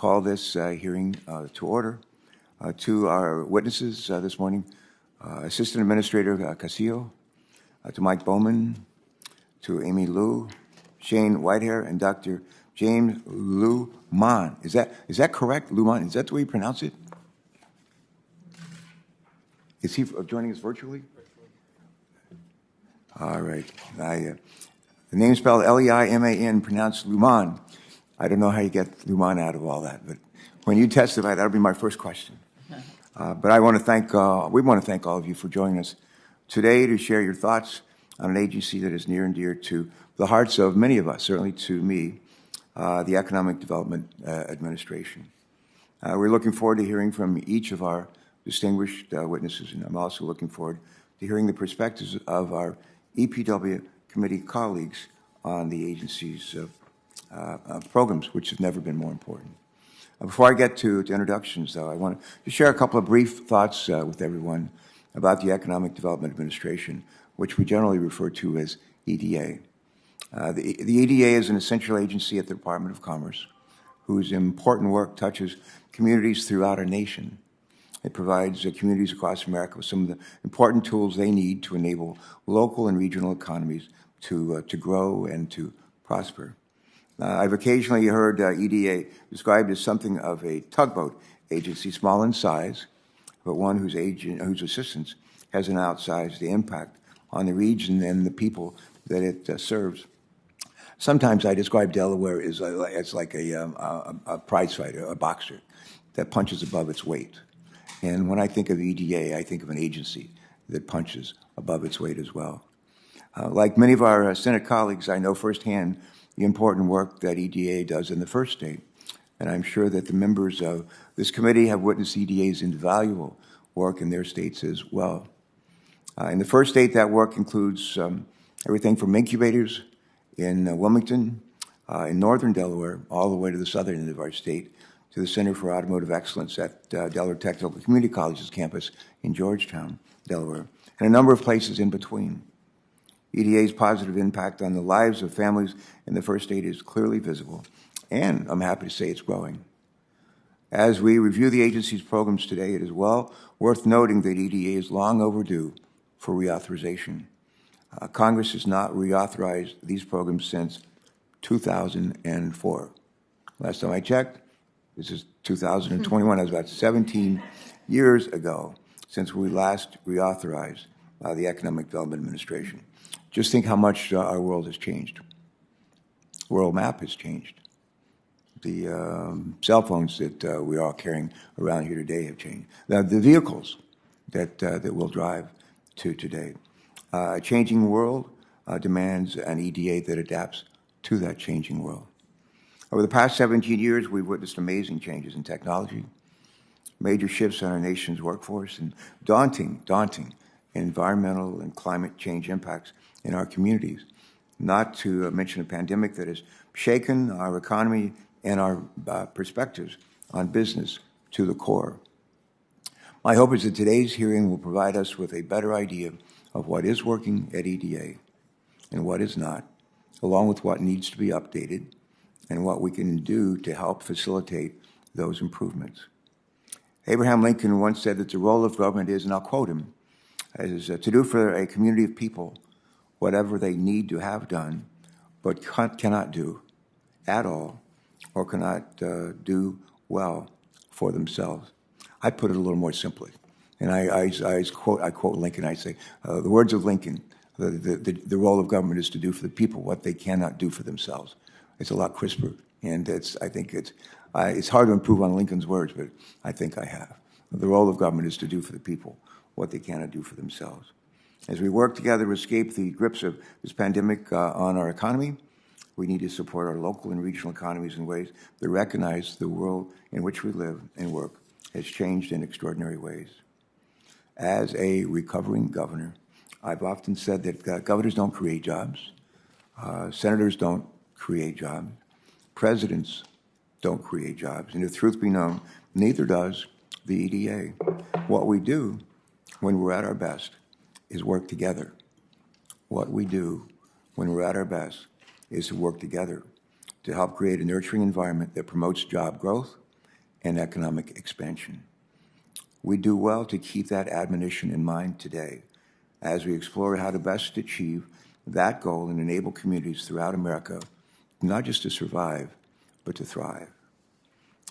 call this hearing to order. To our witnesses this morning, Assistant Administrator Casillo, to Mike Bowman, to Amy Liu, Shane Whitehair, and Dr. James Lamont. Is that correct, Lamont? Is that the way you pronounce it? Is he joining us virtually? All right. The name spelled L-E-I-M-A-N, pronounced Lamont. I don't know how you get Lamont out of all that, but when you testify, that'll be my first question. But I want to thank, we want to thank all of you for joining us today to share your thoughts on an agency that is near and dear to the hearts of many of us, certainly to me, the Economic Development Administration. We're looking forward to hearing from each of our distinguished witnesses, and I'm also looking forward to hearing the perspectives of our EPW committee colleagues on the agency's programs, which have never been more important. Before I get to introductions, though, I want to share a couple of brief thoughts with everyone about the Economic Development Administration, which we generally refer to as EDA. The EDA is an essential agency at the Department of Commerce whose important work touches communities throughout our nation. It provides communities across America with some of the important tools they need to enable local and regional economies to grow and to prosper. I've occasionally heard EDA described as something of a tugboat agency, small in size, but one whose assistance has an outsized impact on the region and the people that it serves. Sometimes I describe Delaware as like a prize fighter, a boxer that punches above its weight. And when I think of EDA, I think of an agency that punches above its weight as well. Like many of our Senate colleagues, I know firsthand the important work that EDA does in the first state. And I'm sure that the members of this committee have witnessed EDA's invaluable work in their states as well. In the first state, that work includes everything from incubators in Wilmington, in northern Delaware, all the way to the southern end of our state, to the Center for Automotive Excellence at Delaware Technical Community College's campus in Georgetown, Delaware, and a number of places in between. EDA's positive impact on the lives of families in the first state is clearly visible, and I'm happy to say it's growing. As we review the agency's programs today, it is well worth noting that EDA is long overdue for reauthorization. Congress has not reauthorized these programs since 2004. Last time I checked, this is 2021. That was about 17 years ago since we last reauthorized the Economic Development Administration. Just think how much our world has changed. The world map has changed. The cell phones that we're all carrying around here today have changed. The vehicles that we'll drive to today. A changing world demands an EDA that adapts to that changing world. Over the past 17 years, we've witnessed amazing changes in technology, major shifts in our nation's workforce, and daunting environmental and climate change impacts in our communities, not to mention a pandemic that has shaken our economy and our perspectives on business to the core. My hope is that today's hearing will provide us with a better idea of what is working at EDA and what is not, along with what needs to be updated and what we can do to help facilitate those improvements. Abraham Lincoln once said that the role of government is, and I'll quote him, is to do for a community of people whatever they need to have done, but cannot do at all, or cannot do well for themselves. I put it a little more simply, and I quote Lincoln. I say the words of Lincoln: the role of government is to do for the people what they cannot do for themselves. It's a lot crisper, and I think it's hard to improve on Lincoln's words, but I think I have. The role of government is to do for the people what they cannot do for themselves. As we work together to escape the grips of this pandemic on our economy, we need to support our local and regional economies in ways that recognize the world in which we live and work has changed in extraordinary ways. As a recovering governor, I've often said that governors don't create jobs, senators don't create jobs, presidents don't create jobs, and if truth be known, neither does the EDA. What we do when we're at our best is work together. What we do when we're at our best is to work together to help create a nurturing environment that promotes job growth and economic expansion. We do well to keep that admonition in mind today as we explore how to best achieve that goal and enable communities throughout America not just to survive, but to thrive.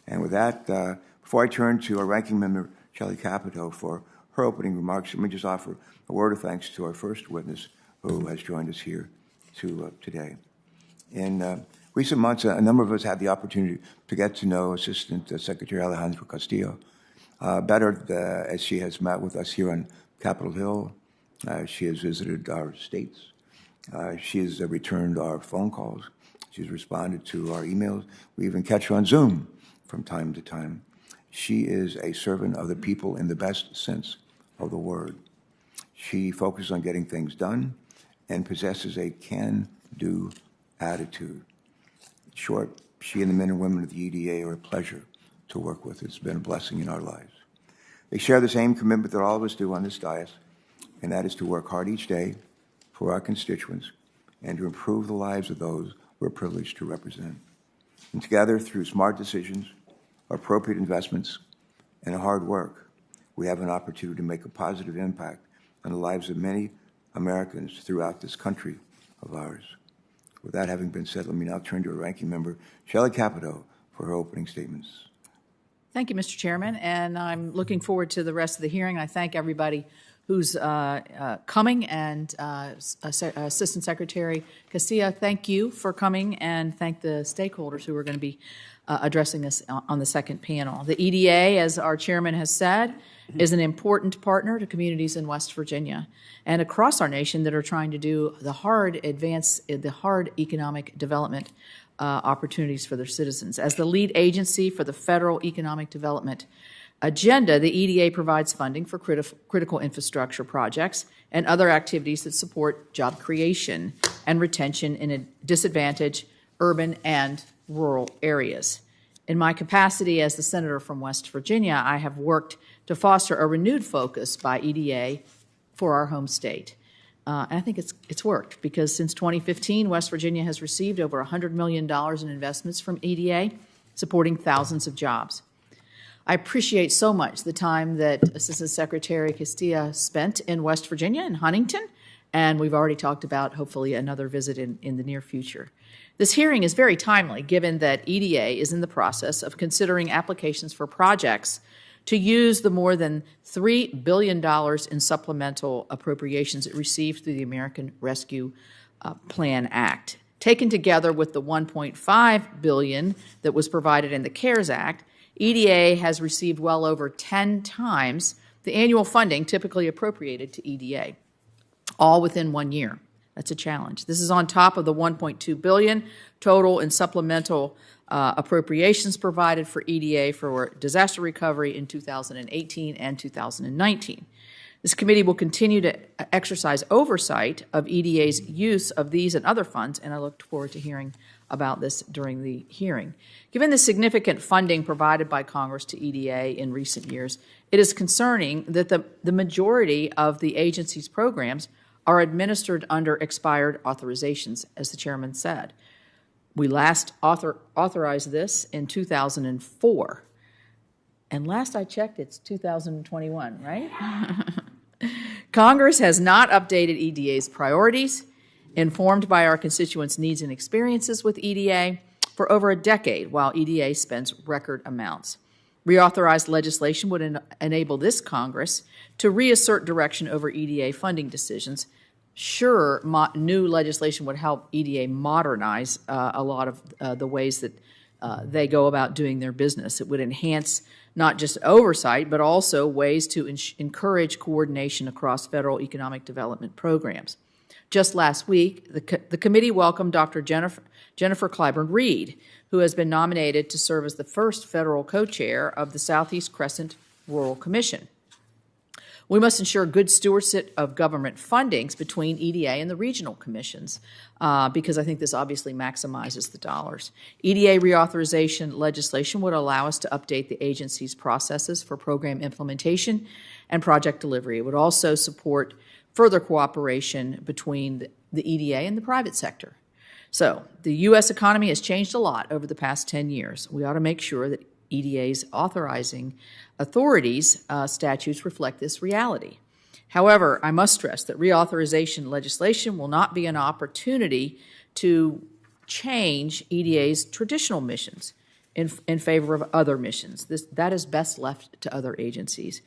And with that, before I turn to our ranking member, Shelley Capito, for her opening remarks, let me just offer a word of thanks to our first witness who has joined us here today. In recent months, a number of us had the opportunity to get to know Assistant Secretary Alejandra Castillo better as she has met with us here on Capitol Hill. She has visited our states. She has returned our phone calls. She's responded to our emails. We even catch her on Zoom from time to time. She is a servant of the people in the best sense of the word. She focuses on getting things done and possesses a can-do attitude. In short, she and the men and women of the EDA are a pleasure to work with. It's been a blessing in our lives. They share the same commitment that all of us do on this dais, and that is to work hard each day for our constituents and to improve the lives of those we're privileged to represent. And together, through smart decisions, appropriate investments, and hard work, we have an opportunity to make a positive impact on the lives of many Americans throughout this country of ours. With that having been said, let me now turn to our ranking member, Shelley Capito, for her opening statements. Thank you, Mr. Chairman, and I'm looking forward to the rest of the hearing. I thank everybody who's coming, and Assistant Secretary Castillo, thank you for coming, and thank the stakeholders who are going to be addressing this on the second panel. The EDA, as our chairman has said, is an important partner to communities in West Virginia and across our nation that are trying to do the hard economic development opportunities for their citizens. As the lead agency for the federal economic development agenda, the EDA provides funding for critical infrastructure projects and other activities that support job creation and retention in disadvantaged urban and rural areas. In my capacity as the senator from West Virginia, I have worked to foster a renewed focus by EDA for our home state. And I think it's worked, because since 2015, West Virginia has received over $100 million in investments from EDA, supporting thousands of jobs. I appreciate so much the time that Assistant Secretary Castillo spent in West Virginia, in Huntington, and we've already talked about, hopefully, another visit in the near future. This hearing is very timely, given that EDA is in the process of considering applications for projects to use the more than $3 billion in supplemental appropriations it received through the American Rescue Plan Act. Taken together with the $1.5 billion that was provided in the CARES Act, EDA has received well over 10 times the annual funding typically appropriated to EDA, all within 1 year. That's a challenge. This is on top of the $1.2 billion total in supplemental appropriations provided for EDA for disaster recovery in 2018 and 2019. This committee will continue to exercise oversight of EDA's use of these and other funds, and I look forward to hearing about this during the hearing. Given the significant funding provided by Congress to EDA in recent years, it is concerning that the majority of the agency's programs are administered under expired authorizations, as the chairman said. We last authorized this in 2004. And last I checked, it's 2021, right? Congress has not updated EDA's priorities, informed by our constituents' needs and experiences with EDA, for over a decade, while EDA spends record amounts. Reauthorized legislation would enable this Congress to reassert direction over EDA funding decisions. Sure, new legislation would help EDA modernize a lot of the ways that they go about doing their business. It would enhance not just oversight, but also ways to encourage coordination across federal economic development programs. Just last week, the committee welcomed Dr. Jennifer Clyburn-Reed, who has been nominated to serve as the first federal co-chair of the Southeast Crescent Rural Commission. We must ensure good stewardship of government fundings between EDA and the regional commissions, because I think this obviously maximizes the dollars. EDA reauthorization legislation would allow us to update the agency's processes for program implementation and project delivery. It would also support further cooperation between the EDA and the private sector. So the U.S. economy has changed a lot over the past 10 years. We ought to make sure that EDA's authorizing authorities statutes reflect this reality. However, I must stress that reauthorization legislation will not be an opportunity to change EDA's traditional missions in favor of other missions. That is best left to other agencies.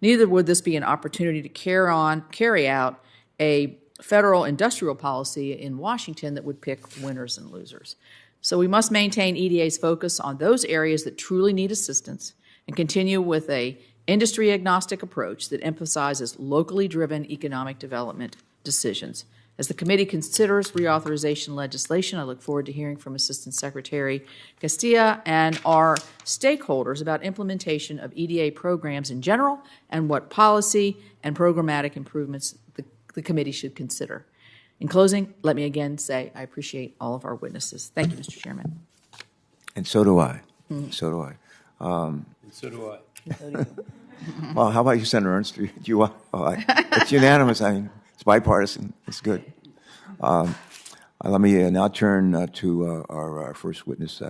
Neither would this be an opportunity to carry out a federal industrial policy in Washington that would pick winners and losers. So we must maintain EDA's focus on those areas that truly need assistance and continue with a industry-agnostic approach that emphasizes locally driven economic development decisions. As the committee considers reauthorization legislation, I look forward to hearing from Assistant Secretary Castilla and our stakeholders about implementation of EDA programs in general and what policy and programmatic improvements the committee should consider. In closing, let me again say I appreciate all of our witnesses. Thank you, Mr. Chairman. And so do I. So do I. And so do I. Well, how about you, Senator Ernst? Do you want? It's unanimous. I mean, it's bipartisan. It's good. Let me now turn to our first witness,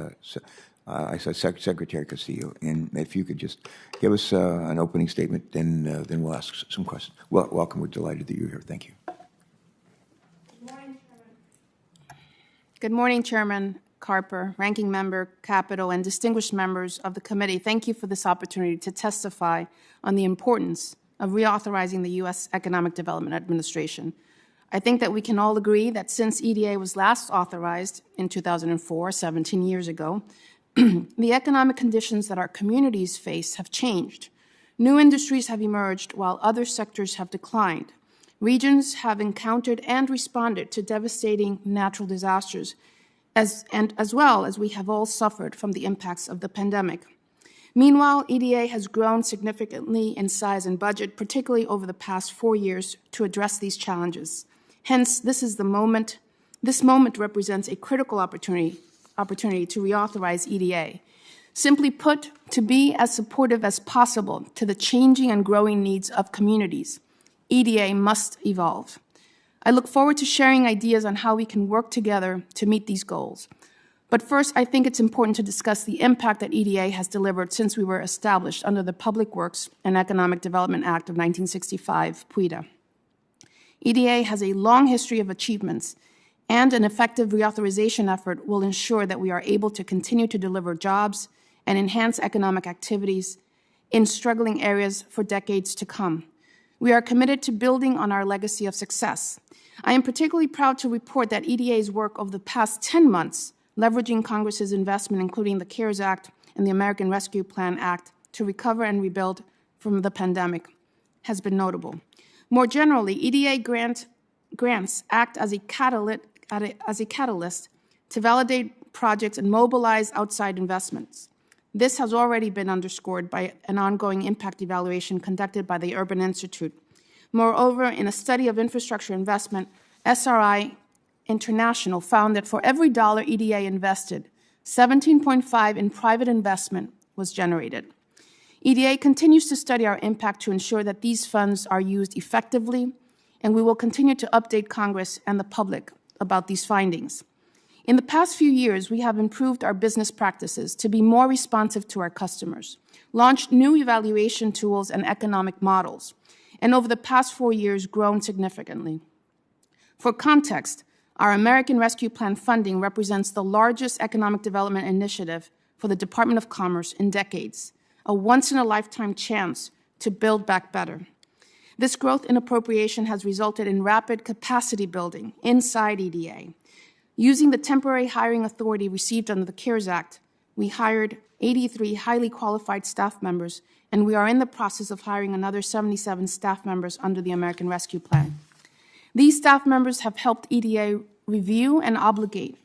I said Secretary Castillo. And if you could just give us an opening statement, then we'll ask some questions. Well, welcome. We're delighted that you're here. Thank you. Good morning, Chairman Carper, Ranking Member Capito, and distinguished members of the committee. Thank you for this opportunity to testify on the importance of reauthorizing the U.S. Economic Development Administration. I think that we can all agree that since EDA was last authorized in 2004, 17 years ago, the economic conditions that our communities face have changed. New industries have emerged while other sectors have declined. Regions have encountered and responded to devastating natural disasters, as well as we have all suffered from the impacts of the pandemic. Meanwhile, EDA has grown significantly in size and budget, particularly over the past 4 years, to address these challenges. Hence, this moment represents a critical opportunity to reauthorize EDA. Simply put, to be as supportive as possible to the changing and growing needs of communities, EDA must evolve. I look forward to sharing ideas on how we can work together to meet these goals. But first, I think it's important to discuss the impact that EDA has delivered since we were established under the Public Works and Economic Development Act of 1965, PWEDA. EDA has a long history of achievements, and an effective reauthorization effort will ensure that we are able to continue to deliver jobs and enhance economic activities in struggling areas for decades to come. We are committed to building on our legacy of success. I am particularly proud to report that EDA's work over the past 10 months, leveraging Congress's investment, including the CARES Act and the American Rescue Plan Act, to recover and rebuild from the pandemic, has been notable. More generally, EDA grants act as a catalyst to validate projects and mobilize outside investments. This has already been underscored by an ongoing impact evaluation conducted by the Urban Institute. Moreover, in a study of infrastructure investment, SRI International found that for every dollar EDA invested, 17.5 in private investment was generated. EDA continues to study our impact to ensure that these funds are used effectively, and we will continue to update Congress and the public about these findings. In the past few years, we have improved our business practices to be more responsive to our customers, launched new evaluation tools and economic models, and over the past 4 years, grown significantly. For context, our American Rescue Plan funding represents the largest economic development initiative for the Department of Commerce in decades, a once-in-a-lifetime chance to build back better. This growth in appropriation has resulted in rapid capacity building inside EDA. Using the temporary hiring authority received under the CARES Act, we hired 83 highly qualified staff members, and we are in the process of hiring another 77 staff members under the American Rescue Plan. These staff members have helped EDA review and obligate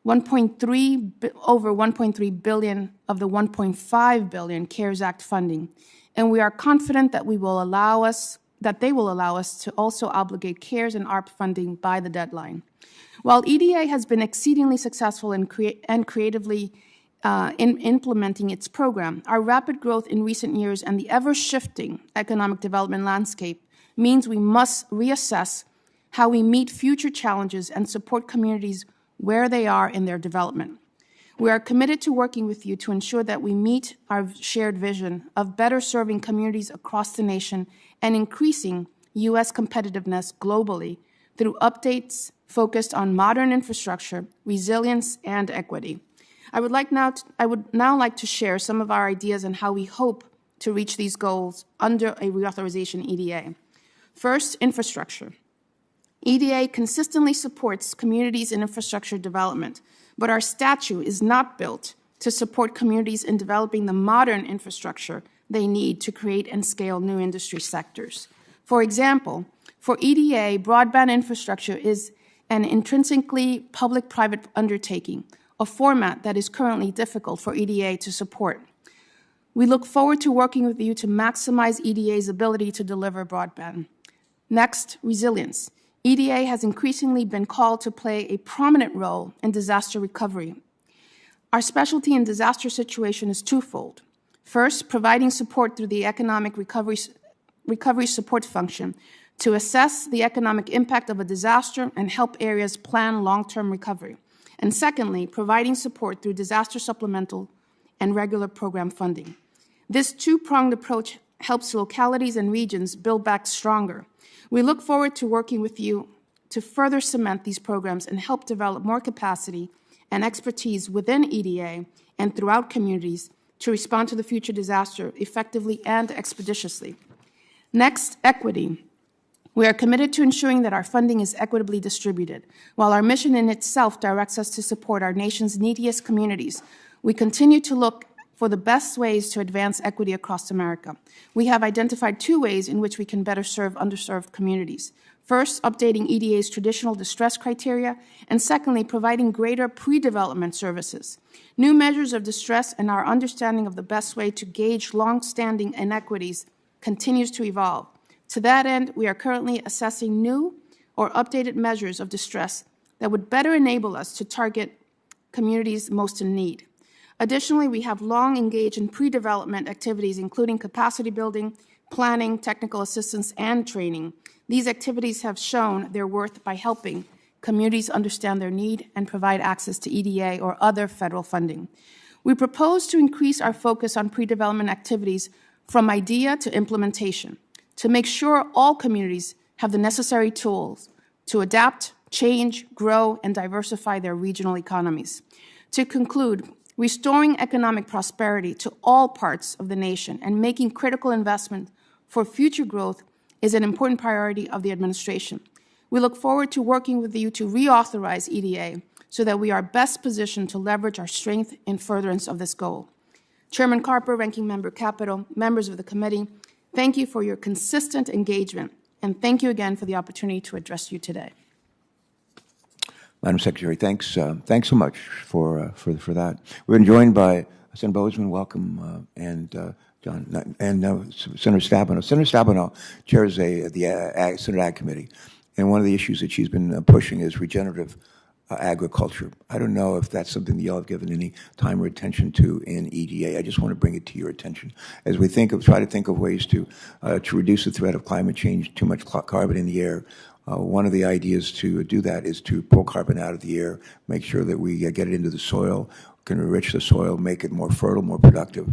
over $1.3 billion of the $1.5 billion CARES Act funding, and we are confident that they will allow us to also obligate CARES and ARP funding by the deadline. While EDA has been exceedingly successful in creatively in implementing its program, our rapid growth in recent years and the ever-shifting economic development landscape means we must reassess how we meet future challenges and support communities where they are in their development. We are committed to working with you to ensure that we meet our shared vision of better serving communities across the nation and increasing U.S. competitiveness globally through updates focused on modern infrastructure, resilience, and equity. I would now like to share some of our ideas on how we hope to reach these goals under a reauthorization EDA. First, infrastructure. EDA consistently supports communities in infrastructure development, but our statute is not built to support communities in developing the modern infrastructure they need to create and scale new industry sectors. For example, for EDA, broadband infrastructure is an intrinsically public-private undertaking, a format that is currently difficult for EDA to support. We look forward to working with you to maximize EDA's ability to deliver broadband. Next, resilience. EDA has increasingly been called to play a prominent role in disaster recovery. Our specialty in disaster situation is twofold. First, providing support through the economic recovery support function to assess the economic impact of a disaster and help areas plan long-term recovery. And secondly, providing support through disaster supplemental and regular program funding. This two-pronged approach helps localities and regions build back stronger. We look forward to working with you to further cement these programs and help develop more capacity and expertise within EDA and throughout communities to respond to the future disaster effectively and expeditiously. Next, equity. We are committed to ensuring that our funding is equitably distributed. While our mission in itself directs us to support our nation's neediest communities, we continue to look for the best ways to advance equity across America. We have identified two ways in which we can better serve underserved communities. First, updating EDA's traditional distress criteria, and secondly, providing greater pre-development services. New measures of distress and our understanding of the best way to gauge long-standing inequities continues to evolve. To that end, we are currently assessing new or updated measures of distress that would better enable us to target communities most in need. Additionally, we have long engaged in pre-development activities, including capacity building, planning, technical assistance, and training. These activities have shown their worth by helping communities understand their need and provide access to EDA or other federal funding. We propose to increase our focus on pre-development activities from idea to implementation to make sure all communities have the necessary tools to adapt, change, grow, and diversify their regional economies. To conclude, restoring economic prosperity to all parts of the nation and making critical investment for future growth is an important priority of the administration. We look forward to working with you to reauthorize EDA so that we are best positioned to leverage our strength in furtherance of this goal. Chairman Carper, Ranking Member Capito, members of the committee, thank you for your consistent engagement, and thank you again for the opportunity to address you today. Madam Secretary, thanks so much for that. We've been joined by Senator Bozeman, welcome, and John, and Senator Stabenow. Senator Stabenow chairs the Senate Ag Committee, and one of the issues that she's been pushing is regenerative agriculture. I don't know if that's something that y'all have given any time or attention to in EDA. I just want to bring it to your attention as we try to think of ways to reduce the threat of climate change, too much carbon in the air. One of the ideas to do that is to pull carbon out of the air, make sure that we get it into the soil, can enrich the soil, make it more fertile, more productive,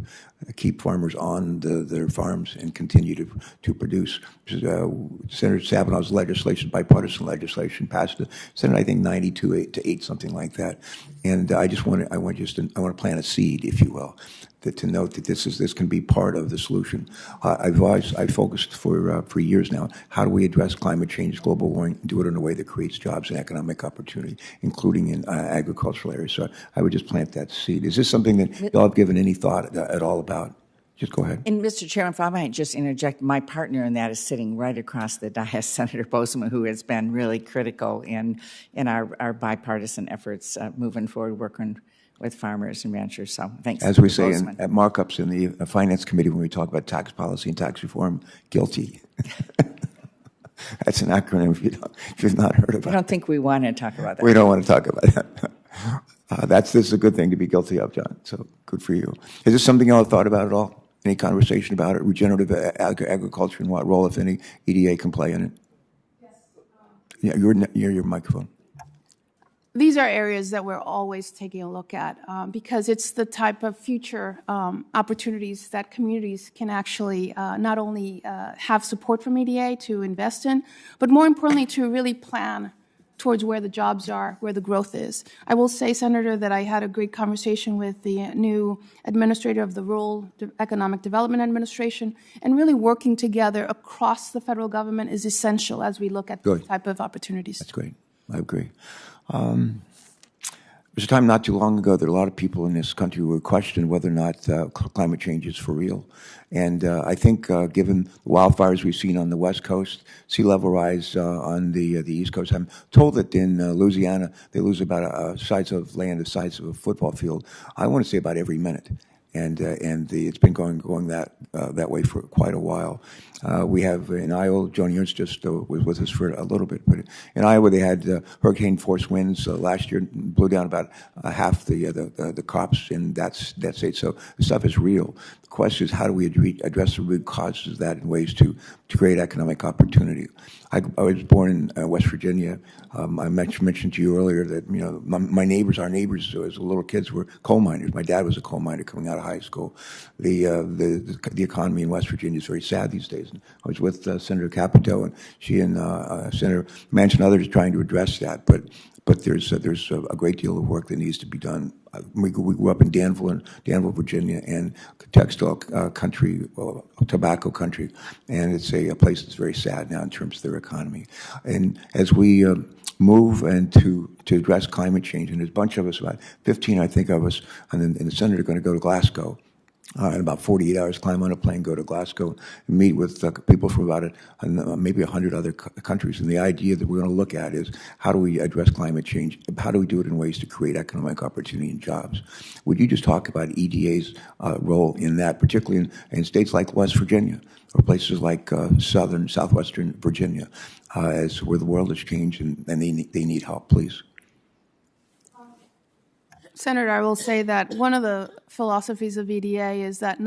keep farmers on their farms and continue to produce. Senator Sabanow's legislation, bipartisan legislation, passed the Senate, I think 92 to 8, something like that. And I want to plant a seed, if you will, to note that this can be part of the solution. I've focused for years now. How do we address climate change, global warming, and do it in a way that creates jobs and economic opportunity, including in agricultural areas? So I would just plant that seed. Is this something that y'all have given any thought at all about? Just go ahead. And Mr. Chairman, if I might just interject, my partner in that is sitting right across the dais, Senator Bozeman, who has been really critical in our bipartisan efforts moving forward, working with farmers and ranchers. So thanks. As we say at markups in the Finance Committee when we talk about tax policy and tax reform, guilty. That's an acronym if you've not heard of it. I don't think we want to talk about that. We don't want to talk about that. This is a good thing to be guilty of, John, so good for you. Is this something y'all have thought about at all? Any conversation about it? Regenerative agriculture and what role, if any, EDA can play in it? Yes. Yeah, your microphone. these are areas that we're always taking a look at because it's the type of future opportunities that communities can actually not only have support from EDA to invest in, but more importantly, to really plan towards where the jobs are, where the growth is. I will say, Senator, that I had a great conversation with the new administrator of the Rural Economic Development Administration, and really working together across the federal government is essential as we look at Good. these type of opportunities. That's great. I agree. There's a time not too long ago that a lot of people in this country were questioning whether or not climate change is for real. And I think given the wildfires we've seen on the West Coast, sea level rise on the East Coast, I'm told that in Louisiana they lose about a size of land the size of a football field, I want to say about every minute. And it's been going that way for quite a while. We have in Iowa, Joni Ernst just was with us for a little bit, but in Iowa they had hurricane force winds last year, blew down about half the crops in that state. So the stuff is real. The question is, how do we address the root causes of that in ways to create economic opportunity? I was born in West Virginia. I mentioned to you earlier that my neighbors, our neighbors, as little kids, were coal miners. My dad was a coal miner coming out of high school. The economy in West Virginia is very sad these days. And I was with Senator Capito, and she and Senator Manchin and others trying to address that. But there's a great deal of work that needs to be done. We grew up in Danville, Virginia, and textile country, tobacco country, and it's a place that's very sad now in terms of their economy. And as we move and to address climate change, and there's a bunch of us, about 15, I think, of us, and the Senate are going to go to Glasgow. In about 48 hours, climb on a plane, go to Glasgow, and meet with people from about maybe 100 other countries. And the idea that we're going to look at is, how do we address climate change? How do we do it in ways to create economic opportunity and jobs? Would you just talk about EDA's role in that, particularly in states like West Virginia or places like southwestern Virginia, as where the world has changed and they need help, please? Senator, I will say that one of the philosophies of EDA is that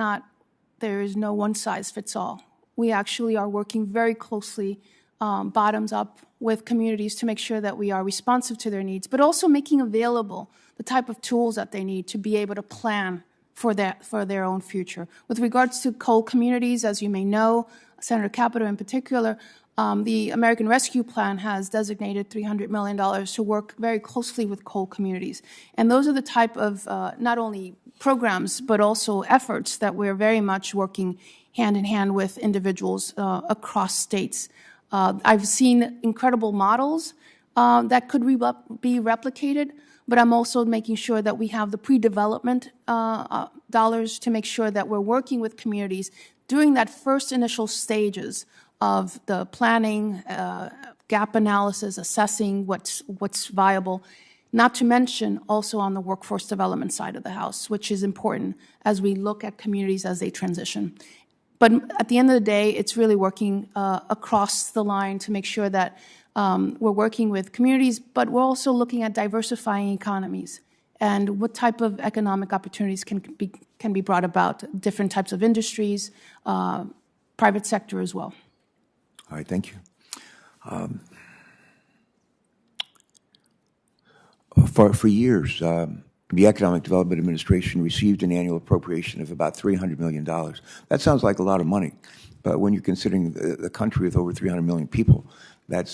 there is no one size fits all. We actually are working very closely, bottoms up, with communities to make sure that we are responsive to their needs, but also making available the type of tools that they need to be able to plan for their own future. With regards to coal communities, as you may know, Senator Capito in particular, the American Rescue Plan has designated $300 million to work very closely with coal communities. And those are the type of not only programs, but also efforts that we're very much working hand in hand with individuals across states. I've seen incredible models that could be replicated, but I'm also making sure that we have the pre-development dollars to make sure that we're working with communities during that first initial stages of the planning, gap analysis, assessing what's viable, not to mention also on the workforce development side of the house, which is important as we look at communities as they transition. But at the end of the day, it's really working across the line to make sure that we're working with communities, but we're also looking at diversifying economies and what type of economic opportunities can be brought about, different types of industries, private sector as well. All right, thank you. For years, the Economic Development Administration received an annual appropriation of about $300 million. That sounds like a lot of money, but when you're considering the country with over 300 million people, that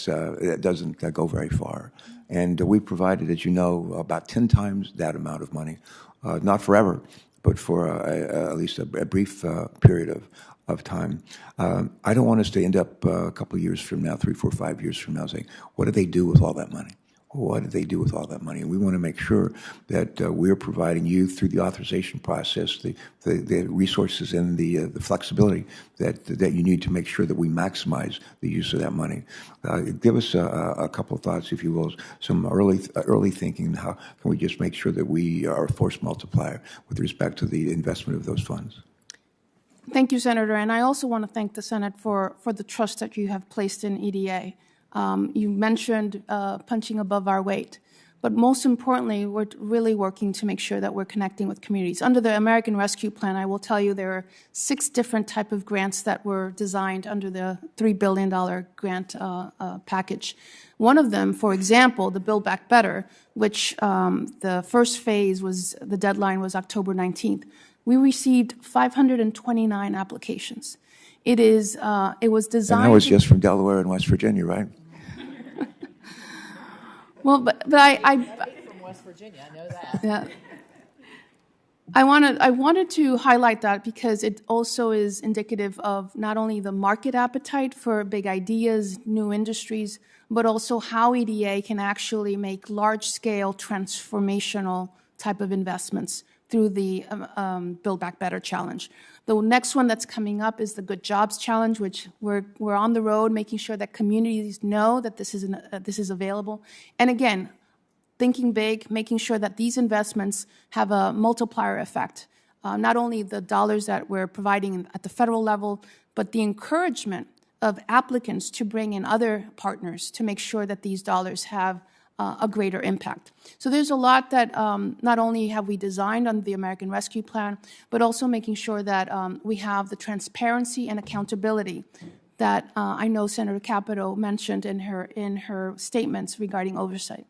doesn't go very far. And we provided, as you know, about 10 times that amount of money, not forever, but for at least a brief period of time. I don't want us to end up a couple of years from now, 3, 4, 5 years from now, saying, what did they do with all that money? What did they do with all that money? And we want to make sure that we're providing you through the authorization process the resources and the flexibility that you need to make sure that we maximize the use of that money. Give us a couple of thoughts, if you will, some early thinking. How can we just make sure that we are a force multiplier with respect to the investment of those funds? Thank you, Senator. And I also want to thank the Senate for the trust that you have placed in EDA. You mentioned punching above our weight, But most importantly, we're really working to make sure that we're connecting with communities. Under the American Rescue Plan, I will tell you there are 6 different type of grants that were designed under the $3 billion grant package. One of them, for example, the Build Back Better, which the first phase was, the deadline was October 19th. We received 529 applications. It was designed. And that was just from Delaware and West Virginia, right? Well, but I From West Virginia, I know that. yeah. I wanted to highlight that because it also is indicative of not only the market appetite for big ideas, new industries, but also how EDA can actually make large-scale transformational type of investments through the Build Back Better challenge. The next one that's coming up is the Good Jobs Challenge, which we're on the road making sure that communities know that this is available. And again, thinking big, making sure that these investments have a multiplier effect. Not only the dollars that we're providing at the federal level, but the encouragement of applicants to bring in other partners to make sure that these dollars have a greater impact. So there's a lot that not only have we designed under the American Rescue Plan, but also making sure that we have the transparency and accountability that I know Senator Capito mentioned in her statements regarding oversight.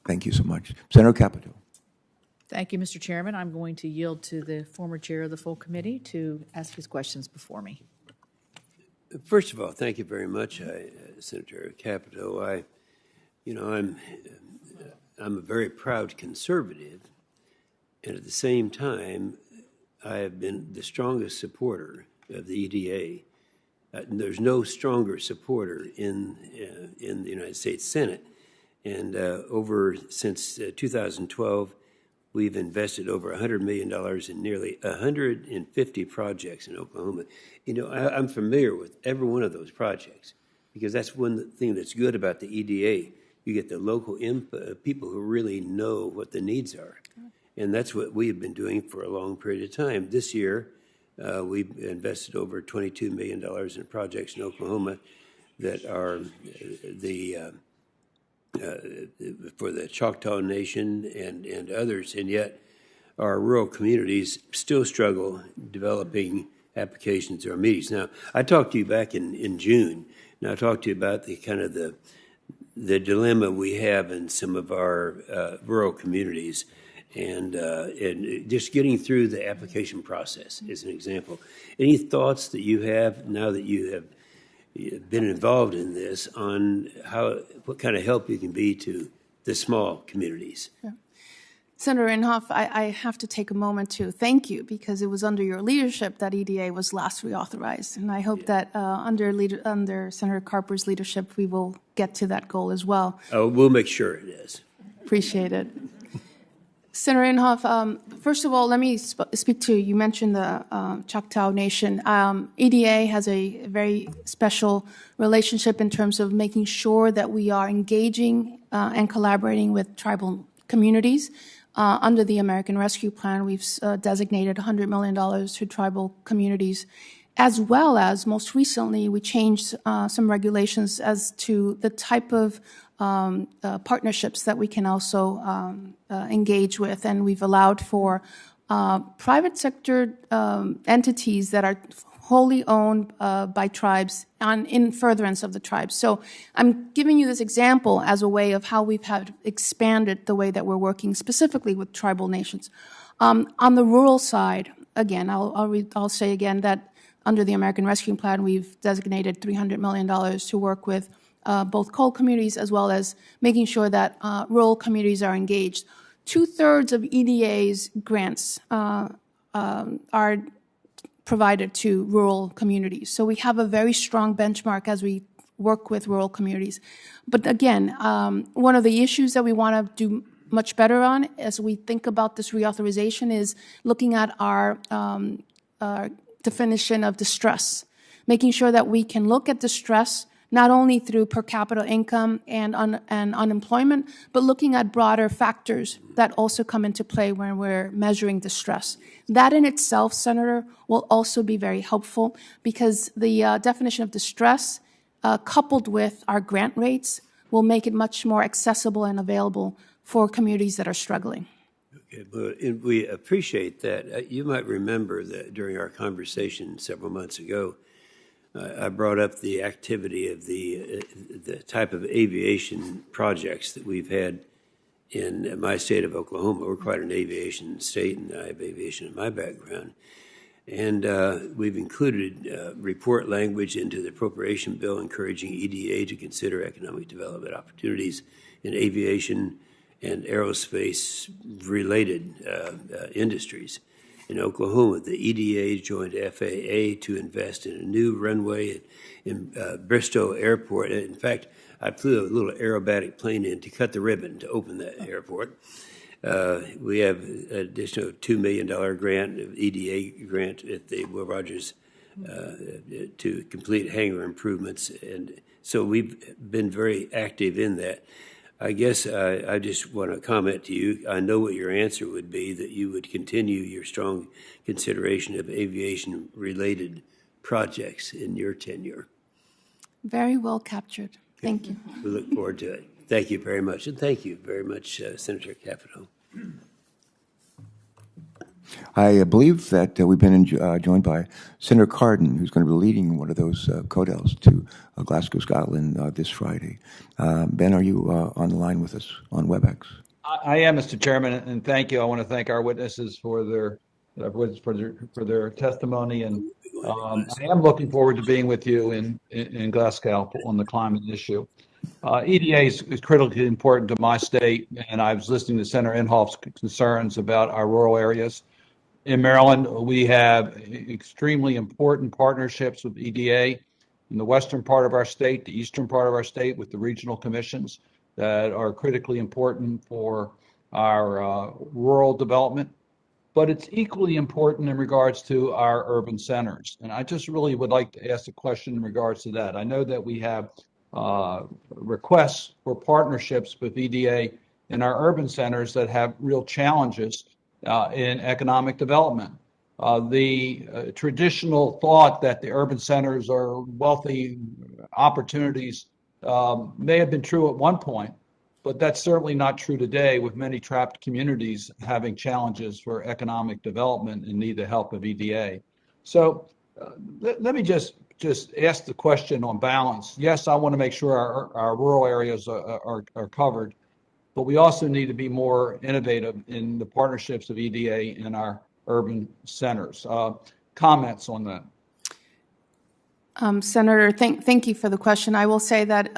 Thank you so much. Senator Capito. Thank you, Mr. Chairman. I'm going to yield to the former chair of the full committee to ask his questions before me. First of all, thank you very much, Senator Capito. I'm a very proud conservative, and at the same time, I have been the strongest supporter of the EDA. There's no stronger supporter in the United States Senate, and since 2012, we've invested over $100 million in nearly 150 projects in Oklahoma. I'm familiar with every one of those projects because that's one thing that's good about the EDA. You get the local people who really know what the needs are. And that's what we have been doing for a long period of time. This year, we've invested over $22 million in projects in Oklahoma that are for the Choctaw Nation and others. And yet, our rural communities still struggle developing applications or meetings. Now, I talked to you back in June, and I talked to you about the dilemma we have in some of our rural communities, and just getting through the application process is an example. Any thoughts that you have now that you have been involved in this on what kind of help you can be to the small communities? Yeah. Senator Inhofe, I have to take a moment to thank you because it was under your leadership that EDA was last reauthorized, and I hope that under Senator Carper's leadership we will get to that goal as well. We'll make sure it is. Appreciate it. Senator Inhofe, first of all, let me speak to, you mentioned the Choctaw Nation. EDA has a very special relationship in terms of making sure that we are engaging and collaborating with tribal communities. Under the American Rescue Plan, we've designated $100 million to tribal communities, as well as most recently we changed some regulations as to the type of partnerships that we can also engage with, and we've allowed for private sector entities that are wholly owned by tribes in furtherance of the tribes. So I'm giving you this example as a way of how we've expanded the way that we're working specifically with tribal nations. On the rural side, again, I'll say again that under the American Rescue Plan, we've designated $300 million to work with both coal communities as well as making sure that rural communities are engaged. 2/3 of EDA's grants are provided to rural communities. So we have a very strong benchmark as we work with rural communities. But again, one of the issues that we want to do much better on as we think about this reauthorization is looking at our definition of distress, making sure that we can look at distress not only through per capita income and unemployment, but looking at broader factors that also come into play when we're measuring distress. That in itself, Senator, will also be very helpful because the definition of distress, coupled with our grant rates, will make it much more accessible and available for communities that are struggling. Okay, and we appreciate that. You might remember that during our conversation several months ago, I brought up the activity of the type of aviation projects that we've had in my state of Oklahoma. We're quite an aviation state, and I have aviation in my background. And we've included report language into the appropriation bill encouraging EDA to consider economic development opportunities in aviation and aerospace-related industries. In Oklahoma, the EDA joined FAA to invest in a new runway in Bristow Airport. In fact, I flew a little aerobatic plane in to cut the ribbon to open that airport. We have an additional $2 million grant, EDA grant at the Will Rogers to complete hangar improvements. And so we've been very active in that. I guess I just want to comment to you. I know what your answer would be, that you would continue your strong consideration of aviation-related projects in your tenure. Very well captured. Thank you. We look forward to it. Thank you very much. And thank you very much, Senator Capito. I believe that we've been joined by Senator Cardin, who's going to be leading one of those CODELs to Glasgow, Scotland this Friday. Ben, are you on the line with us on WebEx? I am, Mr. Chairman, and thank you. I want to thank our witnesses for their testimony, and I am looking forward to being with you in Glasgow on the climate issue. EDA is critically important to my state, and I was listening to Senator Inhofe's concerns about our rural areas. In Maryland, we have extremely important partnerships with EDA in the western part of our state, the eastern part of our state, with the regional commissions that are critically important for our rural development. But it's equally important in regards to our urban centers. And I just really would like to ask a question in regards to that. I know that we have requests for partnerships with EDA in our urban centers that have real challenges in economic development. The traditional thought that the urban centers are wealthy opportunities may have been true at one point, but that's certainly not true today, with many trapped communities having challenges for economic development and need the help of EDA. So let me just ask the question on balance. Yes, I want to make sure our rural areas are covered, but we also need to be more innovative in the partnerships of EDA in our urban centers. Comments on that? Senator, thank you for the question. I will say that,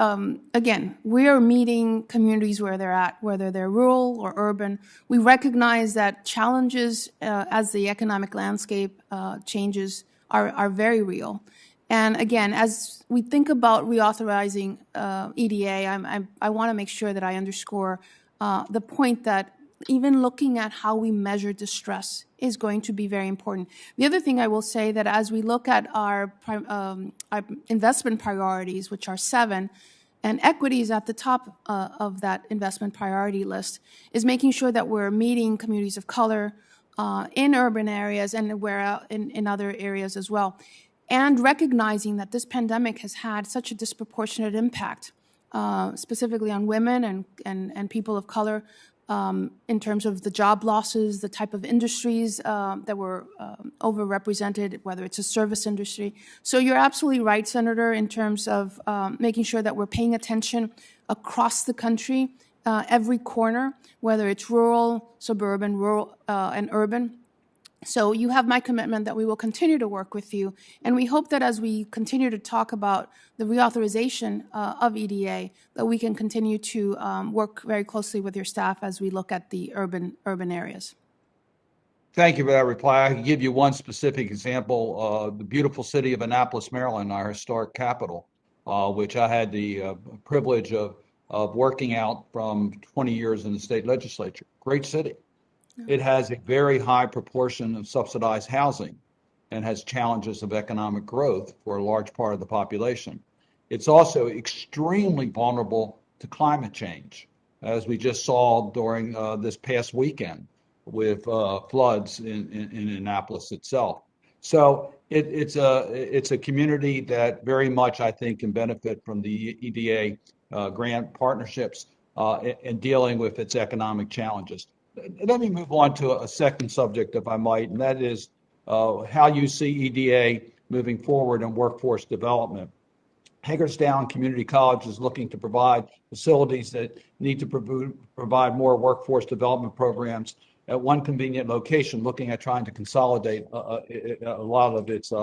again, we are meeting communities where they're at, whether they're rural or urban. We recognize that challenges as the economic landscape changes are very real. And again, as we think about reauthorizing EDA, I want to make sure that I underscore the point that even looking at how we measure distress is going to be very important. The other thing I will say that as we look at our investment priorities, which are 7, and equity is at the top of that investment priority list, is making sure that we're meeting communities of color in urban areas and where in other areas as well. And recognizing that this pandemic has had such a disproportionate impact, specifically on women and people of color, in terms of the job losses, the type of industries that were overrepresented, whether it's a service industry. So you're absolutely right, Senator, in terms of making sure that we're paying attention across the country, every corner, whether it's rural, suburban, rural, and urban. So you have my commitment that we will continue to work with you, and we hope that as we continue to talk about the reauthorization of EDA, that we can continue to work very closely with your staff as we look at the urban areas. Thank you for that reply. I can give you one specific example. The beautiful city of Annapolis, Maryland, our historic capital, which I had the privilege of working out from 20 years in the state legislature. Great city. It has a very high proportion of subsidized housing and has challenges of economic growth for a large part of the population. It's also extremely vulnerable to climate change, as we just saw during this past weekend with floods in Annapolis itself. So it's a community that very much, I think, can benefit from the EDA grant partnerships. in dealing with its economic challenges. Let me move on to a second subject, if I might, and that is how you see EDA moving forward in workforce development. Hagerstown Community College is looking to provide facilities that need to provide more workforce development programs at one convenient location, looking at trying to consolidate a lot of its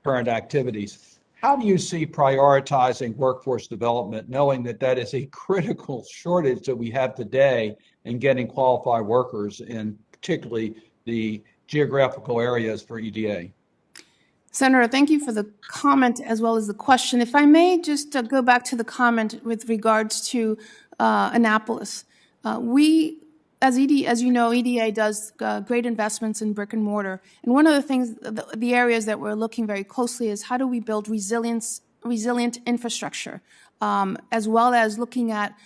current activities. How do you see prioritizing workforce development, knowing that that is a critical shortage that we have today in getting qualified workers in particularly the geographical areas for EDA? Senator, thank you for the comment as well as the question. If I may just go back to the comment with regards to Annapolis. As you know, EDA does great investments in brick and mortar. And one of the things, the areas that we're looking very closely is how do we build resilient infrastructure, as well as looking at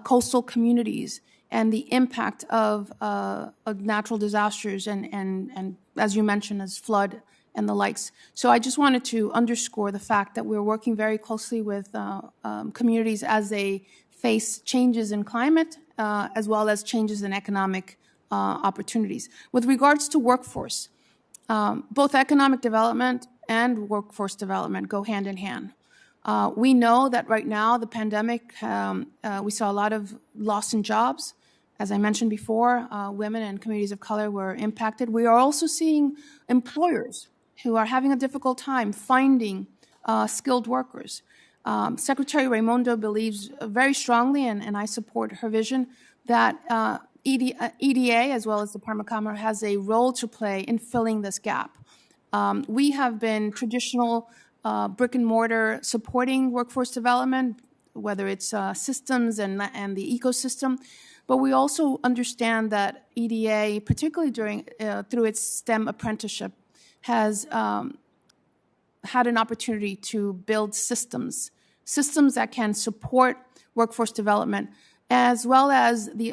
coastal communities and the impact of natural disasters and as you mentioned, as flood and the likes. So I just wanted to underscore the fact that we're working very closely with communities as they face changes in climate, as well as changes in economic opportunities. With regards to workforce, both economic development and workforce development go hand in hand. We know that right now, the pandemic, we saw a lot of loss in jobs. As I mentioned before, women and communities of color were impacted. We are also seeing employers who are having a difficult time finding skilled workers. Secretary Raimondo believes very strongly, and I support her vision, that EDA, as well as the Department of Commerce, has a role to play in filling this gap. We have been traditional brick and mortar supporting workforce development, whether it's systems and the ecosystem, but we also understand that EDA, particularly through its STEM apprenticeship, has had an opportunity to build systems that can support workforce development, as well as the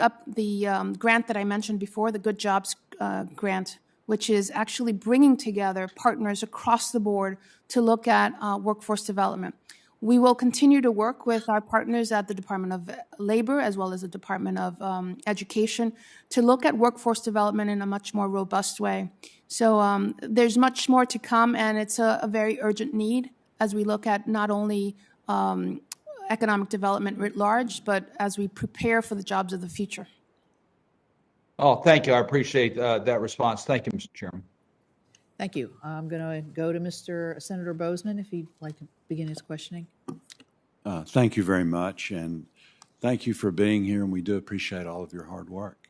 grant that I mentioned before, the Good Jobs grant, which is actually bringing together partners across the board to look at workforce development. We will continue to work with our partners at the Department of Labor, as well as the Department of Education, to look at workforce development in a much more robust way. So there's much more to come, and it's a very urgent need as we look at not only economic development writ large, but as we prepare for the jobs of the future. Oh, thank you. I appreciate that response. Thank you, Mr. Chairman. Thank you. I'm going to go to Senator Bozeman if he'd like to begin his questioning. Thank you very much, and thank you for being here, and we do appreciate all of your hard work.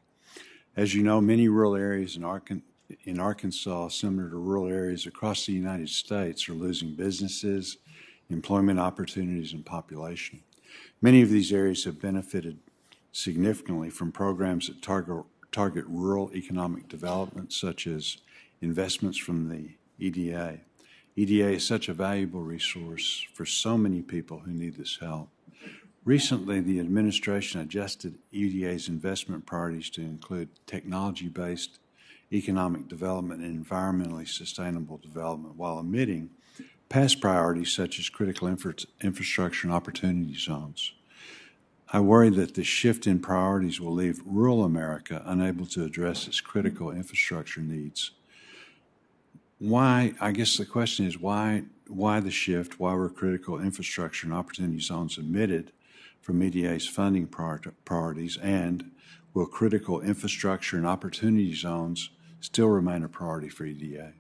As you know, many rural areas in Arkansas, similar to rural areas across the United States, are losing businesses, employment opportunities, and population. Many of these areas have benefited significantly from programs that target rural economic development, such as investments from the EDA. EDA is such a valuable resource for so many people who need this help. Recently, the administration adjusted EDA's investment priorities to include technology-based economic development and environmentally sustainable development, while omitting past priorities such as critical infrastructure and opportunity zones. I worry that the shift in priorities will leave rural America unable to address its critical infrastructure needs. Why, I guess the question is, why the shift? Why were critical infrastructure and opportunity zones omitted from EDA's funding priorities? And will critical infrastructure and opportunity zones still remain a priority for EDA?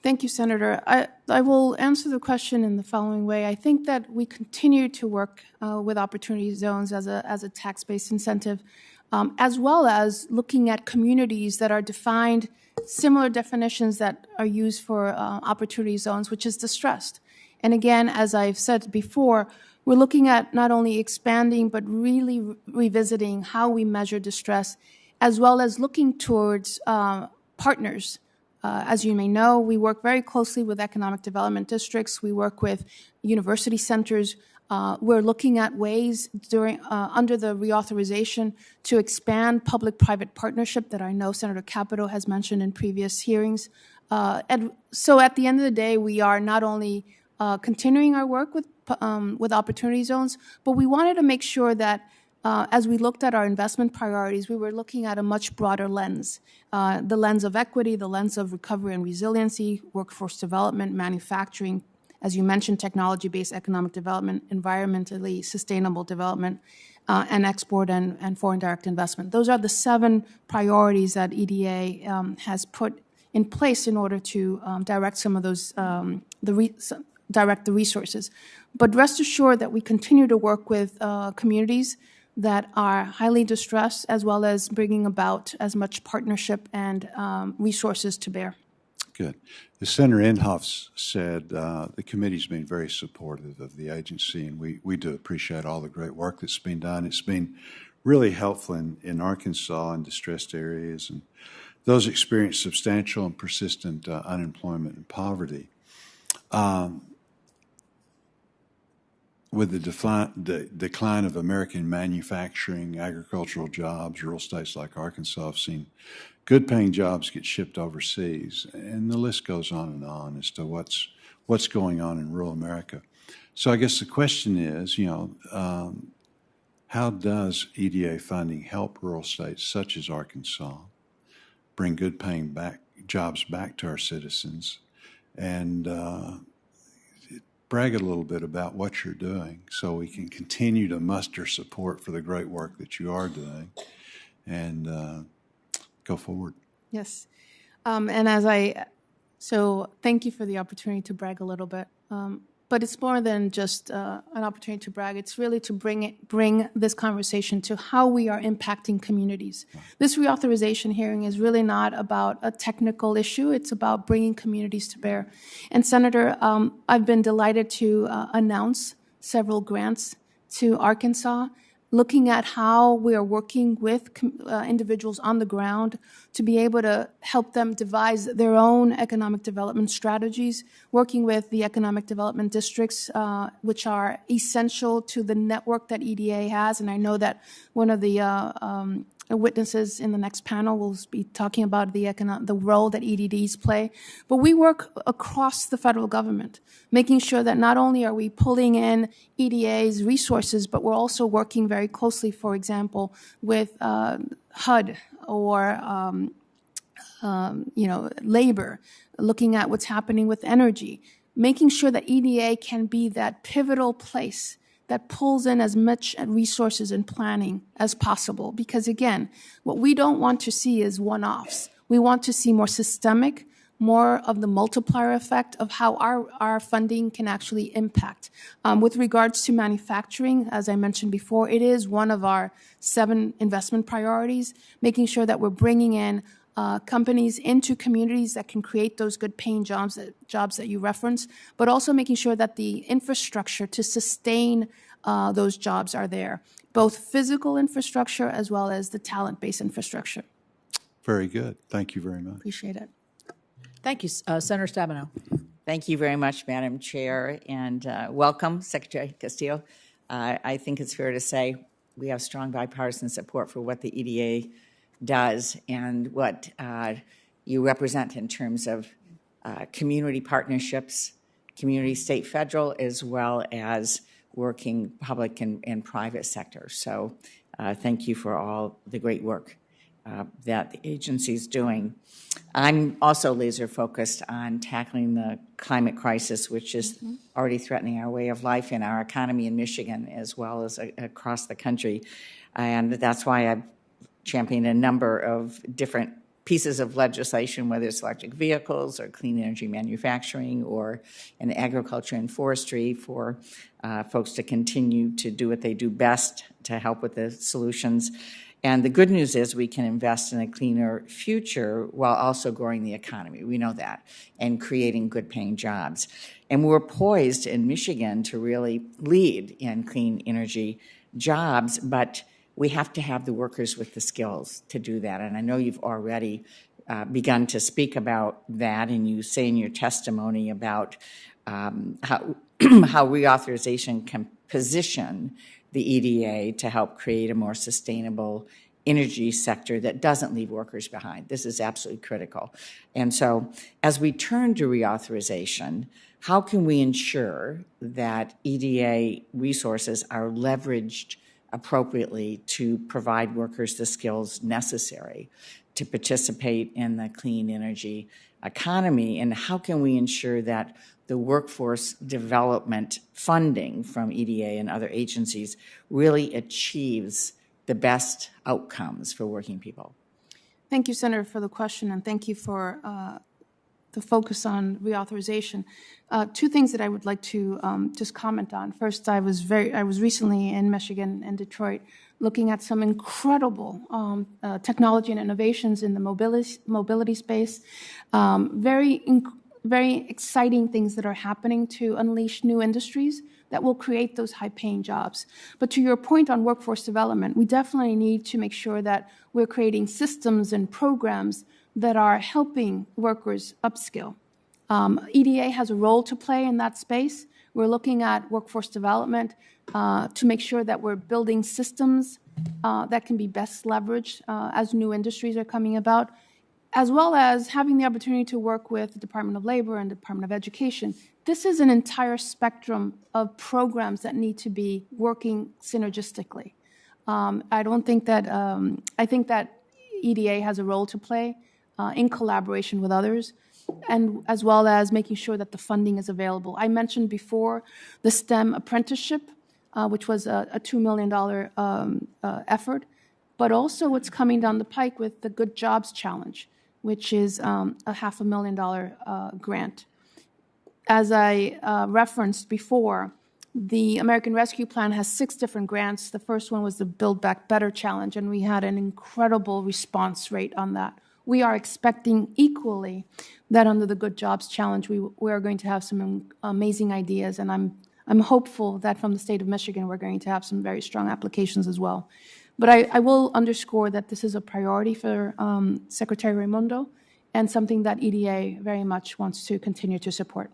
Thank you, Senator. I will answer the question in the following way. I think that we continue to work with opportunity zones as a tax-based incentive, as well as looking at communities that are defined, similar definitions that are used for opportunity zones, which is distressed. And again, as I've said before, we're looking at not only expanding, but really revisiting how we measure distress, as well as looking towards partners. As you may know, we work very closely with economic development districts. We work with university centers. We're looking at ways under the reauthorization to expand public-private partnership that I know Senator Capito has mentioned in previous hearings. And so at the end of the day, we are not only continuing our work with opportunity zones, but we wanted to make sure that as we looked at our investment priorities, we were looking at a much broader lens, the lens of equity, the lens of recovery and resiliency, workforce development, manufacturing, as you mentioned, technology-based economic development, environmentally sustainable development, and export and foreign direct investment. Those are the 7 priorities that EDA has put in place in order to direct some of those, direct the resources. But rest assured that we continue to work with communities that are highly distressed, as well as bringing about as much partnership and resources to bear. Good. As Senator Inhofe said, the committee's been very supportive of the agency, and we do appreciate all the great work that's been done. It's been really helpful in Arkansas and distressed areas, and those experience substantial and persistent unemployment and poverty. With the decline of American manufacturing, agricultural jobs, rural states like Arkansas have seen good-paying jobs get shipped overseas, and the list goes on as to what's going on in rural America. So I guess the question is, how does EDA funding help rural states such as Arkansas bring good-paying jobs back to our citizens, and brag a little bit about what you're doing so we can continue to muster support for the great work that you are doing and go forward. Yes. So thank you for the opportunity to brag a little bit. But it's more than just an opportunity to brag. It's really to bring this conversation to how we are impacting communities. This reauthorization hearing is really not about a technical issue. It's about bringing communities to bear. And Senator, I've been delighted to announce several grants to Arkansas, looking at how we are working with individuals on the ground to be able to help them devise their own economic development strategies, working with the economic development districts, which are essential to the network that EDA has. And I know that one of the witnesses in the next panel will be talking about the role that EDDs play. But we work across the federal government, making sure that not only are we pulling in EDA's resources, but we're also working very closely, for example, with HUD or labor, looking at what's happening with energy, making sure that EDA can be that pivotal place that pulls in as much resources and planning as possible. Because again, what we don't want to see is one-offs. We want to see more systemic, more of the multiplier effect of how our funding can actually impact. With regards to manufacturing, as I mentioned before, it is one of our 7 investment priorities, making sure that we're bringing in companies into communities that can create those good-paying jobs that you referenced, but also making sure that the infrastructure to sustain those jobs are there, both physical infrastructure as well as the talent-based infrastructure. Very good. Thank you very much. Appreciate it. Thank you, Senator Stabenow. Thank you very much, Madam Chair, and welcome, Secretary Castillo. I think it's fair to say we have strong bipartisan support for what the EDA does and what you represent in terms of community partnerships, community, state, federal, as well as working public and private sector. So thank you for all the great work that the agency is doing. I'm also laser focused on tackling the climate crisis, which is already threatening our way of life and our economy in Michigan as well as across the country. And that's why I've championed a number of different pieces of legislation, whether it's electric vehicles or clean energy manufacturing or in agriculture and forestry, for folks to continue to do what they do best to help with the solutions. And the good news is we can invest in a cleaner future while also growing the economy. We know that, and creating good-paying jobs. And we're poised in Michigan to really lead in clean energy jobs, but we have to have the workers with the skills to do that. And I know you've already begun to speak about that, and you say in your testimony about how reauthorization can position the EDA to help create a more sustainable energy sector that doesn't leave workers behind. This is absolutely critical. And so as we turn to reauthorization, how can we ensure that EDA resources are leveraged appropriately to provide workers the skills necessary to participate in the clean energy economy? And how can we ensure that the workforce development funding from EDA and other agencies really achieves the best outcomes for working people? Thank you, Senator, for the question, and thank you for the focus on reauthorization. Two things that I would like to just comment on. First, I was recently in Michigan and Detroit looking at some incredible technology and innovations in the mobility space. Very exciting things that are happening to unleash new industries that will create those high-paying jobs. But to your point on workforce development, we definitely need to make sure that we're creating systems and programs that are helping workers upskill. EDA has a role to play in that space. We're looking at workforce development to make sure that we're building systems that can be best leveraged as new industries are coming about, as well as having the opportunity to work with the Department of Labor and Department of Education. This is an entire spectrum of programs that need to be working synergistically. I think that EDA has a role to play in collaboration with others, and as well as making sure that the funding is available. I mentioned before the STEM apprenticeship, which was a $2 million effort, but also what's coming down the pike with the Good Jobs Challenge, which is a $500,000 grant. As I referenced before, the American Rescue Plan has 6 different grants. The first one was the Build Back Better Challenge, and we had an incredible response rate on that. We are expecting equally that under the Good Jobs Challenge, we are going to have some amazing ideas, and I'm hopeful that from the state of Michigan, we're going to have some very strong applications as well. But I will underscore that this is a priority for Secretary Raimondo and something that EDA very much wants to continue to support.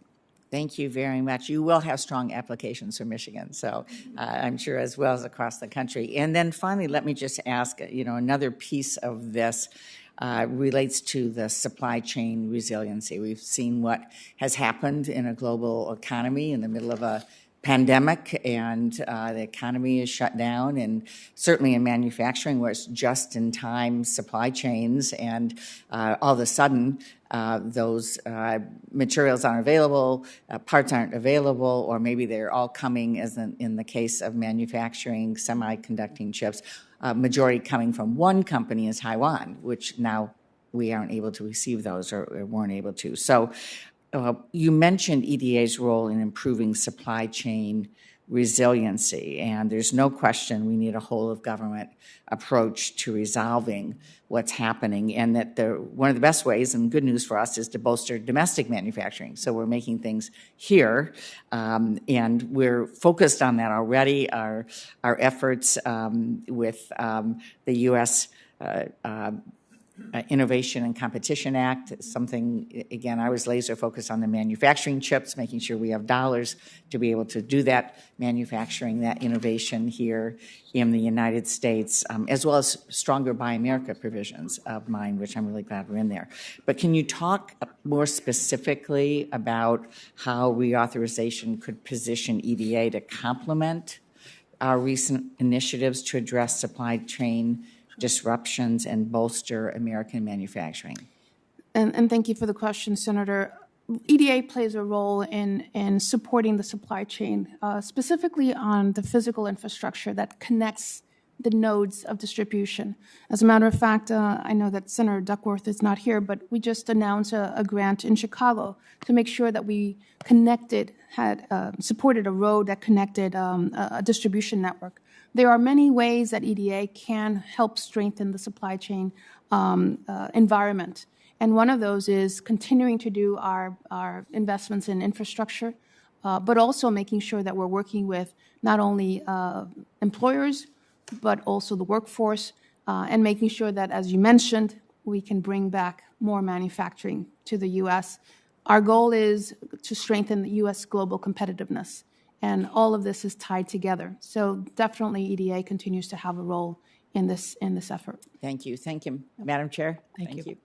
Thank you very much. You will have strong applications for Michigan, so I'm sure as well as across the country. And then finally, let me just ask, another piece of this relates to the supply chain resiliency. We've seen what has happened in a global economy in the middle of a pandemic, and the economy is shut down, and certainly in manufacturing where it's just-in-time supply chains, and all of a sudden those materials aren't available, parts aren't available, or maybe they're all coming, as in the case of manufacturing semiconducting chips, majority coming from one company in Taiwan, which now we aren't able to receive those or weren't able to. So you mentioned EDA's role in improving supply chain resiliency, and there's no question we need a whole-of-government approach to resolving what's happening, and that one of the best ways, and good news for us, is to bolster domestic manufacturing. So we're making things here, and we're focused on that already. Our efforts with the U.S. Innovation and Competition Act, something, again, I was laser focused on the manufacturing chips, making sure we have dollars to be able to do that manufacturing, that innovation here in the United States, as well as stronger Buy America provisions of mine, which I'm really glad we're in there. But can you talk more specifically about how reauthorization could position EDA to complement our recent initiatives to address supply chain disruptions and bolster American manufacturing? And thank you for the question, Senator. EDA plays a role in supporting the supply chain, specifically on the physical infrastructure that connects the nodes of distribution. As a matter of fact, I know that Senator Duckworth is not here, but we just announced a grant in Chicago to make sure that we supported a road that connected a distribution network. There are many ways that EDA can help strengthen the supply chain environment. And one of those is continuing to do our investments in infrastructure, but also making sure that we're working with not only employers, but also the workforce, and making sure that, as you mentioned, we can bring back more manufacturing to the U.S. Our goal is to strengthen the U.S. global competitiveness. And all of this is tied together. So definitely EDA continues to have a role in this effort. Thank you. Thank you, Madam Chair. Thank you.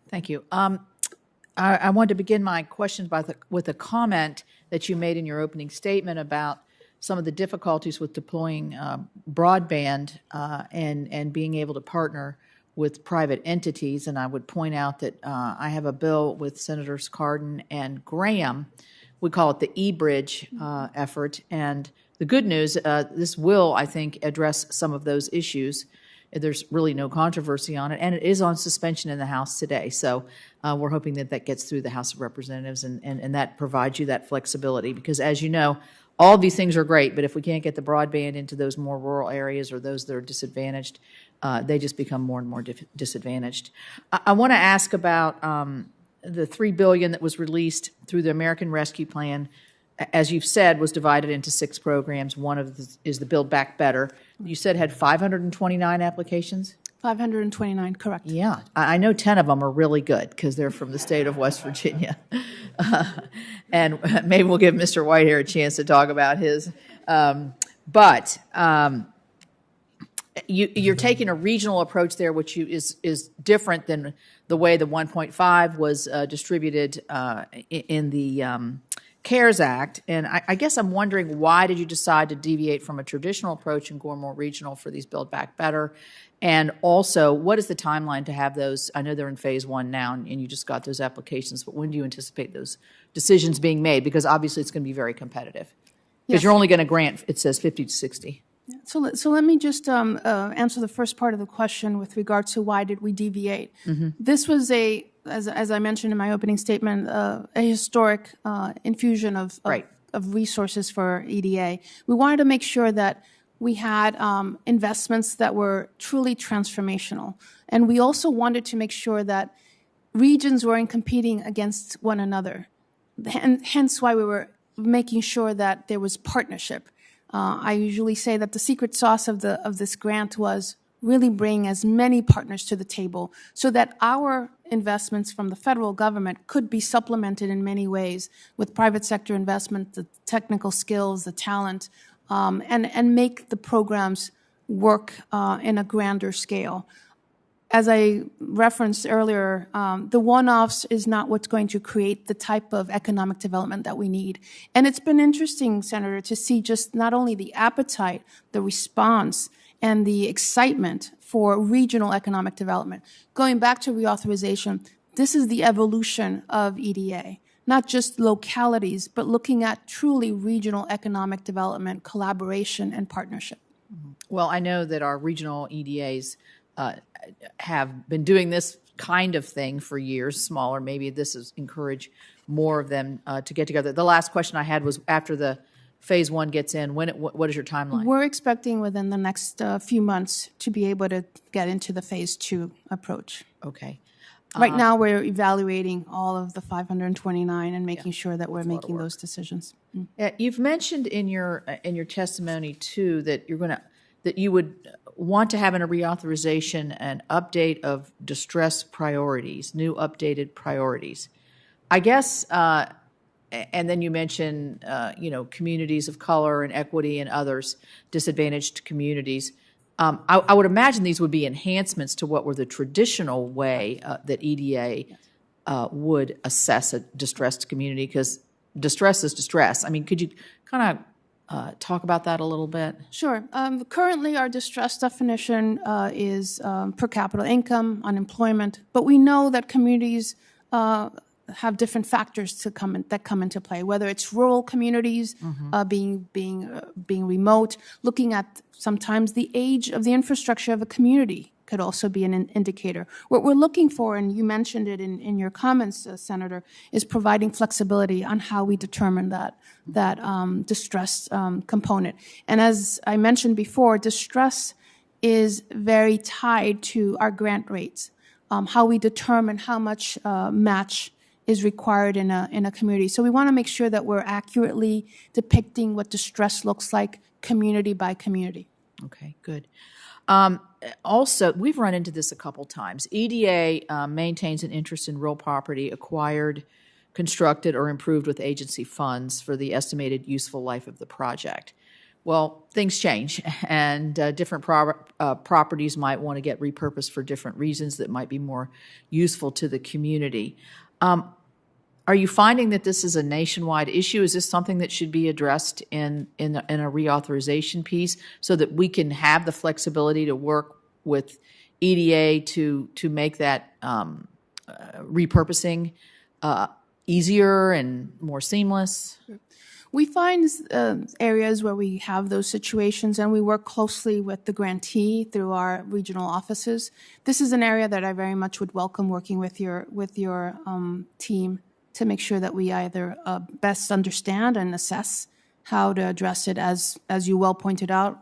Thank you. I wanted to begin my questions with a comment that you made in your opening statement about some of the difficulties with deploying broadband and being able to partner with private entities. And I would point out that I have a bill with Senators Cardin and Graham. We call it the e-bridge effort. And the good news, this will, I think, address some of those issues. There's really no controversy on it, and it is on suspension in the House today. So we're hoping that that gets through the House of Representatives, and that provides you that flexibility. Because as you know, all of these things are great, but if we can't get the broadband into those more rural areas or those that are disadvantaged, they just become more and more disadvantaged. I want to ask about the $3 billion that was released through the American Rescue Plan. As you've said, was divided into 6 programs. One of is the Build Back Better. You said had 529 applications? 529, correct. Yeah. I know 10 of them are really good because they're from the state of West Virginia. And maybe we'll give Mr. Whitehair a chance to talk about his. But you're taking a regional approach there, which is different than the way the 1.5 was distributed in the CARES Act. And I guess I'm wondering, why did you decide to deviate from a traditional approach and go more regional for these Build Back Better? And also, what is the timeline to have those? I know they're in phase 1 now, and you just got those applications, but when do you anticipate those decisions being made? Because obviously it's going to be very competitive. Because you're only going to grant, it says 50 to 60. So let me just answer the first part of the question with regard to why did we deviate. Mm-hmm. This was as I mentioned in my opening statement, a historic infusion of resources for EDA. We wanted to make sure that we had investments that were truly transformational. And we also wanted to make sure that regions weren't competing against one another. And hence why we were making sure that there was partnership. I usually say that the secret sauce of this grant was really bring as many partners to the table so that our investments from the federal government could be supplemented in many ways with private sector investment, the technical skills, the talent, and make the programs work in a grander scale. As I referenced earlier, the one-offs is not what's going to create the type of economic development that we need. And it's been interesting, Senator, to see just not only the appetite, the response, and the excitement for regional economic development. Going back to reauthorization, this is the evolution of EDA, not just localities, but looking at truly regional economic development, collaboration, and partnership. Well, I know that our regional EDAs have been doing this kind of thing for years, smaller. Maybe this is encourage more of them to get together. The last question I had was, after the phase 1 gets in, what is your timeline? We're expecting within the next few months to be able to get into the phase 2 approach. Okay. Right now, we're evaluating all of the 529 and making sure that we're making those decisions. You've mentioned in your testimony too that you would want to have in a reauthorization an update of distress priorities, new updated priorities. I guess, and then you mentioned, communities of color and equity and others, disadvantaged communities. I would imagine these would be enhancements to what were the traditional way that EDA would assess a distressed community, because distress is distress. I mean, could you kind of talk about that a little bit? Sure. Currently, our distress definition is per capita income, unemployment, but we know that communities have different factors that come into play. Whether it's rural communities being remote, looking at sometimes the age of the infrastructure of a community could also be an indicator. What we're looking for, and you mentioned it in your comments, Senator, is providing flexibility on how we determine that distress component. And as I mentioned before, distress is very tied to our grant rates, how we determine how much match is required in a community. So we want to make sure that we're accurately depicting what distress looks like community by community. Okay, good. Also, we've run into this a couple times. EDA maintains an interest in real property acquired, constructed, or improved with agency funds for the estimated useful life of the project. Well, things change, and different properties might want to get repurposed for different reasons that might be more useful to the community. Are you finding that this is a nationwide issue? Is this something that should be addressed in a reauthorization piece so that we can have the flexibility to work with EDA to make that repurposing easier and more seamless? We find areas where we have those situations, and we work closely with the grantee through our regional offices. This is an area that I very much would welcome working with your team to make sure that we either best understand and assess how to address it. As you well pointed out,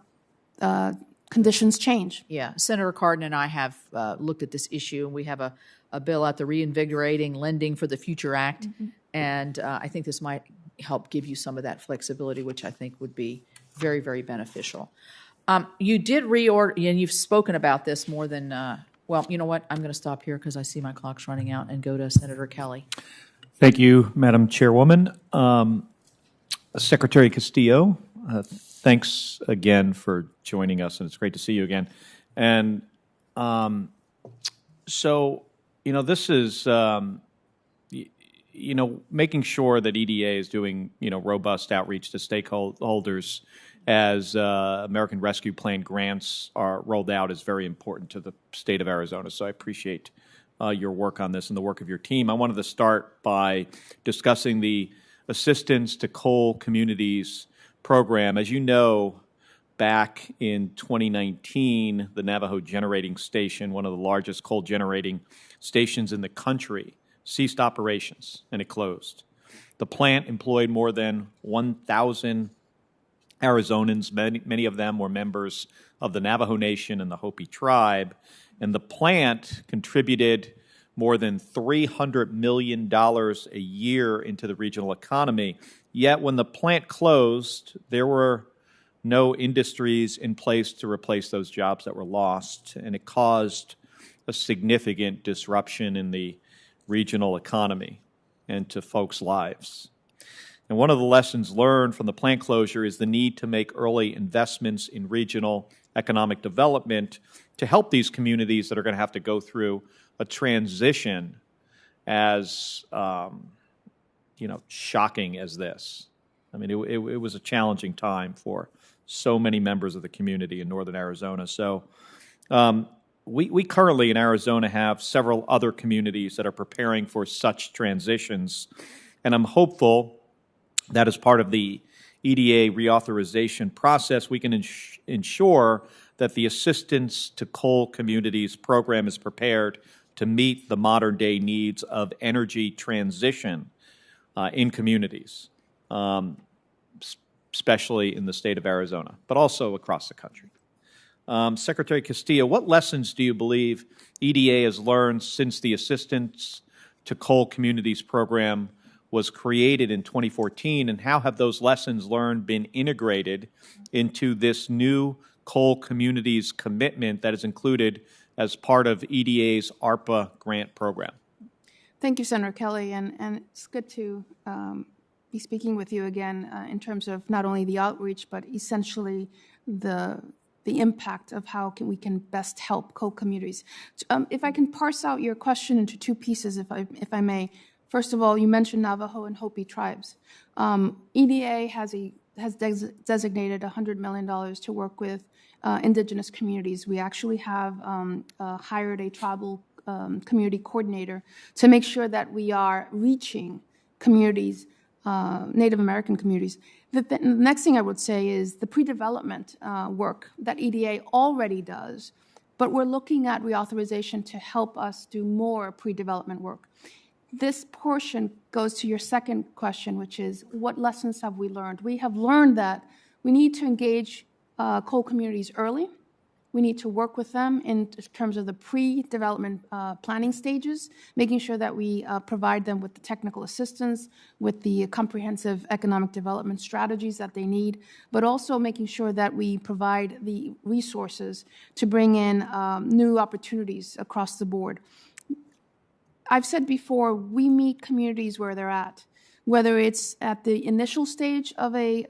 conditions change. Yeah, Senator Cardin and I have looked at this issue, and we have a bill out, the Reinvigorating Lending for the Future Act, and I think this might help give you some of that flexibility, which I think would be very, very beneficial. You did reorder, and you've spoken about this more than, well, you know what? I'm going to stop here because I see my clock's running out and go to Senator Kelly. Thank you, Madam Chairwoman. Secretary Castillo, thanks again for joining us, and it's great to see you again. And so, you know, this is, you know, making sure that EDA is doing, you know, robust outreach to stakeholders as American Rescue Plan grants are rolled out is very important to the state of Arizona. So I appreciate your work on this and the work of your team. I wanted to start by discussing the Assistance to Coal Communities program. As you know, back in 2019, the Navajo Generating Station, one of the largest coal generating stations in the country, ceased operations, and it closed. The plant employed more than 1,000 Arizonans. Many of them were members of the Navajo Nation and the Hopi tribe, and the plant contributed more than $300 million a year into the regional economy. Yet when the plant closed, there were no industries in place to replace those jobs that were lost, and it caused a significant disruption in the regional economy and to folks' lives. And one of the lessons learned from the plant closure is the need to make early investments in regional economic development to help these communities that are going to have to go through a transition as, you know, shocking as this. I mean, it was a challenging time for so many members of the community in northern Arizona. So we currently in Arizona have several other communities that are preparing for such transitions, and I'm hopeful that as part of the EDA reauthorization process, we can ensure that the Assistance to Coal Communities program is prepared to meet the modern-day needs of energy transition in communities, especially in the state of Arizona, but also across the country. Secretary Castillo, what lessons do you believe EDA has learned since the Assistance to Coal Communities program was created in 2014, and how have those lessons learned been integrated into this new coal communities commitment that is included as part of EDA's ARPA grant program? Thank you, Senator Kelly, and it's good to be speaking with you again in terms of not only the outreach, but essentially the impact of how we can best help coal communities. If I can parse out your question into two pieces, if I may. First of all, you mentioned Navajo and Hopi tribes. EDA has designated $100 million to work with indigenous communities. We actually have hired a tribal community coordinator to make sure that we are reaching communities, Native American communities. The next thing I would say is the pre-development work that EDA already does, but we're looking at reauthorization to help us do more pre-development work. This portion goes to your second question, which is what lessons have we learned? We have learned that we need to engage coal communities early. We need to work with them in terms of the pre-development planning stages, making sure that we provide them with the technical assistance, with the comprehensive economic development strategies that they need, but also making sure that we provide the resources to bring in new opportunities across the board. I've said before, we meet communities where they're at, whether it's at the initial stage of a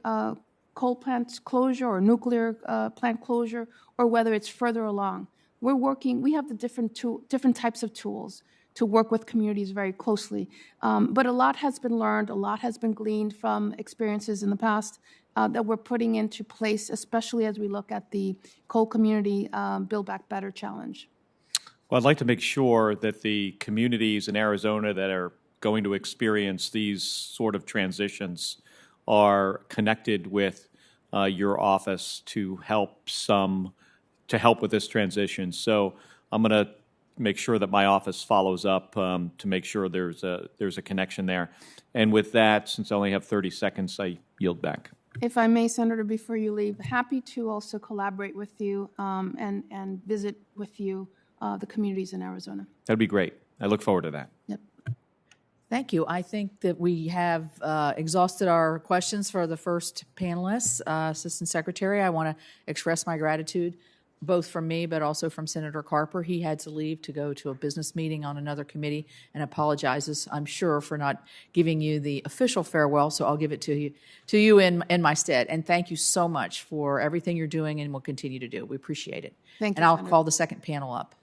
coal plant closure or nuclear plant closure, or whether it's further along. We have the different types of tools to work with communities very closely. But a lot has been learned, a lot has been gleaned from experiences in the past that we're putting into place, especially as we look at the coal community Build Back Better challenge. Well, I'd like to make sure that the communities in Arizona that are going to experience these sort of transitions are connected with your office to help with this transition. So I'm going to make sure that my office follows up to make sure there's a connection there. And with that, since I only have 30 seconds, I yield back. If I may, Senator, before you leave, happy to also collaborate with you and visit with you the communities in Arizona. That'd be great. I look forward to that. Yep. Thank you. I think that we have exhausted our questions for the first panelist, Assistant Secretary. I want to express my gratitude, both from me but also from Senator Carper. He had to leave to go to a business meeting on another committee and apologizes, I'm sure, for not giving you the official farewell, so I'll give it to you in my stead. And thank you so much for everything you're doing and will continue to do. We appreciate it. Thank you, And I'll Senator. call the second panel up.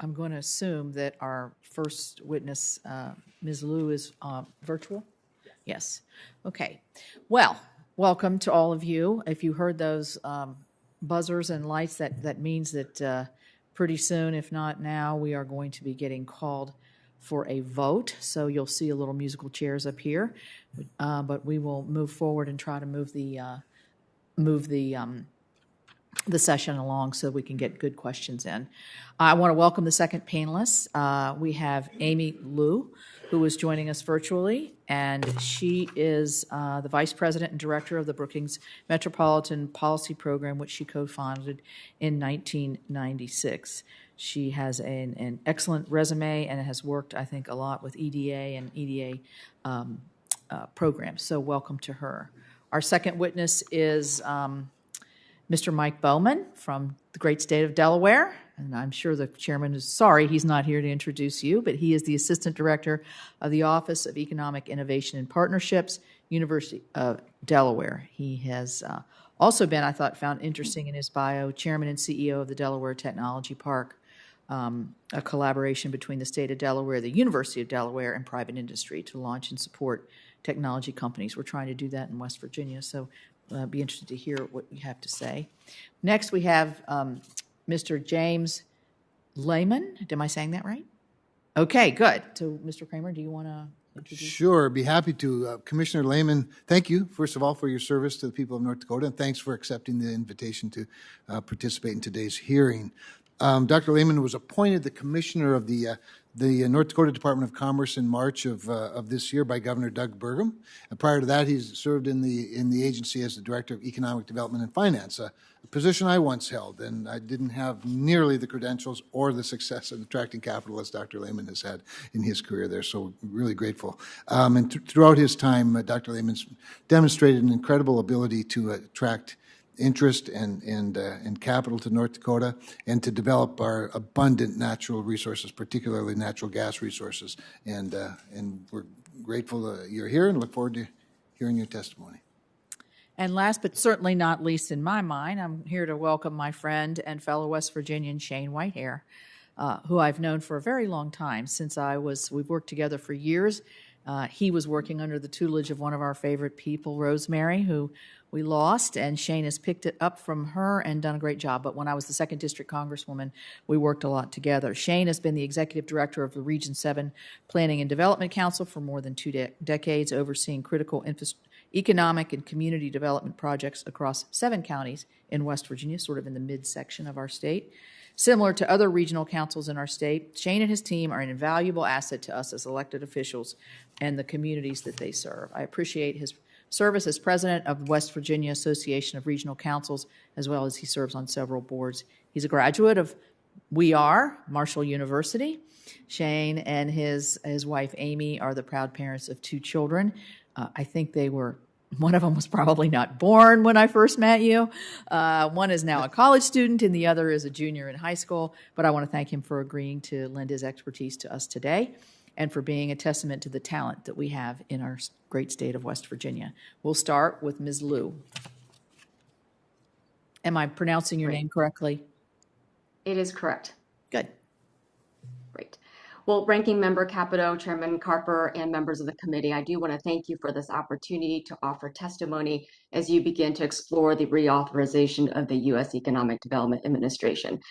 I'm going to assume that our first witness, Ms. Liu, is virtual? Yes. Okay. Well, welcome to all of you. If you heard those buzzers and lights, that means that pretty soon, if not now, we are going to be getting called for a vote. So you'll see a little musical chairs up here, but we will move forward and try to move the session along so we can get good questions in. I want to welcome the second panelist. We have Amy Liu, who is joining us virtually, and she is the Vice President and Director of the Brookings Metropolitan Policy Program, which she co-founded in 1996. She has an excellent resume and has worked, I think, a lot with EDA and EDA programs, so welcome to her. Our second witness is Mr. Mike Bowman from the great state of Delaware, and I'm sure the chairman is sorry he's not here to introduce you, but he is the Assistant Director of the Office of Economic Innovation and Partnerships, University of Delaware. He has also been, I thought, found interesting in his bio, Chairman and CEO of the Delaware Technology Park, a collaboration between the state of Delaware, the University of Delaware, and private industry to launch and support technology companies. We're trying to do that in West Virginia, so be interested to hear what you have to say. Next, we have Mr. James Layman. Am I saying that right? Okay, good. So, Mr. Kramer, do you want to introduce? Sure, be happy to. Commissioner Layman, thank you, first of all, for your service to the people of North Dakota, and thanks for accepting the invitation to participate in today's hearing. Dr. Layman was appointed the commissioner of the North Dakota Department of Commerce in March of this year by Governor Doug Burgum. And prior to that, he's served in the agency as the Director of Economic Development and Finance, a position I once held, and I didn't have nearly the credentials or the success in attracting capital as Dr. Layman has had in his career there, so really grateful. And throughout his time, Dr. Layman's demonstrated an incredible ability to attract interest and capital to North Dakota and to develop our abundant natural resources, particularly natural gas resources. And we're grateful that you're here and look forward to hearing your testimony. And last but certainly not least in my mind, I'm here to welcome my friend and fellow West Virginian Shane Whitehair. who I've known for a very long time, we've worked together for years. He was working under the tutelage of one of our favorite people, Rosemary, who we lost, and Shane has picked it up from her and done a great job. But when I was the 2nd District Congresswoman, we worked a lot together. Shane has been the Executive Director of the Region 7 Planning and Development Council for more than 2 decades, overseeing critical economic and community development projects across 7 counties in West Virginia, sort of in the midsection of our state. Similar to other regional councils in our state, Shane and his team are an invaluable asset to us as elected officials and the communities that they serve. I appreciate his service as president of West Virginia Association of Regional Councils, as well as he serves on several boards. He's a graduate of Marshall University. Shane and his wife Amy are the proud parents of 2 children. I think one of them was probably not born when I first met you. One is now a college student and the other is a junior in high school. But I want to thank him for agreeing to lend his expertise to us today and for being a testament to the talent that we have in our great state of West Virginia. We'll start with Ms. Liu. Am I pronouncing your name correctly? It is correct. Good. Great. Well, Ranking Member Capito, Chairman Carper, and members of the committee, I do want to thank you for this opportunity to offer testimony as you begin to explore the reauthorization of the U.S. Economic Development Administration.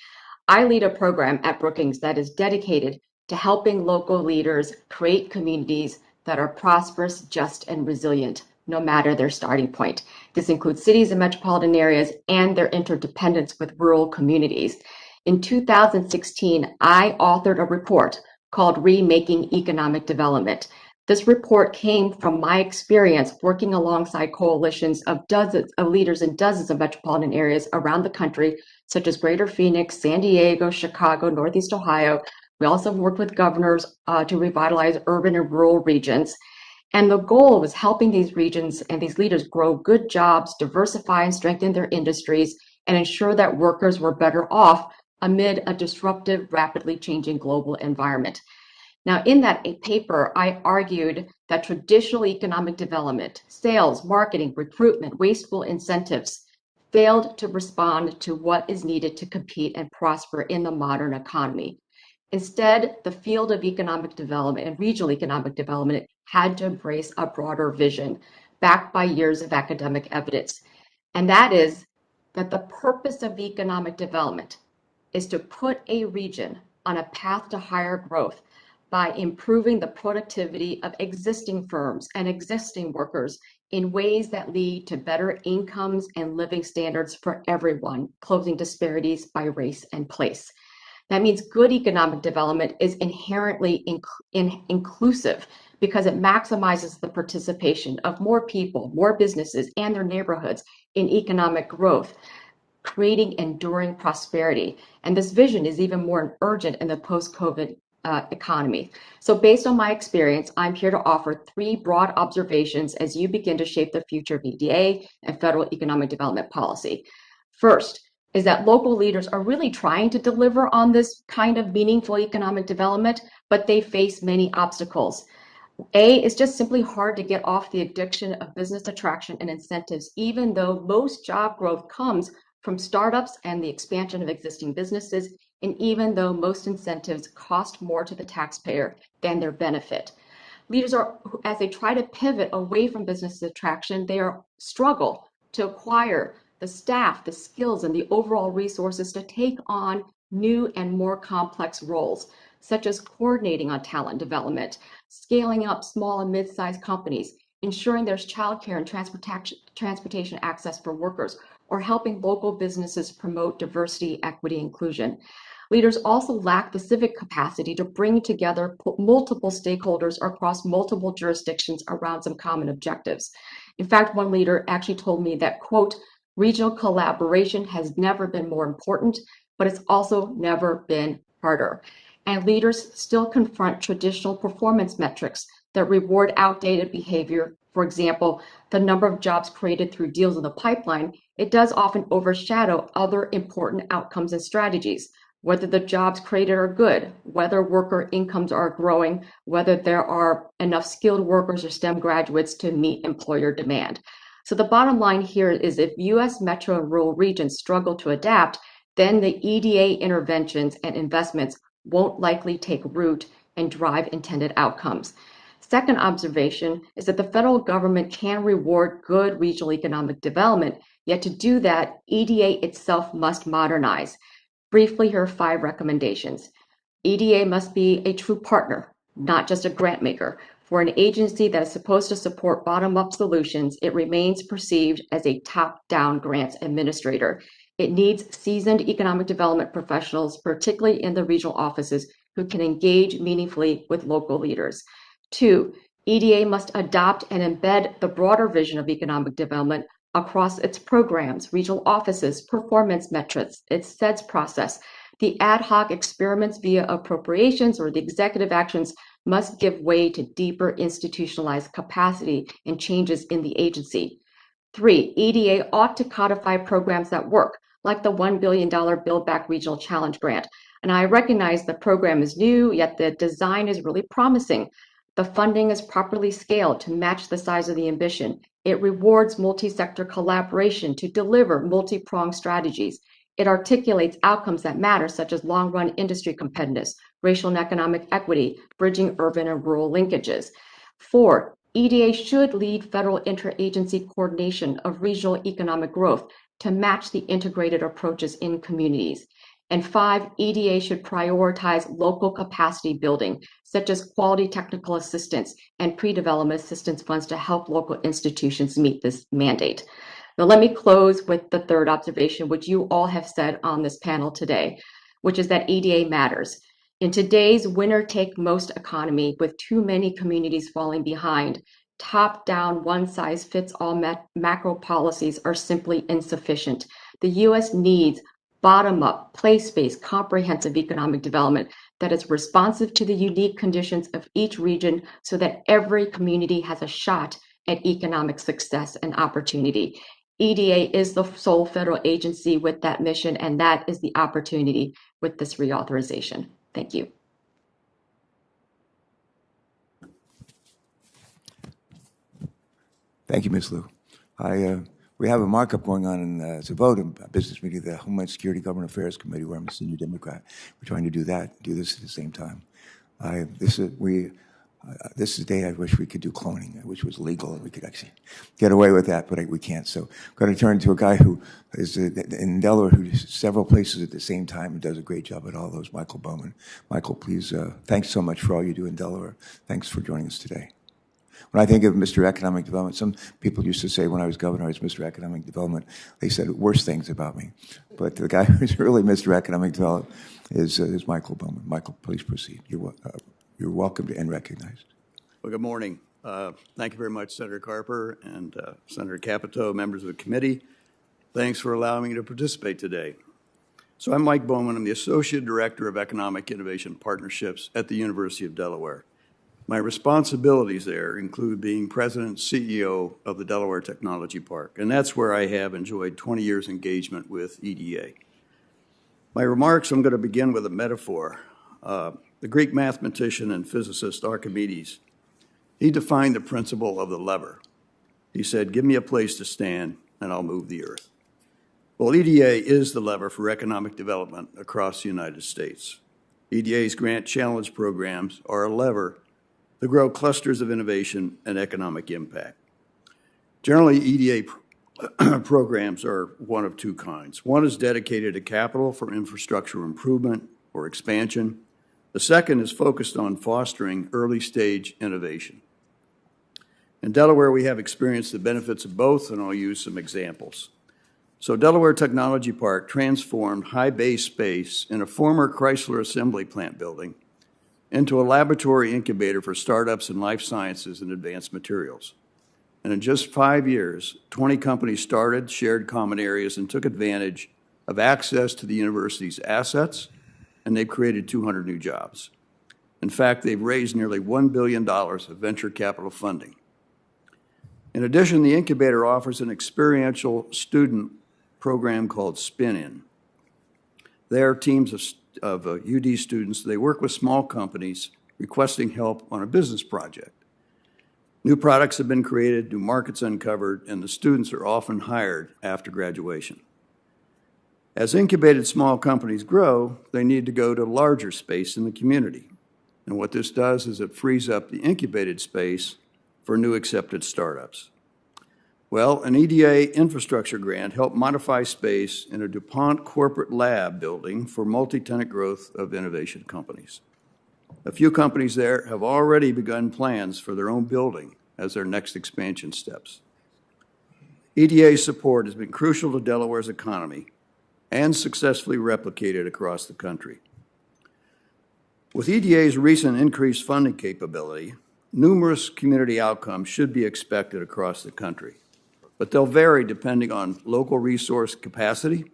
I lead a program at Brookings that is dedicated to helping local leaders create communities that are prosperous, just, and resilient, no matter their starting point. This includes cities and metropolitan areas and their interdependence with rural communities. In 2016, I authored a report called Remaking Economic Development. This report came from my experience working alongside coalitions of dozens of leaders in dozens of metropolitan areas around the country, such as Greater Phoenix, San Diego, Chicago, Northeast Ohio. We also worked with governors to revitalize urban and rural regions. And the goal was helping these regions and these leaders grow good jobs, diversify and strengthen their industries, and ensure that workers were better off amid a disruptive, rapidly changing global environment. Now, in that paper, I argued that traditional economic development, sales, marketing, recruitment, wasteful incentives failed to respond to what is needed to compete and prosper in the modern economy. Instead, the field of economic development and regional economic development had to embrace a broader vision backed by years of academic evidence. And that is that the purpose of economic development is to put a region on a path to higher growth by improving the productivity of existing firms and existing workers in ways that lead to better incomes and living standards for everyone, closing disparities by race and place. That means good economic development is inherently inclusive because it maximizes the participation of more people, more businesses, and their neighborhoods in economic growth, creating enduring prosperity. And this vision is even more urgent in the post-COVID economy. So based on my experience, I'm here to offer 3 broad observations as you begin to shape the future of EDA and federal economic development policy. First is that local leaders are really trying to deliver on this kind of meaningful economic development, but they face many obstacles. It's just simply hard to get off the addiction of business attraction and incentives, even though most job growth comes from startups and the expansion of existing businesses, and even though most incentives cost more to the taxpayer than their benefit. Leaders are, as they try to pivot away from business attraction, they struggle to acquire the staff, the skills, and the overall resources to take on new and more complex roles, such as coordinating on talent development, scaling up small and mid-sized companies, ensuring there's childcare and transportation access for workers, or helping local businesses promote diversity, equity, inclusion. Leaders also lack the civic capacity to bring together multiple stakeholders across multiple jurisdictions around some common objectives. In fact, one leader actually told me that, quote, regional collaboration has never been more important, but it's also never been harder. And leaders still confront traditional performance metrics that reward outdated behavior. For example, the number of jobs created through deals in the pipeline, it does often overshadow other important outcomes and strategies, whether the jobs created are good, whether worker incomes are growing, whether there are enough skilled workers or STEM graduates to meet employer demand. So the bottom line here is if U.S. metro and rural regions struggle to adapt, then the EDA interventions and investments won't likely take root and drive intended outcomes. Second observation is that the federal government can reward good regional economic development, yet to do that, EDA itself must modernize. Briefly, here are 5 recommendations. EDA must be a true partner, not just a grant maker. For an agency that is supposed to support bottom-up solutions, it remains perceived as a top-down grants administrator. It needs seasoned economic development professionals, particularly in the regional offices, who can engage meaningfully with local leaders. 2, EDA must adopt and embed the broader vision of economic development across its programs, regional offices, performance metrics, its SEDS process. The ad hoc experiments via appropriations or the executive actions must give way to deeper institutionalized capacity and changes in the agency. 3, EDA ought to codify programs that work, like the $1 billion Build Back Regional Challenge Grant. And I recognize the program is new, yet the design is really promising. The funding is properly scaled to match the size of the ambition. It rewards multi-sector collaboration to deliver multi-pronged strategies. It articulates outcomes that matter, such as long-run industry competitiveness, racial and economic equity, bridging urban and rural linkages. 4, EDA should lead federal interagency coordination of regional economic growth to match the integrated approaches in communities. And 5, EDA should prioritize local capacity building, such as quality technical assistance and pre-development assistance funds to help local institutions meet this mandate. Now, let me close with the third observation, which you all have said on this panel today, which is that EDA matters. In today's winner-take-most economy, with too many communities falling behind, top-down, one-size-fits-all macro policies are simply insufficient. The U.S. needs bottom-up, place-based, comprehensive economic development that is responsive to the unique conditions of each region so that every community has a shot at economic success and opportunity. EDA is the sole federal agency with that mission, and that is the opportunity with this reauthorization. Thank you. Thank you, Ms. Liu. We have a markup going on in it's a vote in a business meeting of the Homeland Security Government Affairs Committee, where I'm a senior Democrat. We're trying to do this at the same time. This is the day I wish we could do cloning. I wish it was legal and we could actually get away with that, but we can't. So I'm going to turn to a guy who is in Delaware, who is several places at the same time and does a great job at all those, Michael Bowman. Michael, please, thanks so much for all you do in Delaware. Thanks for joining us today. When I think of Mr. Economic Development, some people used to say when I was governor, I was Mr. Economic Development. They said worse things about me. But the guy who's really Mr. Economic Development is Michael Bowman. Michael, please proceed. You're welcome and recognized. Well, good morning. Thank you very much, Senator Carper and Senator Capito, members of the committee. Thanks for allowing me to participate today. So I'm Mike Bowman. I'm the Associate Director of Economic Innovation Partnerships at the University of Delaware. My responsibilities there include being President and CEO of the Delaware Technology Park, and that's where I have enjoyed 20 years engagement with EDA. My remarks, I'm going to begin with a metaphor. The Greek mathematician and physicist Archimedes, he defined the principle of the lever. He said, give me a place to stand and I'll move the earth. Well, EDA is the lever for economic development across the United States. EDA's grant challenge programs are a lever to grow clusters of innovation and economic impact. Generally, EDA programs are one of two kinds. One is dedicated to capital for infrastructure improvement or expansion. The second is focused on fostering early-stage innovation. In Delaware, we have experienced the benefits of both, and I'll use some examples. So Delaware Technology Park transformed high bay space in a former Chrysler assembly plant building into a laboratory incubator for startups in life sciences and advanced materials. And in just 5 years, 20 companies started, shared common areas, and took advantage of access to the university's assets, and they've created 200 new jobs. In fact, they've raised nearly $1 billion of venture capital funding. In addition, the incubator offers an experiential student program called Spin-In. They are teams of UD students. They work with small companies requesting help on a business project. New products have been created, new markets uncovered, and the students are often hired after graduation. As incubated small companies grow, they need to go to larger space in the community. And what this does is it frees up the incubated space for new accepted startups. Well, an EDA infrastructure grant helped modify space in a DuPont corporate lab building for multi-tenant growth of innovation companies. A few companies there have already begun plans for their own building as their next expansion steps. EDA support has been crucial to Delaware's economy and successfully replicated across the country. With EDA's recent increased funding capability, numerous community outcomes should be expected across the country, but they'll vary depending on local resource capacity,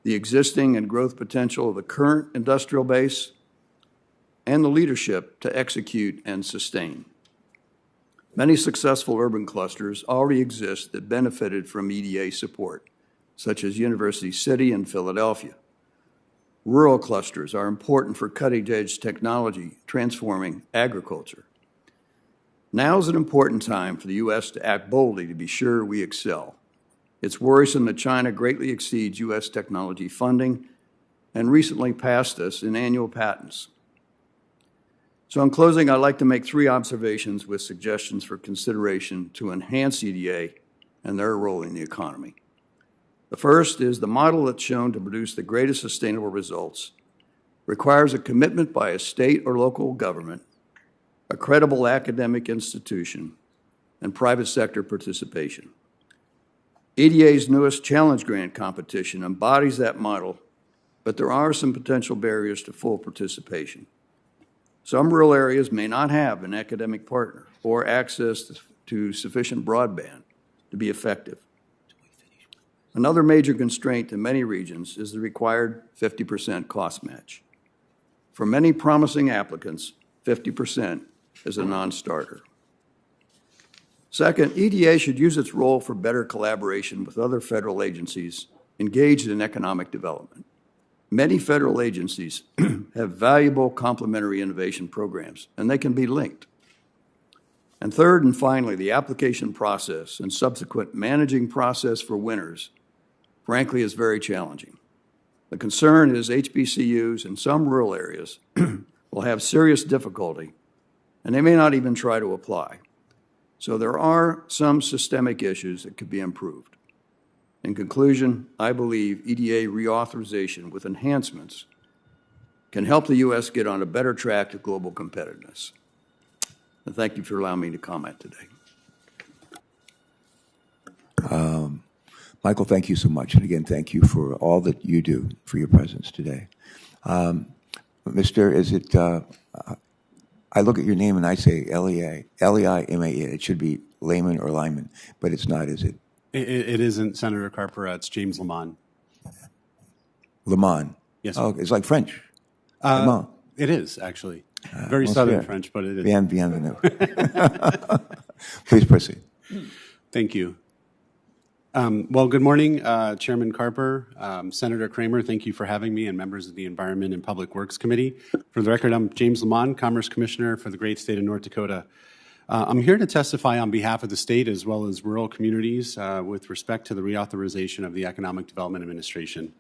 the existing and growth potential of the current industrial base, and the leadership to execute and sustain. Many successful urban clusters already exist that benefited from EDA support, such as University City and Philadelphia. Rural clusters are important for cutting-edge technology transforming agriculture. Now is an important time for the U.S. to act boldly to be sure we excel. It's worrisome that China greatly exceeds U.S. technology funding and recently passed us in annual patents. So in closing, I'd like to make 3 observations with suggestions for consideration to enhance EDA and their role in the economy. The first is the model that's shown to produce the greatest sustainable results requires a commitment by a state or local government, a credible academic institution, and private sector participation. EDA's newest challenge grant competition embodies that model, but there are some potential barriers to full participation. Some rural areas may not have an academic partner or access to sufficient broadband to be effective. Another major constraint in many regions is the required 50% cost match. For many promising applicants, 50% is a non-starter. Second, EDA should use its role for better collaboration with other federal agencies engaged in economic development. Many federal agencies have valuable complementary innovation programs, and they can be linked. And third and finally, the application process and subsequent managing process for winners, frankly, is very challenging. The concern is HBCUs in some rural areas will have serious difficulty, and they may not even try to apply. So there are some systemic issues that could be improved. In conclusion, I believe EDA reauthorization with enhancements can help the U.S. get on a better track to global competitiveness. And thank you for allowing me to comment today. Michael, thank you so much. And again, thank you for all that you do for your presence today. I look at your name and I say L-E-I-M-A-N. It should be Layman or Lyman, but it's not, is it? It isn't, Senator Carper. It's James Lamont. Lamont? Yes. Oh, it's like French. Lamont. It is, actually. Very southern French, but it is. Bienvenue. Please proceed. Thank you. Well, good morning, Chairman Carper, Senator Kramer. Thank you for having me, and members of the Environment and Public Works Committee. For the record, I'm James Lamont, Commerce Commissioner for the great state of North Dakota. I'm here to testify on behalf of the state as well as rural communities with respect to the reauthorization of the Economic Development Administration.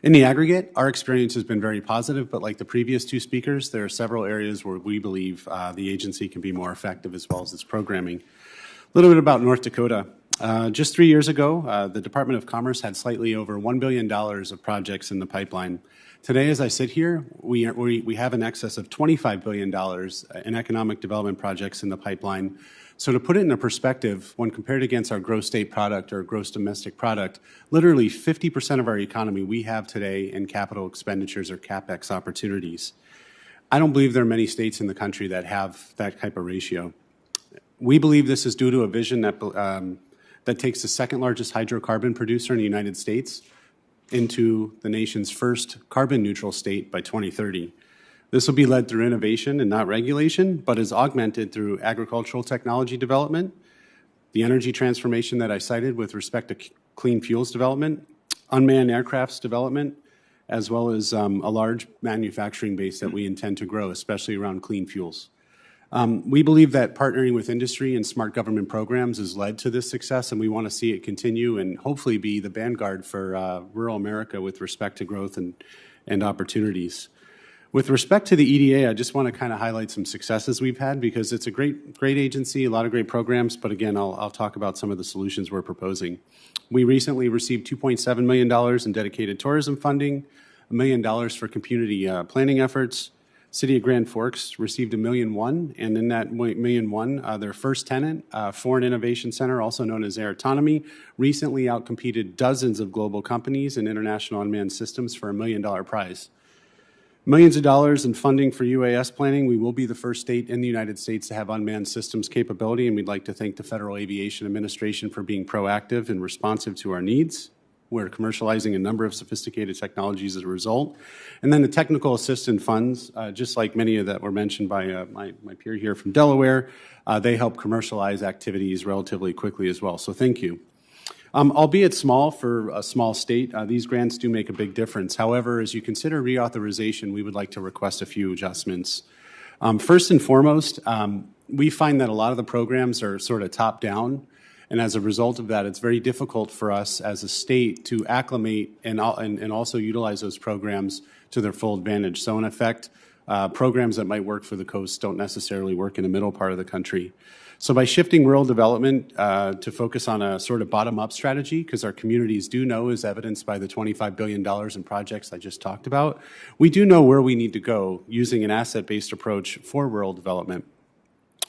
In the aggregate, our experience has been very positive, but like the previous 2 speakers, there are several areas where we believe the agency can be more effective as well as its programming. A little bit about North Dakota. Just 3 years ago, the Department of Commerce had slightly over $1 billion of projects in the pipeline. Today, as I sit here, we have in excess of $25 billion in economic development projects in the pipeline. So to put it in perspective, when compared against our gross state product or gross domestic product, literally 50% of our economy we have today in capital expenditures or CapEx opportunities. I don't believe there are many states in the country that have that type of ratio. We believe this is due to a vision that takes the second largest hydrocarbon producer in the United States into the nation's first carbon neutral state by 2030. This will be led through innovation and not regulation, but is augmented through agricultural technology development, the energy transformation that I cited with respect to clean fuels development, unmanned aircrafts development, as well as a large manufacturing base that we intend to grow, especially around clean fuels. We believe that partnering with industry and smart government programs has led to this success, and we want to see it continue and hopefully be the vanguard for rural America with respect to growth and opportunities. With respect to the EDA, I just want to kind of highlight some successes we've had because it's a great agency, a lot of great programs, but again, I'll talk about some of the solutions we're proposing. We recently received $2.7 million in dedicated tourism funding, $1 million for community planning efforts. City of Grand Forks received $1.1 million, and in that $1.1 million, their first tenant, Foreign Innovation Center, also known as Air Autonomy, recently outcompeted dozens of global companies in international unmanned systems for $1 million prize. Millions of dollars in funding for UAS planning. We will be the first state in the United States to have unmanned systems capability, and we'd like to thank the Federal Aviation Administration for being proactive and responsive to our needs. We're commercializing a number of sophisticated technologies as a result. And then the technical assistance funds, just like many of that were mentioned by my peer here from Delaware, they help commercialize activities relatively quickly as well. So thank you. Albeit small for a small state, these grants do make a big difference. However, as you consider reauthorization, we would like to request a few adjustments. First and foremost, we find that a lot of the programs are sort of top-down, and as a result of that, it's very difficult for us as a state to acclimate and also utilize those programs to their full advantage. So in effect, programs that might work for the coast don't necessarily work in the middle part of the country. So by shifting rural development to focus on a sort of bottom-up strategy, because our communities do know, as evidenced by the $25 billion in projects I just talked about, we do know where we need to go using an asset-based approach for rural development.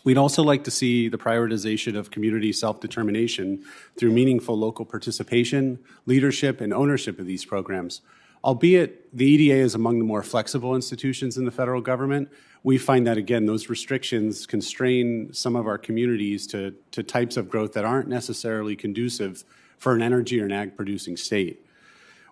We'd also like to see the prioritization of community self-determination through meaningful local participation, leadership, and ownership of these programs. Albeit the EDA is among the more flexible institutions in the federal government, we find that, again, those restrictions constrain some of our communities to types of growth that aren't necessarily conducive for an energy or an ag-producing state.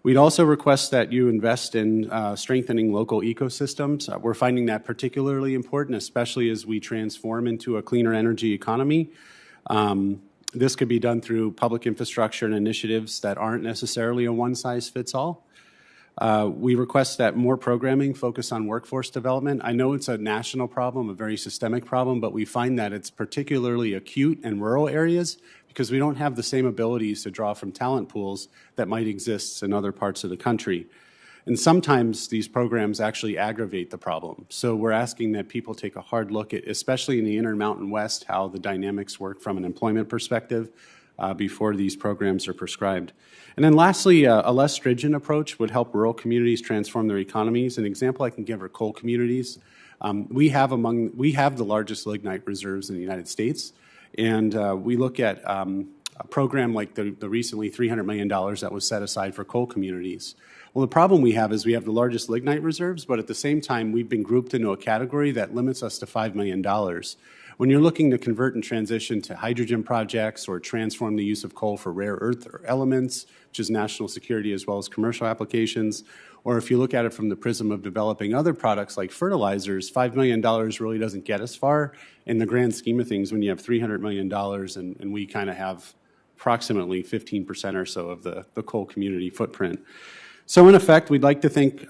We'd also request that you invest in strengthening local ecosystems. We're finding that particularly important, especially as we transform into a cleaner energy economy. This could be done through public infrastructure and initiatives that aren't necessarily a one-size-fits-all. We request that more programming focus on workforce development. I know it's a national problem, a very systemic problem, but we find that it's particularly acute in rural areas because we don't have the same abilities to draw from talent pools that might exist in other parts of the country. And sometimes these programs actually aggravate the problem. So we're asking that people take a hard look at, especially in the Intermountain West, how the dynamics work from an employment perspective before these programs are prescribed. And then lastly, a less stringent approach would help rural communities transform their economies. An example I can give are coal communities. We have the largest lignite reserves in the United States, and we look at a program like the recently $300 million that was set aside for coal communities. Well, the problem we have is we have the largest lignite reserves, but at the same time, we've been grouped into a category that limits us to $5 million. When you're looking to convert and transition to hydrogen projects or transform the use of coal for rare earth elements, which is national security as well as commercial applications, or if you look at it from the prism of developing other products like fertilizers, $5 million really doesn't get us far in the grand scheme of things when you have $300 million and we kind of have approximately 15% or so of the coal community footprint. So in effect, we'd like to thank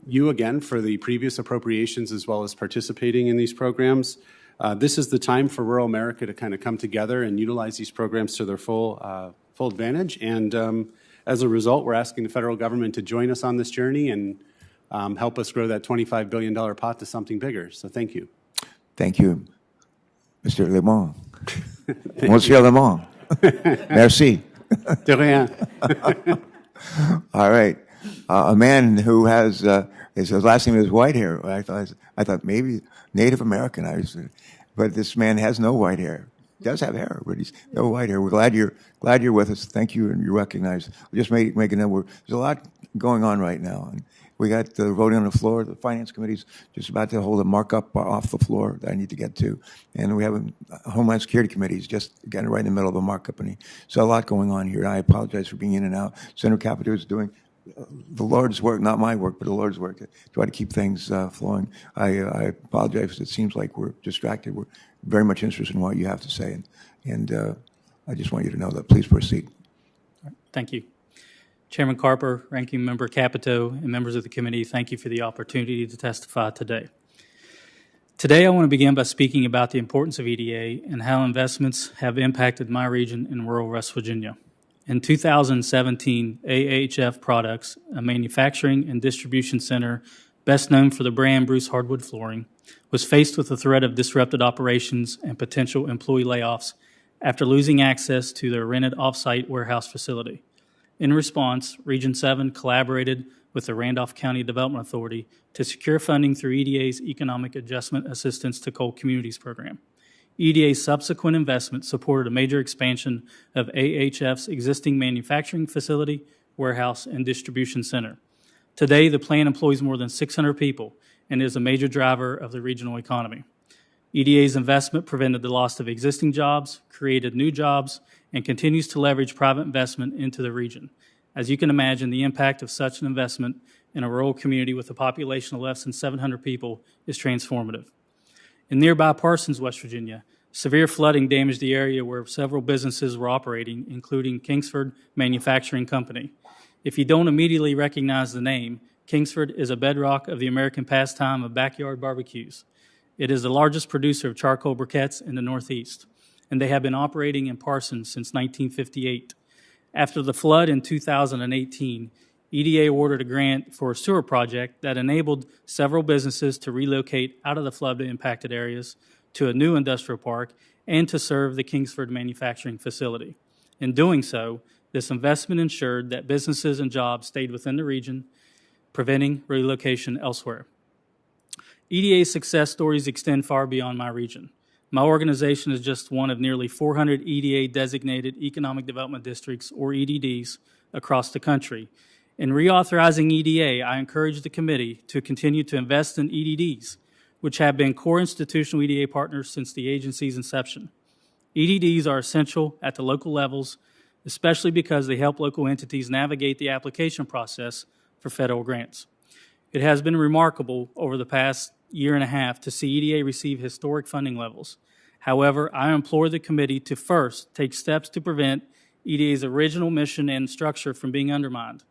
you again for the previous appropriations as well as participating in these programs. This is the time for rural America to kind of come together and utilize these programs to their full advantage. And as a result, we're asking the federal government to join us on this journey and help us grow that $25 billion pot to something bigger. So thank you. Thank you, Mr. Lamont. Monsieur Lamont. Merci. De rien. All right. A man who has his last name is Whitehair. I thought maybe Native American. But this man has no white hair. He does have hair, but he's no white hair. We're glad you're with us. Thank you, and you're recognized. Just making that there's a lot going on right now. And we got the voting on the floor. The Finance Committee's just about to hold a markup off the floor that I need to get to. And we have a Homeland Security Committee's just getting right in the middle of a markup. So a lot going on here. And I apologize for being in and out. Senator Capito is doing the Lord's work, not my work, but the Lord's work to try to keep things flowing. I apologize. It seems like we're distracted. We're very much interested in what you have to say. And I just want you to know that. Please proceed. Thank you. Chairman Carper, Ranking Member Capito, and members of the committee, thank you for the opportunity to testify today. Today, I want to begin by speaking about the importance of EDA and how investments have impacted my region in rural West Virginia. In 2017, AHF Products, a manufacturing and distribution center best known for the brand Bruce Hardwood Flooring, was faced with the threat of disrupted operations and potential employee layoffs after losing access to their rented off-site warehouse facility. In response, Region 7 collaborated with the Randolph County Development Authority to secure funding through EDA's Economic Adjustment Assistance to Coal Communities program. EDA's subsequent investment supported a major expansion of AHF's existing manufacturing facility, warehouse, and distribution center. Today, the plant employs more than 600 people and is a major driver of the regional economy. EDA's investment prevented the loss of existing jobs, created new jobs, and continues to leverage private investment into the region. As you can imagine, the impact of such an investment in a rural community with a population of less than 700 people is transformative. In nearby Parsons, West Virginia, severe flooding damaged the area where several businesses were operating, including Kingsford Manufacturing Company. If you don't immediately recognize the name, Kingsford is a bedrock of the American pastime of backyard barbecues. It is the largest producer of charcoal briquettes in the Northeast, and they have been operating in Parsons since 1958. After the flood in 2018, EDA awarded a grant for a sewer project that enabled several businesses to relocate out of the flood-impacted areas to a new industrial park and to serve the Kingsford manufacturing facility. In doing so, this investment ensured that businesses and jobs stayed within the region, preventing relocation elsewhere. EDA's success stories extend far beyond my region. My organization is just one of nearly 400 EDA-designated Economic Development Districts, or EDDs, across the country. In reauthorizing EDA, I encourage the committee to continue to invest in EDDs, which have been core institutional EDA partners since the agency's inception. EDDs are essential at the local levels, especially because they help local entities navigate the application process for federal grants. It has been remarkable over the past year and a half to see EDA receive historic funding levels. However, I implore the committee to first take steps to prevent EDA's original mission and structure from being undermined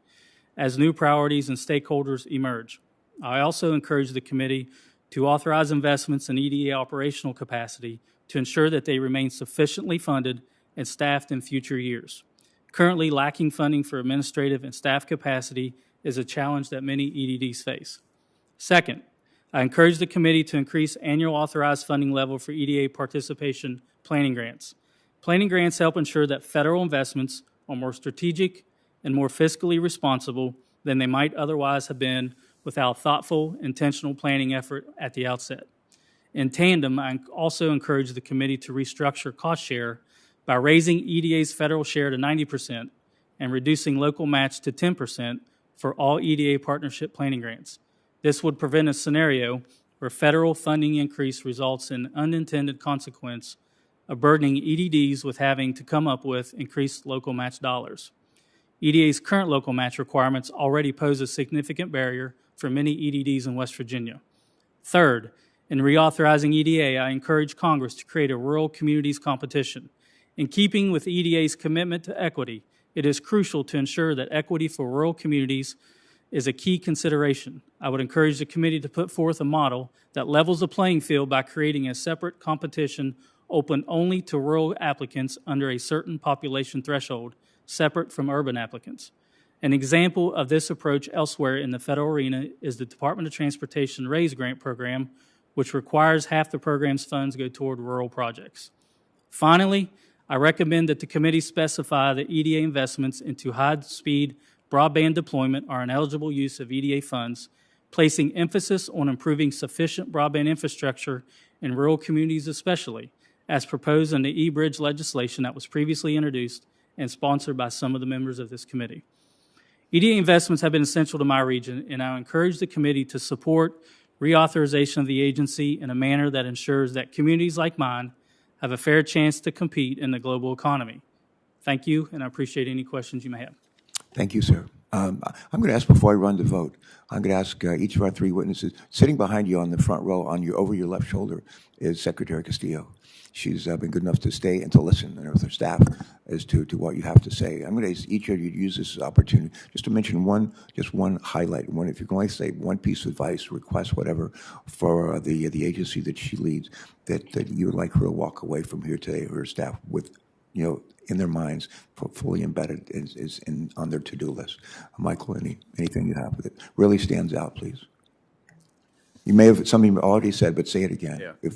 as new priorities and stakeholders emerge. I also encourage the committee to authorize investments in EDA operational capacity to ensure that they remain sufficiently funded and staffed in future years. Currently, lacking funding for administrative and staff capacity is a challenge that many EDDs face. Second, I encourage the committee to increase annual authorized funding level for EDA participation planning grants. Planning grants help ensure that federal investments are more strategic and more fiscally responsible than they might otherwise have been without thoughtful, intentional planning effort at the outset. In tandem, I also encourage the committee to restructure cost share by raising EDA's federal share to 90% and reducing local match to 10% for all EDA partnership planning grants. This would prevent a scenario where federal funding increase results in unintended consequence of burdening EDDs with having to come up with increased local match dollars. EDA's current local match requirements already pose a significant barrier for many EDDs in West Virginia. Third, in reauthorizing EDA, I encourage Congress to create a rural communities competition. In keeping with EDA's commitment to equity, it is crucial to ensure that equity for rural communities is a key consideration. I would encourage the committee to put forth a model that levels the playing field by creating a separate competition open only to rural applicants under a certain population threshold, separate from urban applicants. An example of this approach elsewhere in the federal arena is the Department of Transportation RAISE grant program, which requires half the program's funds go toward rural projects. Finally, I recommend that the committee specify that EDA investments into high-speed broadband deployment are an eligible use of EDA funds, placing emphasis on improving sufficient broadband infrastructure in rural communities especially, as proposed in the eBridge legislation that was previously introduced and sponsored by some of the members of this committee. EDA investments have been essential to my region, and I encourage the committee to support reauthorization of the agency in a manner that ensures that communities like mine have a fair chance to compete in the global economy. Thank you, and I appreciate any questions you may have. Thank you, sir. I'm going to ask before I run the vote. I'm going to ask each of our three witnesses. Sitting behind you on the front row, over your left shoulder, is Secretary Castillo. She's been good enough to stay and to listen, and with her staff, as to what you have to say. I'm going to ask each of you to use this opportunity just to mention just one highlight. If you can only say one piece of advice, request, whatever, for the agency that she leads, that you would like her to walk away from here today, her staff, with, in their minds, fully embedded on their to-do list. Michael, anything you have that really stands out, please. You may have something already said, but say it again. Yeah.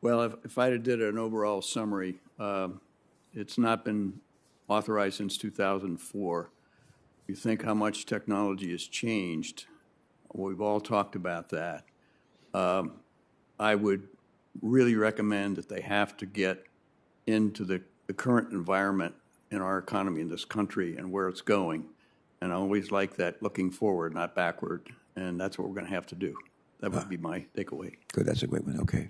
Well, if I did an overall summary, it's not been authorized since 2004. You think how much technology has changed. We've all talked about that. I would really recommend that they have to get into the current environment in our economy in this country and where it's going. And I always like that, looking forward, not backward. And that's what we're going to have to do. That would be my takeaway. Good, that's a great one. Okay.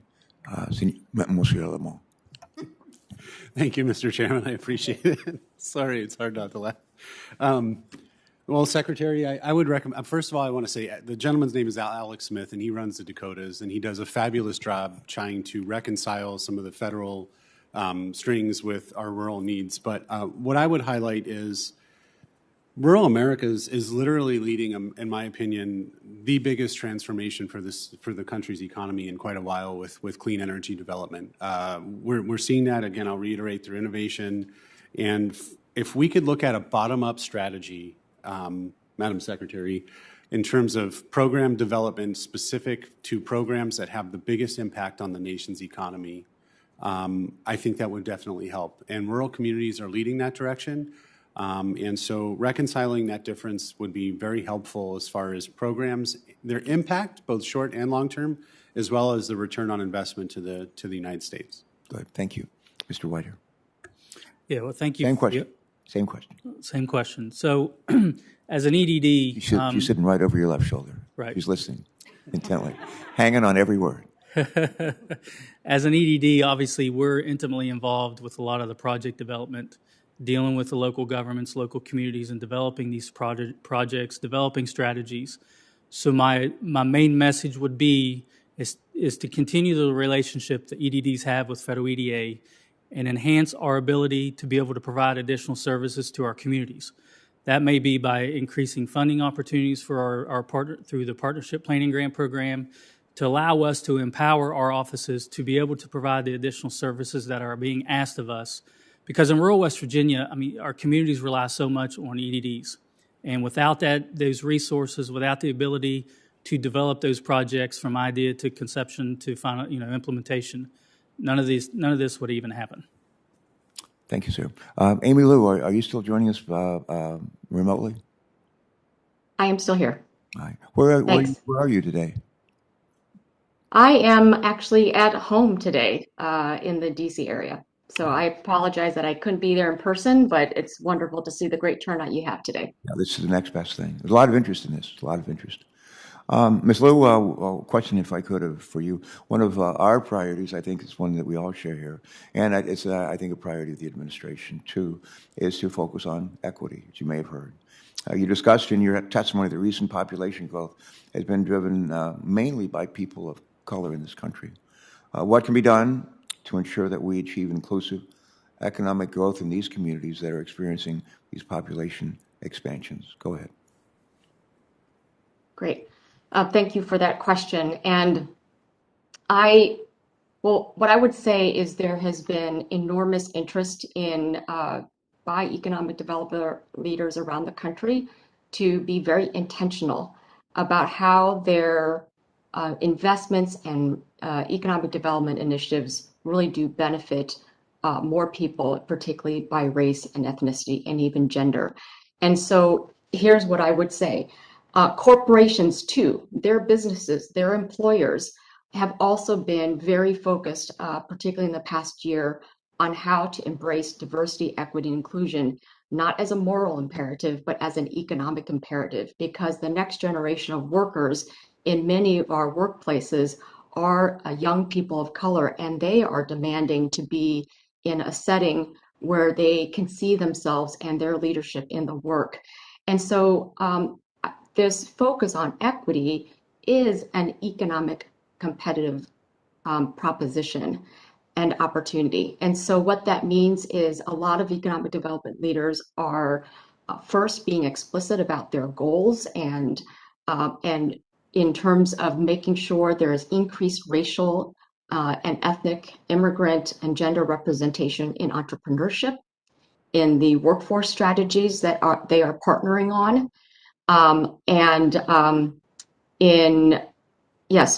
Monsieur Lamont. Thank you, Mr. Chairman. I appreciate it. Sorry, it's hard not to laugh. Well, Secretary, I would recommend, first of all, I want to say the gentleman's name is Alex Smith, and he runs the Dakotas, and he does a fabulous job trying to reconcile some of the federal strings with our rural needs. But what I would highlight is rural America is literally leading, in my opinion, the biggest transformation for the country's economy in quite a while with clean energy development. We're seeing that, again, I'll reiterate, through innovation. And if we could look at a bottom-up strategy, Madam Secretary, in terms of program development specific to programs that have the biggest impact on the nation's economy, I think that would definitely help. And rural communities are leading that direction. And so reconciling that difference would be very helpful as far as programs, their impact, both short and long term, as well as the return on investment to the United States. Good, thank you. Mr. Whiter. Yeah, well, thank you. Same question. Same question. Same question. So as an EDD... She's sitting right over your left shoulder. Right. She's listening intently, hanging on every word. As an EDD, obviously, we're intimately involved with a lot of the project development, dealing with the local governments, local communities, and developing these projects, developing strategies. So my main message would be is to continue the relationship that EDDs have with federal EDA and enhance our ability to be able to provide additional services to our communities. That may be by increasing funding opportunities for our partner through the Partnership Planning Grant Program, to allow us to empower our offices to be able to provide the additional services that are being asked of us. Because in rural West Virginia, I mean, our communities rely so much on EDDs. And without those resources, without the ability to develop those projects from idea to conception to final, implementation, none of this would even happen. Thank you, sir. Amy Lou, are you still joining us remotely? I am still here. Hi. Where are you today? I am actually at home today in the DC area. So I apologize that I couldn't be there in person, but it's wonderful to see the great turnout you have today. Yeah, this is the next best thing. There's a lot of interest in this, a lot of interest. Ms. Lou, a question, if I could, for you. One of our priorities, I think it's one that we all share here, and it's, I think, a priority of the administration, too, is to focus on equity, as you may have heard. You discussed in your testimony that recent population growth has been driven mainly by people of color in this country. What can be done to ensure that we achieve inclusive economic growth in these communities that are experiencing these population expansions? Go ahead. Great. Thank you for that question. And what I would say is there has been enormous interest by economic developer leaders around the country to be very intentional about how their investments and economic development initiatives really do benefit more people, particularly by race and ethnicity and even gender. And so here's what I would say. Corporations, too, their businesses, their employers have also been very focused, particularly in the past year, on how to embrace diversity, equity, and inclusion, not as a moral imperative, but as an economic imperative, because the next generation of workers in many of our workplaces are young people of color, and they are demanding to be in a setting where they can see themselves and their leadership in the work. And so this focus on equity is an economic competitive proposition and opportunity. And so what that means is a lot of economic development leaders are first being explicit about their goals and in terms of making sure there is increased racial and ethnic, immigrant, and gender representation in entrepreneurship, in the workforce strategies that they are partnering on, in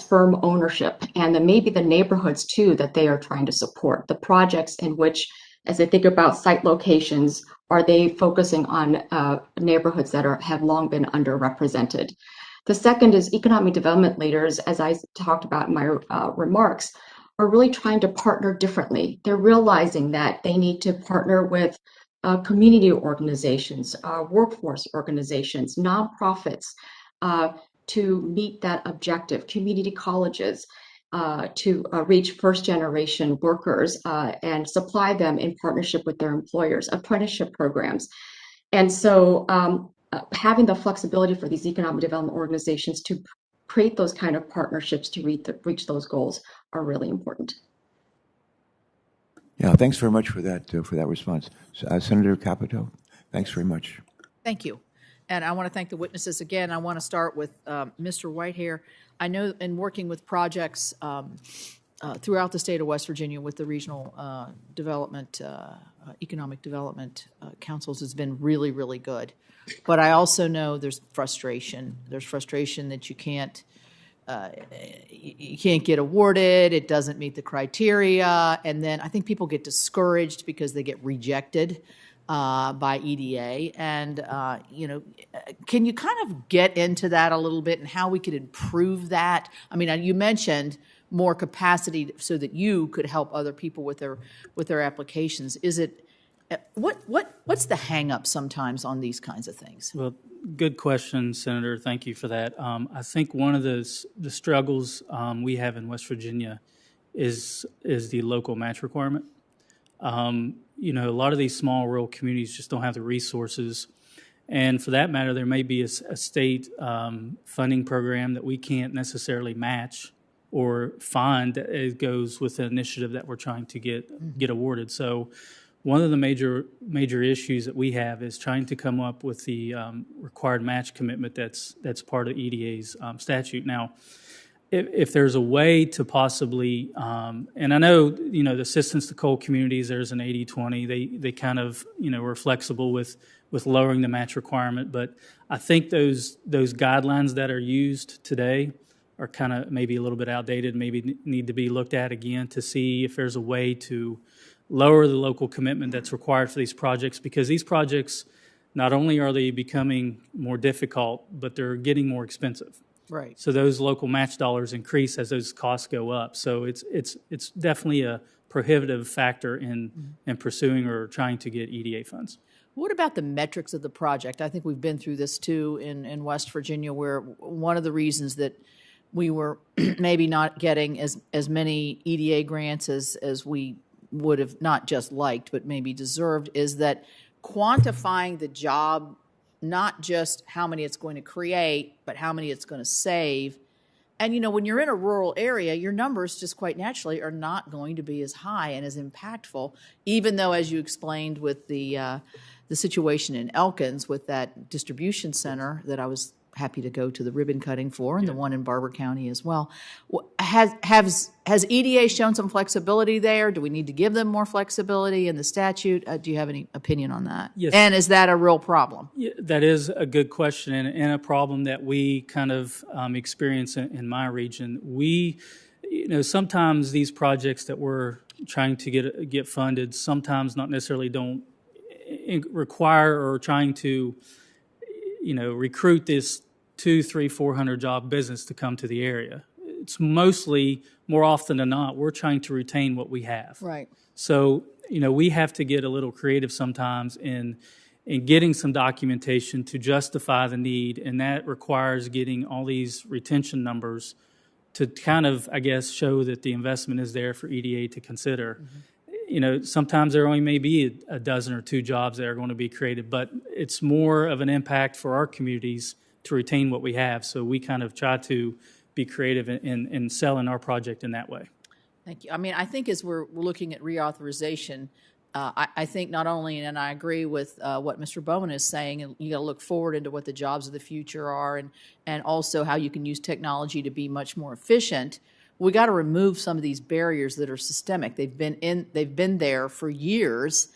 firm ownership, and then maybe the neighborhoods too that they are trying to support. The projects in which, as they think about site locations, are they focusing on neighborhoods that have long been underrepresented? The second is economic development leaders, as I talked about in my remarks, are really trying to partner differently. They're realizing that they need to partner with community organizations, workforce organizations, nonprofits, to meet that objective, community colleges, to reach first-generation workers and supply them in partnership with their employers, apprenticeship programs. And so having the flexibility for these economic development organizations to create those kind of partnerships to reach those goals are really important. Yeah, thanks very much for that response. Senator Capito, thanks very much. Thank you. And I want to thank the witnesses again. I want to start with Mr. Whitehair. I know in working with projects throughout the state of West Virginia with the regional development, economic development councils has been really, really good. But I also know there's frustration. There's frustration that you can't get awarded. It doesn't meet the criteria. And then I think people get discouraged because they get rejected by EDA. And, can you kind of get into that a little bit and how we could improve that? I mean, you mentioned more capacity so that you could help other people with their applications. Is it, what's the hang up sometimes on these kinds of things? Well, good question, Senator. Thank you for that. I think one of the struggles we have in West Virginia is the local match requirement. A lot of these small rural communities just don't have the resources. And for that matter, there may be a state funding program that we can't necessarily match or find that it goes with the initiative that we're trying to get awarded. So one of the major issues that we have is trying to come up with the required match commitment that's part of EDA's statute. Now, if there's a way to possibly, and I know, the assistance to coal communities, there's an 80-20. They kind of, were flexible with lowering the match requirement. But I think those guidelines that are used today are kind of maybe a little bit outdated, maybe need to be looked at again to see if there's a way to lower the local commitment that's required for these projects, because these projects, not only are they becoming more difficult, but they're getting more expensive. Right. So those local match dollars increase as those costs go up. So it's definitely a prohibitive factor in pursuing or trying to get EDA funds. What about the metrics of the project? I think we've been through this too in West Virginia, where one of the reasons that we were maybe not getting as many EDA grants as we would have not just liked, but maybe deserved, is that quantifying the job, not just how many it's going to create, but how many it's going to save. And, when you're in a rural area, your numbers just quite naturally are not going to be as high and as impactful, even though, as you explained with the situation in Elkins with that distribution center that I was happy to go to the ribbon cutting for, and the one in Barber County as well. Has EDA shown some flexibility there? Do we need to give them more flexibility in the statute? Do you have any opinion on that? Yes. And is that a real problem? Yeah, that is a good question, and a problem that we kind of experience in my region. We, sometimes these projects that we're trying to get funded, sometimes not necessarily don't require or trying to recruit this 200, 300, 400 job business to come to the area. It's mostly, more often than not, we're trying to retain what we have. Right. So, we have to get a little creative sometimes in getting some documentation to justify the need, and that requires getting all these retention numbers to kind of, I guess, show that the investment is there for EDA to consider. sometimes there only may be a dozen or two jobs that are going to be created, but it's more of an impact for our communities to retain what we have. So we kind of try to be creative in selling our project in that way. Thank you. I mean, I think as we're looking at reauthorization, I think not only, and I agree with what Mr. Bowman is saying, and you got to look forward into what the jobs of the future are, and also how you can use technology to be much more efficient. We got to remove some of these barriers that are systemic. They've been there for years,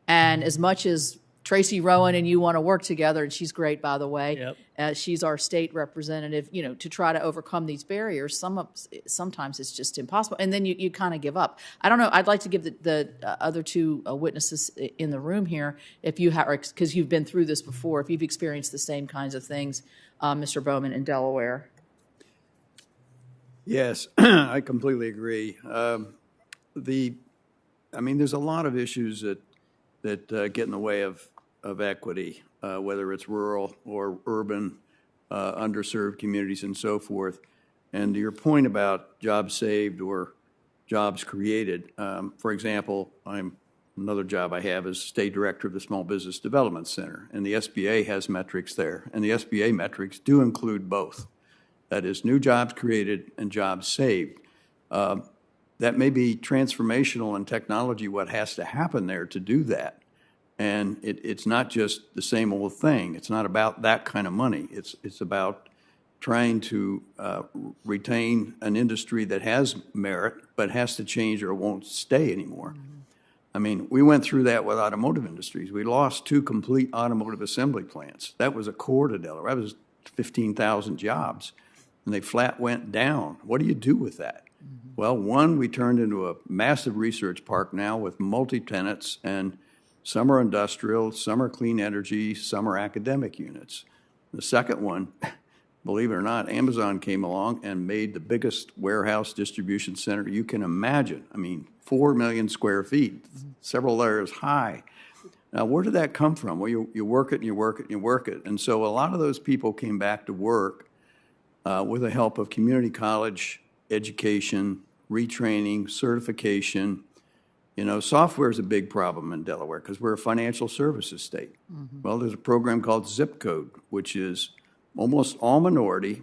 and as much as Tracy Rowan and you want to work together, and she's great, by the way. Yep. She's our state representative, to try to overcome these barriers. Sometimes it's just impossible. And then you kind of give up. I don't know. I'd like to give the other two witnesses in the room here, if you have, because you've been through this before, if you've experienced the same kinds of things, Mr. Bowman in Delaware. Yes, I completely agree. There's a lot of issues that get in the way of equity, whether it's rural or urban, underserved communities and so forth. And to your point about jobs saved or jobs created, for example, another job I have is State Director of the Small Business Development Center, and the SBA has metrics there, and the SBA metrics do include both. That is, new jobs created and jobs saved. That may be transformational in technology, what has to happen there to do that. And it's not just the same old thing. It's not about that kind of money. It's about trying to retain an industry that has merit, but has to change or it won't stay anymore. Mm-hmm. I mean, we went through that with automotive industries. We lost 2 complete automotive assembly plants. That was a core to Delaware. That was 15,000 jobs. And they flat went down. What do you do with that? Mm-hmm. Well, one, we turned into a massive research park now with multi-tenants, and some are industrial, some are clean energy, some are academic units. The second one, believe it or not, Amazon came along and made the biggest warehouse distribution center you can imagine. I mean, 4 million square feet, several layers high. Now, where did that come from? Well, you work it and you work it and you work it. And so a lot of those people came back to work with the help of community college education, retraining, certification. Software is a big problem in Delaware because we're a financial services state. Mm-hmm. Well, there's a program called Zip Code, which is almost all minority.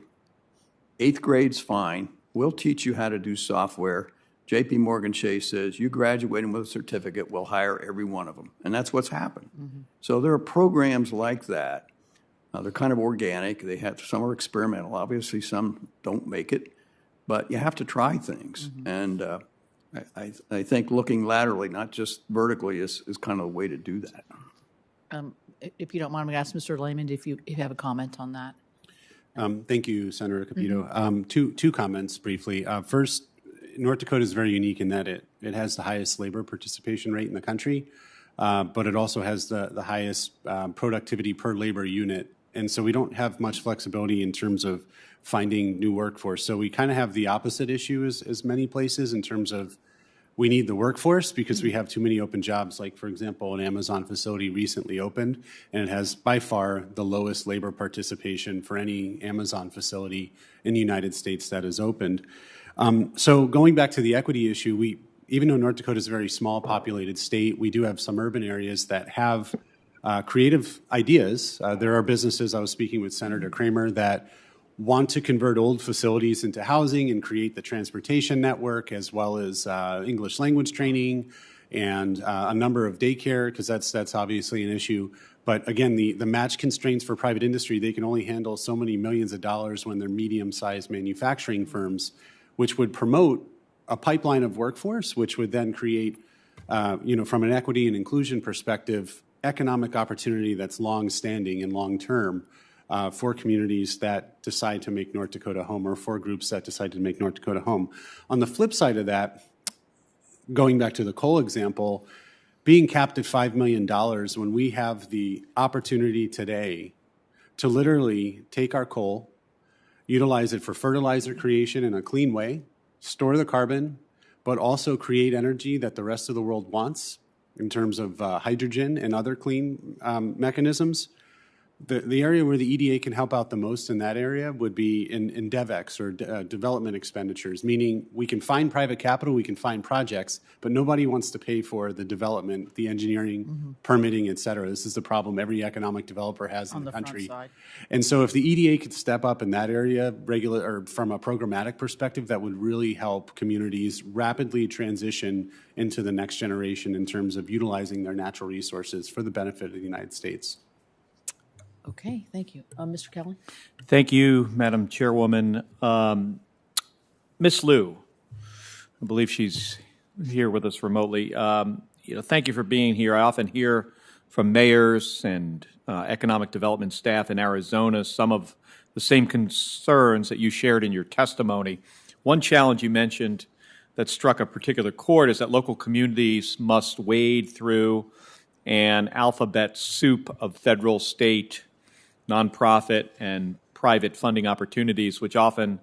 8th grade's fine. We'll teach you how to do software. J.P. Morgan Chase says, you graduating with a certificate, we'll hire every one of them. And that's what's happened. Mm-hmm. So there are programs like that. They're kind of organic. Some are experimental. Obviously, some don't make it. But you have to try things. Mm-hmm. And I think looking laterally, not just vertically, is kind of the way to do that. If you don't mind, we ask Mr. Layman if you have a comment on that. Thank you, Senator Capito. Mm-hmm. Two comments briefly. First, North Dakota is very unique in that it has the highest labor participation rate in the country, but it also has the highest productivity per labor unit. And so we don't have much flexibility in terms of finding new workforce. So we kind of have the opposite issue as many places in terms of we need the workforce because we have too many open jobs. Like, for example, an Amazon facility recently opened, and it has by far the lowest labor participation for any Amazon facility in the United States that is opened. So going back to the equity issue, even though North Dakota is a very small populated state, we do have some urban areas that have creative ideas. There are businesses, I was speaking with Senator Kramer, that want to convert old facilities into housing and create the transportation network as well as English language training and a number of daycare, because that's obviously an issue. But again, the match constraints for private industry, they can only handle so many millions of dollars when they're medium-sized manufacturing firms, which would promote a pipeline of workforce, which would then create, from an equity and inclusion perspective, economic opportunity that's long-standing and long-term for communities that decide to make North Dakota home, or for groups that decide to make North Dakota home. On the flip side of that, going back to the coal example, being capped at $5 million when we have the opportunity today to literally take our coal, utilize it for fertilizer creation in a clean way, store the carbon, but also create energy that the rest of the world wants in terms of hydrogen and other clean mechanisms. The area where the EDA can help out the most in that area would be in DevEx or development expenditures, meaning we can find private capital, we can find projects, but nobody wants to pay for the development, the engineering, permitting, et cetera. This is the problem every economic developer has in the country. Front side. And so if the EDA could step up in that area or from a programmatic perspective, that would really help communities rapidly transition into the next generation in terms of utilizing their natural resources for the benefit of the United States. Okay, thank you. Mr. Kelly? Thank you, Madam Chairwoman. Ms. Liu, I believe she's here with us remotely. Thank you for being here. I often hear from mayors and economic development staff in Arizona some of the same concerns that you shared in your testimony. One challenge you mentioned that struck a particular chord is that local communities must wade through an alphabet soup of federal, state, nonprofit, and private funding opportunities, which often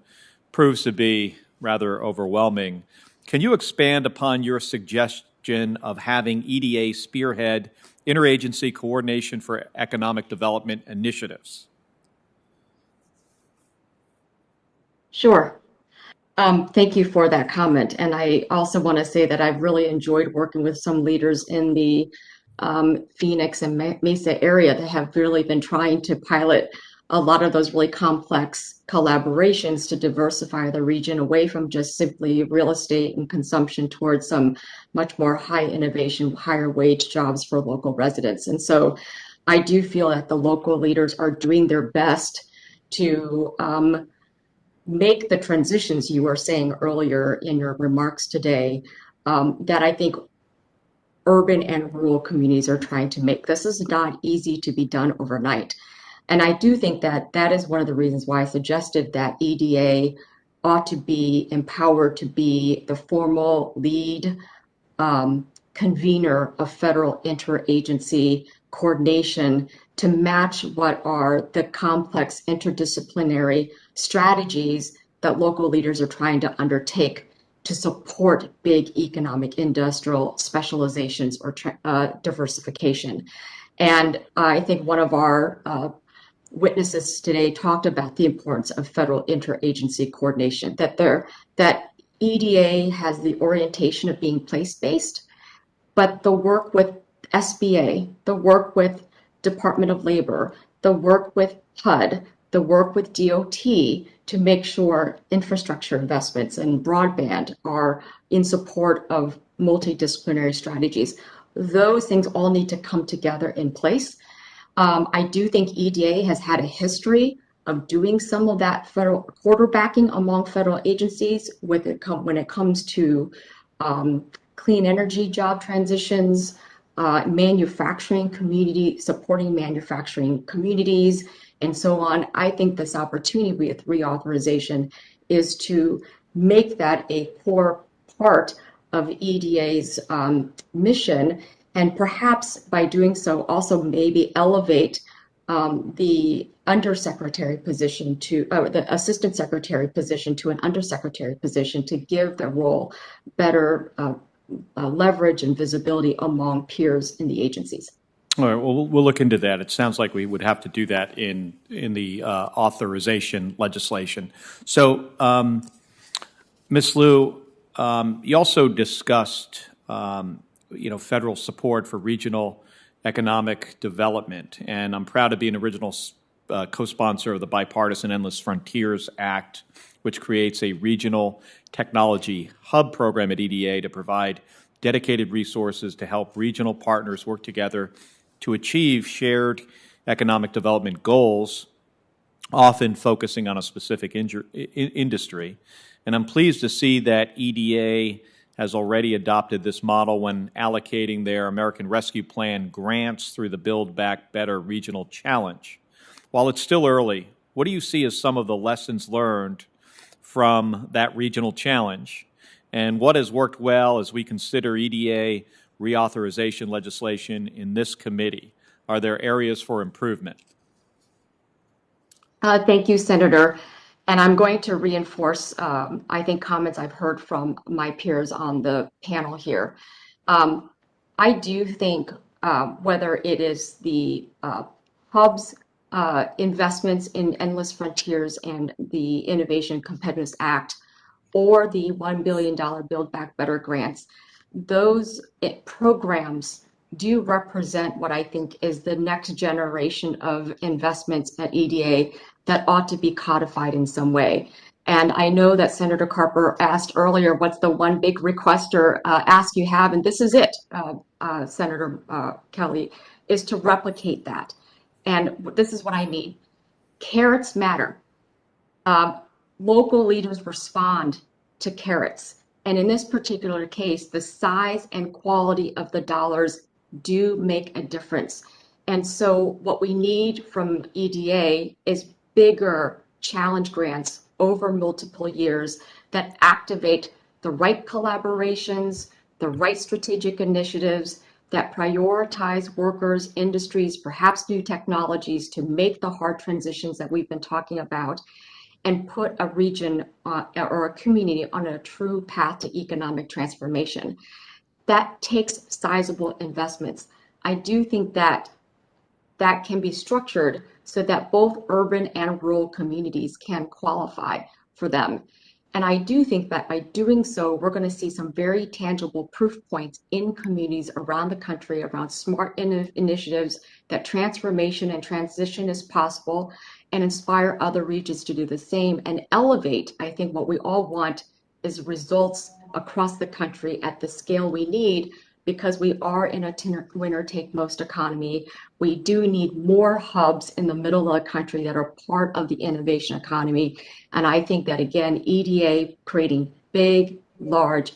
proves to be rather overwhelming. Can you expand upon your suggestion of having EDA spearhead interagency coordination for economic development initiatives? Sure. Thank you for that comment. And I also want to say that I've really enjoyed working with some leaders in the Phoenix and Mesa area that have really been trying to pilot a lot of those really complex collaborations to diversify the region away from just simply real estate and consumption towards some much more high innovation, higher wage jobs for local residents. And so I do feel that the local leaders are doing their best to make the transitions you were saying earlier in your remarks today that I think urban and rural communities are trying to make. This is not easy to be done overnight. And I do think that that is one of the reasons why I suggested that EDA ought to be empowered to be the formal lead convener of federal interagency coordination to match what are the complex interdisciplinary strategies that local leaders are trying to undertake to support big economic industrial specializations or diversification. And I think one of our witnesses today talked about the importance of federal interagency coordination, that EDA has the orientation of being place-based, but the work with SBA, the work with Department of Labor, the work with HUD, the work with DOT to make sure infrastructure investments and broadband are in support of multidisciplinary strategies. Those things all need to come together in place. I do think EDA has had a history of doing some of that federal quarterbacking among federal agencies when it comes to clean energy job transitions, manufacturing community, supporting manufacturing communities, and so on. I think this opportunity with reauthorization is to make that a core part of EDA's mission, and perhaps by doing so also maybe elevate the undersecretary position to the assistant secretary position to an undersecretary position to give the role better leverage and visibility among peers in the agencies. All right, well, we'll look into that. It sounds like we would have to do that in the authorization legislation. So, Ms. Liu, you also discussed, federal support for regional economic development, and I'm proud to be an original co-sponsor of the bipartisan Endless Frontiers Act, which creates a regional technology hub program at EDA to provide dedicated resources to help regional partners work together to achieve shared economic development goals, often focusing on a specific industry. And I'm pleased to see that EDA has already adopted this model when allocating their American Rescue Plan grants through the Build Back Better Regional Challenge. While it's still early, what do you see as some of the lessons learned from that regional challenge? And what has worked well as we consider EDA reauthorization legislation in this committee? Are there areas for improvement? Thank you, Senator. And I'm going to reinforce, I think, comments I've heard from my peers on the panel here. I do think whether it is the hubs investments in Endless Frontiers and the Innovation Competitiveness Act, or the $1 billion Build Back Better grants, those programs do represent what I think is the next generation of investments at EDA that ought to be codified in some way. And I know that Senator Carper asked earlier, what's the one big request or ask you have? And this is it, Senator Kelly, is to replicate that. And this is what I mean. Carrots matter. Local leaders respond to carrots. And in this particular case, the size and quality of the dollars do make a difference. And so what we need from EDA is bigger challenge grants over multiple years that activate the right collaborations, the right strategic initiatives, that prioritize workers, industries, perhaps new technologies to make the hard transitions that we've been talking about, and put a region or a community on a true path to economic transformation. That takes sizable investments. I do think that that can be structured so that both urban and rural communities can qualify for them. And I do think that by doing so, we're going to see some very tangible proof points in communities around the country around smart initiatives that transformation and transition is possible, and inspire other regions to do the same and elevate. I think what we all want is results across the country at the scale we need, because we are in a winner-take-most economy. We do need more hubs in the middle of the country that are part of the innovation economy. And I think that, again, EDA creating big, large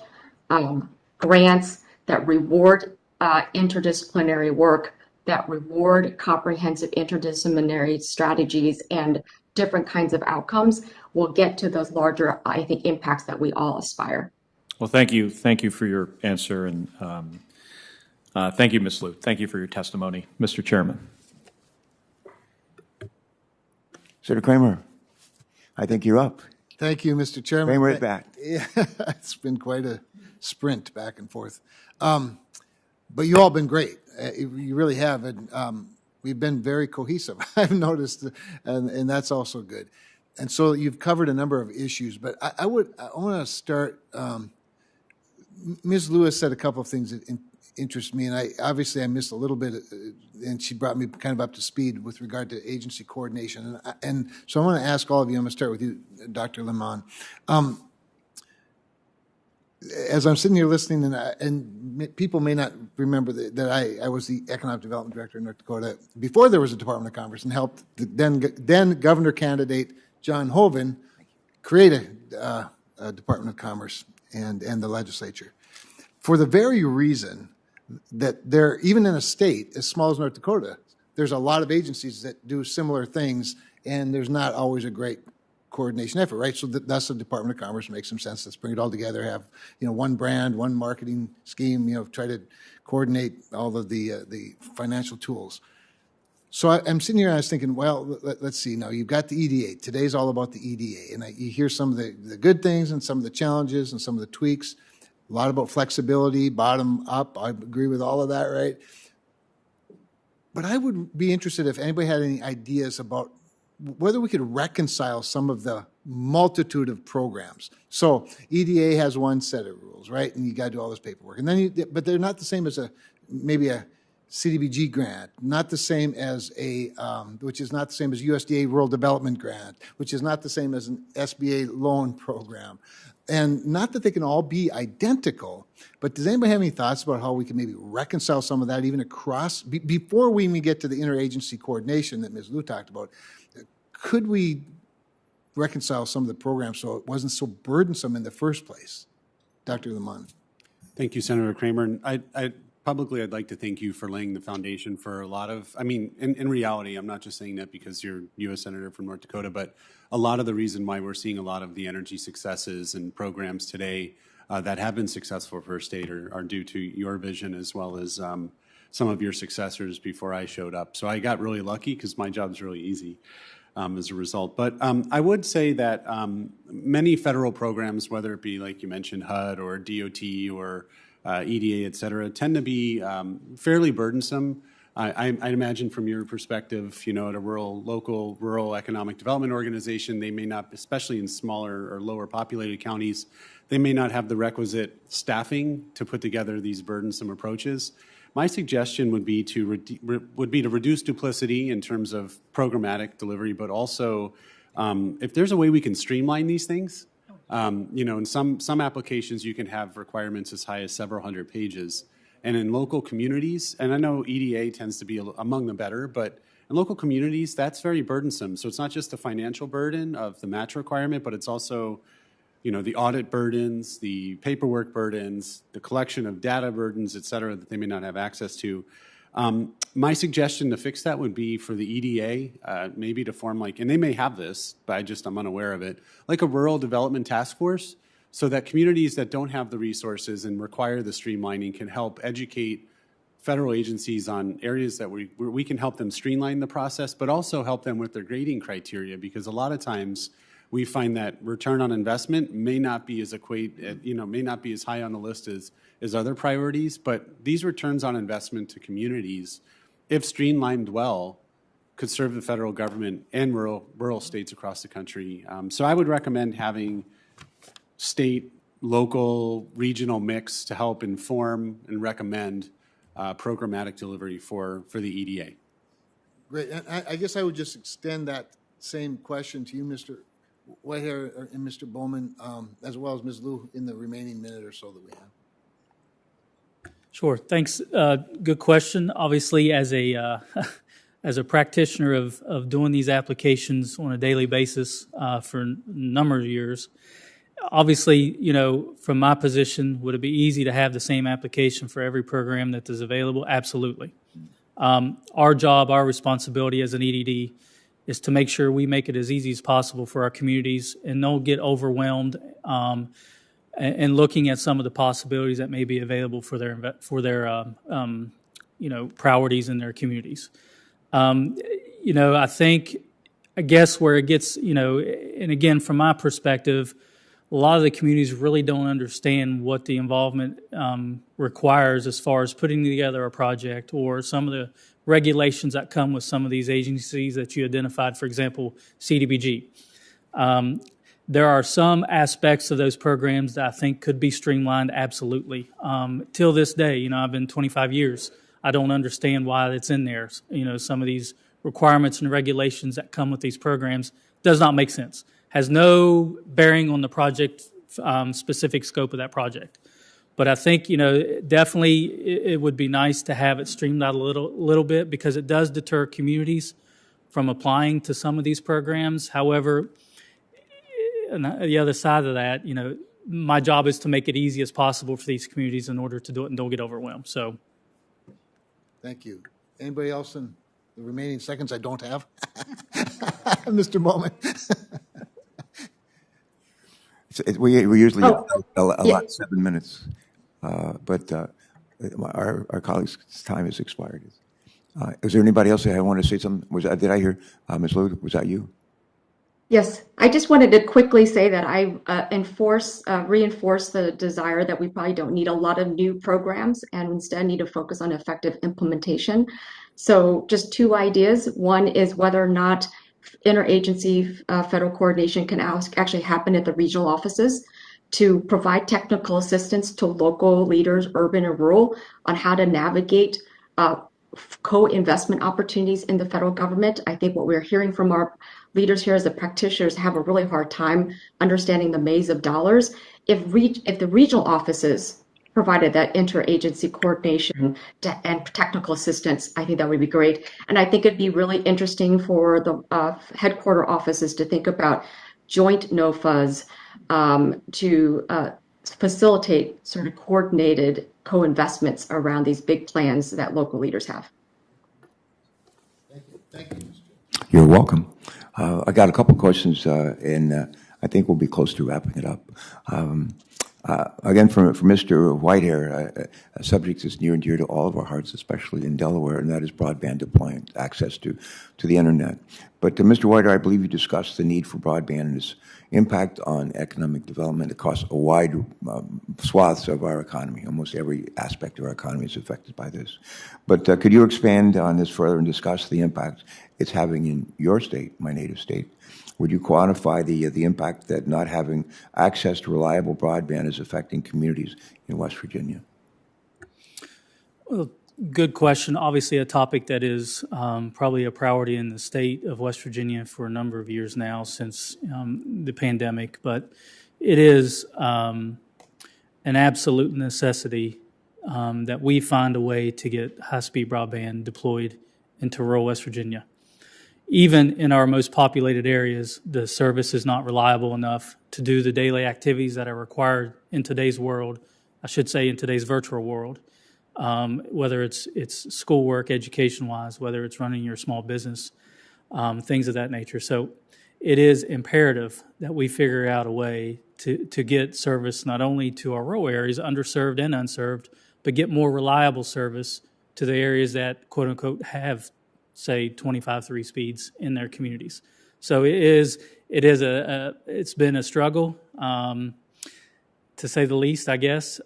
grants that reward interdisciplinary work, that reward comprehensive interdisciplinary strategies and different kinds of outcomes will get to those larger, I think, impacts that we all aspire. Well, thank you. Thank you for your answer, and thank you, Ms. Liu. Thank you for your testimony, Mr. Chairman. Senator Kramer, I think you're up. Thank you, Mr. Chairman. Kramer at bat. Yeah, it's been quite a sprint back and forth. But you all been great. You really have. And we've been very cohesive, I've noticed, and that's also good. And so you've covered a number of issues, but I want to start. Ms. Lewis said a couple of things that interest me, and I missed a little bit, and she brought me kind of up to speed with regard to agency coordination. And so I want to ask all of you. I'm going to start with you, Dr. Lamont. As I'm sitting here listening, and people may not remember that I was the Economic Development Director in North Dakota before there was a Department of Commerce, and helped the then governor candidate John Hoeven create a Department of Commerce and the legislature, for the very reason that there, even in a state as small as North Dakota, there's a lot of agencies that do similar things, and there's not always a great coordination effort, right? So that's the Department of Commerce. Makes some sense. Let's bring it all together. Have one brand, one marketing scheme. Try to coordinate all of the financial tools. So I'm sitting here and I was thinking, well, let's see. Now you've got the EDA. Today's all about the EDA, and you hear some of the good things and some of the challenges and some of the tweaks. A lot about flexibility, bottom up. I agree with all of that, right? But I would be interested if anybody had any ideas about whether we could reconcile some of the multitude of programs. So EDA has one set of rules, right? And you got to do all this paperwork. And then, but they're not the same as maybe a CDBG grant, not the same as which is not the same as USDA Rural Development Grant, which is not the same as an SBA loan program. And not that they can all be identical, but does anybody have any thoughts about how we can maybe reconcile some of that even across, before we even get to the interagency coordination that Ms. Liu talked about? Could we reconcile some of the programs so it wasn't so burdensome in the first place? Dr. Lamont. Thank you, Senator Kramer. And publicly, I'd like to thank you for laying the foundation for a lot of, in reality, I'm not just saying that because you're U.S. Senator from North Dakota, but a lot of the reason why we're seeing a lot of the energy successes and programs today that have been successful for our state are due to your vision, as well as some of your successors before I showed up. So I got really lucky because my job's really easy as a result. But I would say that many federal programs, whether it be, like you mentioned, HUD or DOT or EDA, et cetera, tend to be fairly burdensome I'd imagine from your perspective, at a local rural economic development organization, they may not, especially in smaller or lower populated counties, they may not have the requisite staffing to put together these burdensome approaches. My suggestion would be to reduce duplicity in terms of programmatic delivery, but also if there's a way we can streamline these things. In some applications you can have requirements as high as several hundred pages, and in local communities, and I know EDA tends to be among the better, but in local communities that's very burdensome. So it's not just the financial burden of the match requirement, but it's also the audit burdens, the paperwork burdens, the collection of data burdens, et cetera, that they may not have access to. My suggestion to fix that would be for the EDA, maybe to form and they may have this, but I'm unaware of it, like a rural development task force, so that communities that don't have the resources and require the streamlining can help educate federal agencies on areas where we can help them streamline the process, but also help them with their grading criteria, because a lot of times we find that return on investment may not be as may not be as high on the list as other priorities, but these returns on investment to communities, if streamlined well, could serve the federal government and rural states across the country. So I would recommend having state, local, regional mix to help inform and recommend programmatic delivery for the EDA. Great. And I guess I would just extend that same question to you, Mr. Whitehair and Mr. Bowman, as well as Ms. Liu in the remaining minute or so that we have. Sure. Thanks. Good question. Obviously, as a as a practitioner of doing these applications on a daily basis for a number of years, obviously, from my position, would it be easy to have the same application for every program that is available? Absolutely. Our job, our responsibility as an EDD is to make sure we make it as easy as possible for our communities and don't get overwhelmed and looking at some of the possibilities that may be available for their priorities in their communities. I guess where it gets, and again, from my perspective, a lot of the communities really don't understand what the involvement requires as far as putting together a project or some of the regulations that come with some of these agencies that you identified, for example, CDBG. There are some aspects of those programs that I think could be streamlined, absolutely. Till this day, I've been 25 years. I don't understand why it's in there. Some of these requirements and regulations that come with these programs does not make sense. Has no bearing on the project specific scope of that project. But I think, definitely it would be nice to have it streamlined a little bit, because it does deter communities from applying to some of these programs. However, on the other side of that, my job is to make it easy as possible for these communities in order to do it and don't get overwhelmed. So, thank you. Anybody else in the remaining seconds I don't have? Mr. Bowman. We usually allot 7 minutes, but our colleague's time has expired. Is there anybody else that wanted to say something? Did I hear, Ms. Liu, was that you? Yes, I just wanted to quickly say that I reinforce the desire that we probably don't need a lot of new programs and instead need to focus on effective implementation. So just two ideas. One is whether or not interagency federal coordination can actually happen at the regional offices to provide technical assistance to local leaders, urban and rural, on how to navigate co-investment opportunities in the federal government. I think what we're hearing from our leaders here as the practitioners have a really hard time understanding the maze of dollars. If the regional offices provided that interagency coordination and technical assistance, I think that would be great. And I think it'd be really interesting for the headquarter offices to think about joint NOFAs to facilitate sort of coordinated co-investments around these big plans that local leaders have. Thank you. Thank you, Mr. You're welcome. I got a couple of questions, and I think we'll be close to wrapping it up. Again, for Mr. Whitehair, a subject that's near and dear to all of our hearts, especially in Delaware, and that is broadband deployment, access to the internet. But Mr. Whiter, I believe you discussed the need for broadband and its impact on economic development across a wide swaths of our economy. Almost every aspect of our economy is affected by this. But could you expand on this further and discuss the impact it's having in your state, my native state? Would you quantify the impact that not having access to reliable broadband is affecting communities in West Virginia? Well, good question. Obviously, a topic that is probably a priority in the state of West Virginia for a number of years now since the pandemic, but it is an absolute necessity that we find a way to get high-speed broadband deployed into rural West Virginia. Even in our most populated areas, the service is not reliable enough to do the daily activities that are required in today's world, I should say in today's virtual world. Whether it's schoolwork, education-wise, whether it's running your small business, things of that nature. So it is imperative that we figure out a way to get service not only to our rural areas, underserved and unserved, but get more reliable service to the areas that, quote-unquote, have, say, 25/3 speeds in their communities. So it's been a struggle. To say the least, I guess.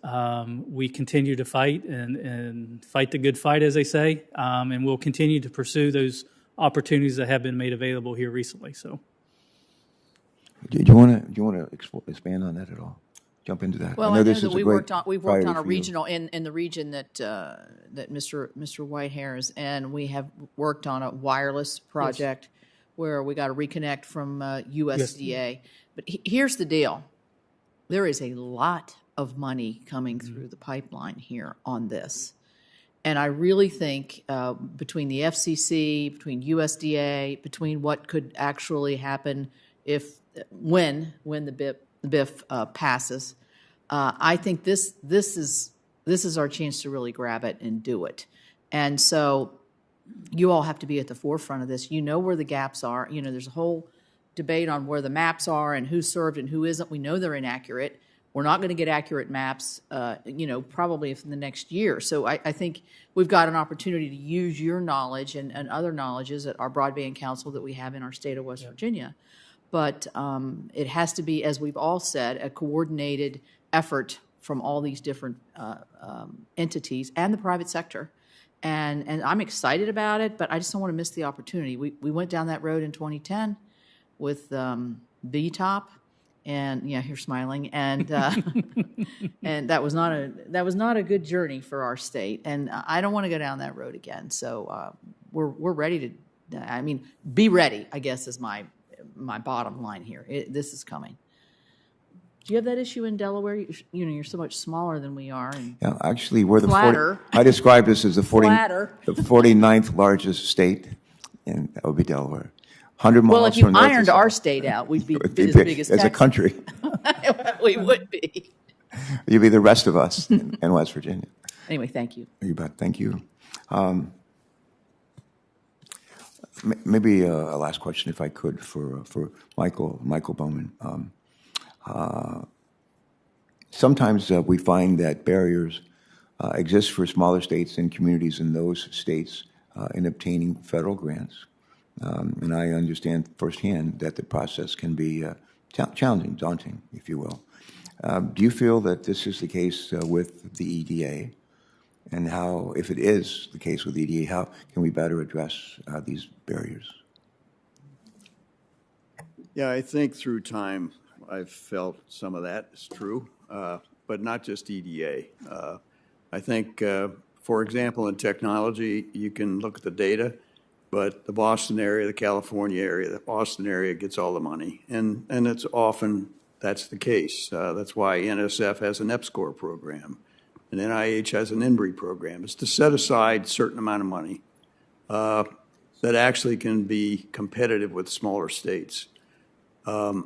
We continue to fight and fight the good fight, as they say, and we'll continue to pursue those opportunities that have been made available here recently. So, do you want to expand on that at all? Jump into that. Well, I know that we've worked on a regional in the region that Mr. Whitehair is, and we have worked on a wireless project where we got a reconnect from USDA. But here's the deal. There is a lot of money coming through the pipeline here on this. And I really think between the FCC, between USDA, between what could actually happen when the BIF passes, I think this is our chance to really grab it and do it. And so you all have to be at the forefront of this. You know where the gaps are. You know, there's a whole debate on where the maps are and who's served and who isn't. We know they're inaccurate. We're not going to get accurate maps, probably in the next year. So I think we've got an opportunity to use your knowledge and other knowledges at our Broadband Council that we have in our state of West Virginia. But it has to be, as we've all said, a coordinated effort from all these different entities and the private sector. And I'm excited about it, but I just don't want to miss the opportunity. We went down that road in 2010 with BTOP, and you're smiling, and and that was not a good journey for our state, and I don't want to go down that road again. So we're ready to. Be ready, I guess, is my bottom line here. This is coming. Do you have that issue in Delaware? You're so much smaller than we are. And yeah, actually, we're flatter. I describe this as the 49th largest state, and that would be Delaware. 100 miles. Well, if you ironed our state out, we'd be as big as a country. We would be. You'd be the rest of us in West Virginia. Anyway, thank you. You bet. Thank you. Maybe a last question, if I could, for Michael Bowman. Sometimes we find that barriers exist for smaller states and communities in those states in obtaining federal grants. And I understand firsthand that the process can be challenging, daunting, if you will. Do you feel that this is the case with the EDA? And how, if it is the case with EDA, how can we better address these barriers? Yeah, I think through time I've felt some of that is true, but not just EDA. I think, for example, in technology, you can look at the data, but the Boston area, the California area, the Boston area gets all the money. And it's often, that's the case. That's why NSF has an EPSCoR program. And NIH has an INBRI program. It's to set aside a certain amount of money that actually can be competitive with smaller states. I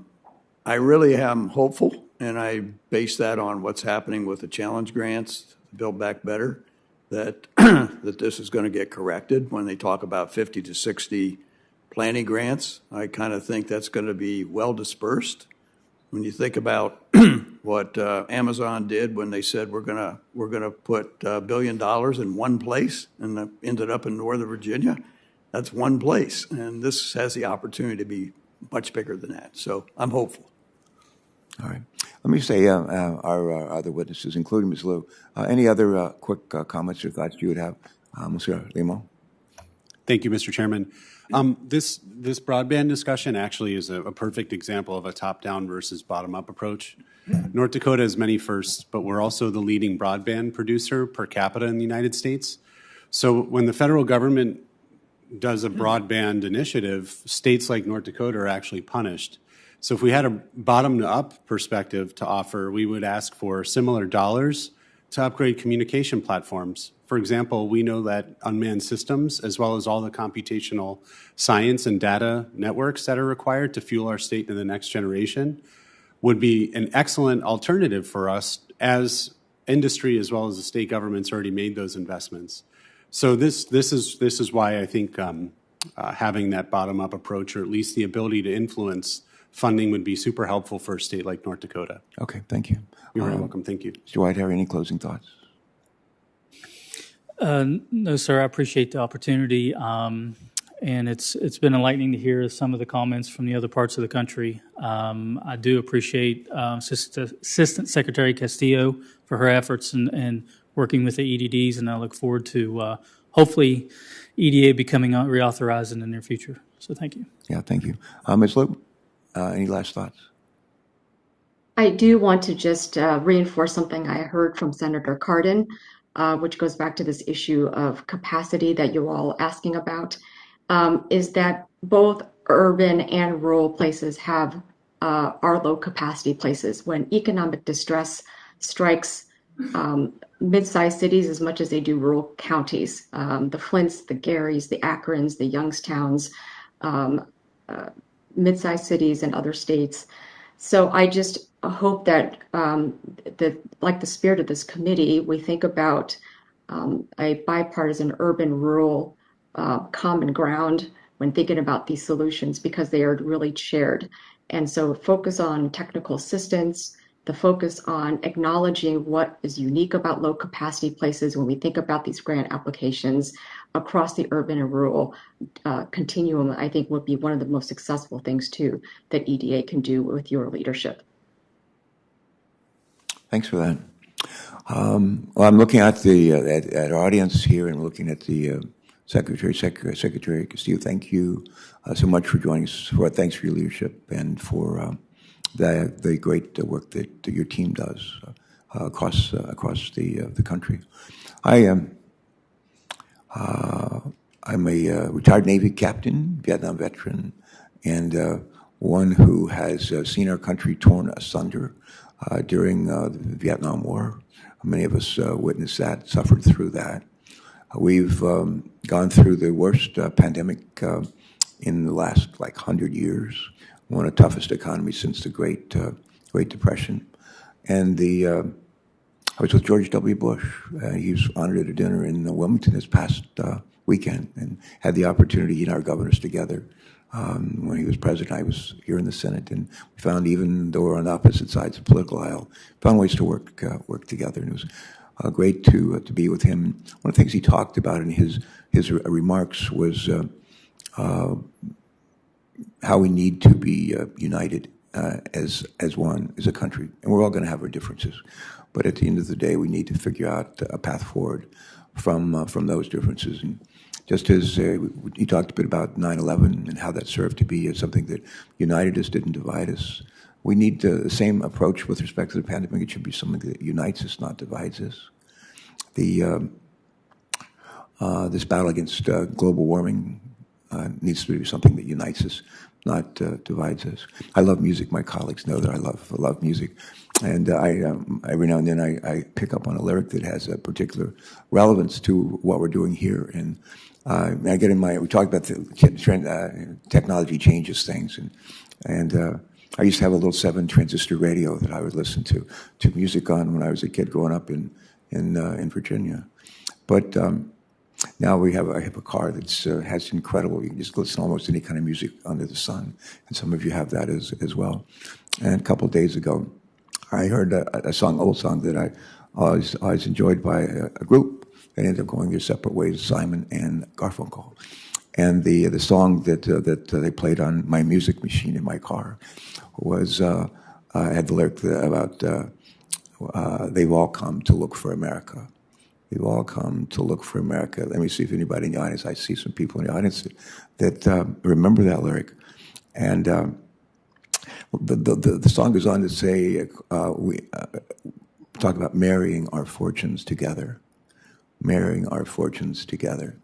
really am hopeful, and I base that on what's happening with the challenge grants, Build Back Better, that that this is going to get corrected when they talk about 50 to 60 planning grants. I kind of think that's going to be well dispersed. When you think about what Amazon did when they said we're gonna put $1 billion in one place and ended up in Northern Virginia, that's one place, and this has the opportunity to be much bigger than that. So I'm hopeful. All right. Let me say our other witnesses, including Ms. Liu, any other quick comments or thoughts you would have? Monsieur Layman? Thank you, Mr. Chairman. This broadband discussion actually is a perfect example of a top-down versus bottom-up approach. North Dakota has many firsts, but we're also the leading broadband producer per capita in the United States. So when the federal government does a broadband initiative, states like North Dakota are actually punished. So if we had a bottom-up perspective to offer, we would ask for similar dollars to upgrade communication platforms. For example, we know that unmanned systems, as well as all the computational science and data networks that are required to fuel our state in the next generation, would be an excellent alternative for us as industry, as well as the state governments already made those investments. So this is why I think having that bottom-up approach, or at least the ability to influence funding, would be super helpful for a state like North Dakota. Okay, thank you. You're very welcome. Thank you. Mr. Whitehair, any closing thoughts? No, sir. I appreciate the opportunity, and it's been enlightening to hear some of the comments from the other parts of the country. I do appreciate Assistant Secretary Castillo for her efforts in working with the EDDs, and I look forward to hopefully EDA becoming reauthorized in the near future. So thank you. Yeah, thank you. Ms. Liu, any last thoughts? I do want to just reinforce something I heard from Senator Cardin, which goes back to this issue of capacity that you're all asking about, is that both urban and rural places are low capacity places. When economic distress strikes mid-sized cities as much as they do rural counties, the Flints, the Garys, the Akrons, the Youngstowns, mid-sized cities in other states. So I just hope that, like the spirit of this committee, we think about a bipartisan urban-rural common ground when thinking about these solutions, because they are really shared. And so focus on technical assistance, the focus on acknowledging what is unique about low capacity places when we think about these grant applications across the urban and rural continuum, I think would be one of the most successful things too that EDA can do with your leadership. Thanks for that. Well, I'm looking at the at our audience here, and looking at the Secretary Castillo. Thank you so much for joining us. Thanks for your leadership and for the great work that your team does across the country. I'm a retired Navy captain, Vietnam veteran, and one who has seen our country torn asunder during the Vietnam War. Many of us witnessed that, suffered through that. We've gone through the worst pandemic in the last 100 years, one of the toughest economies since the Great Depression. And I was with George W. Bush. He was honored at a dinner in Wilmington this past weekend, and had the opportunity to get our governors together. When he was president, I was here in the Senate, and we found, even though we're on opposite sides of the political aisle, found ways to work together. And it was great to be with him. One of the things he talked about in his remarks was how we need to be united as one, as a country. And we're all going to have our differences, but at the end of the day, we need to figure out a path forward from those differences. And just as he talked a bit about 9/11 and how that served to be something that united us, didn't divide us, we need the same approach with respect to the pandemic. It should be something that unites us, not divides us. This battle against global warming needs to be something that unites us, not divides us. I love music. My colleagues know that I love music. And every now and then I pick up on a lyric that has a particular relevance to what we're doing here. And I get in we talked about the technology changes things. And I used to have a little 7-transistor radio that I would listen to music on when I was a kid growing up in Virginia. But now I have a car that has incredible, you can just listen to almost any kind of music under the sun. And some of you have that as well. And a couple of days ago, I heard a old song that I always enjoyed by a group that ended up going their separate ways, Simon and Garfunkel. And the song that they played on my music machine in my car was had the lyric about they've all come to look for America. They've all come to look for America. Let me see if anybody in the audience, I see some people in the audience that remember that lyric. And the song goes on to say, we talk about marrying our fortunes together, marrying our fortunes together.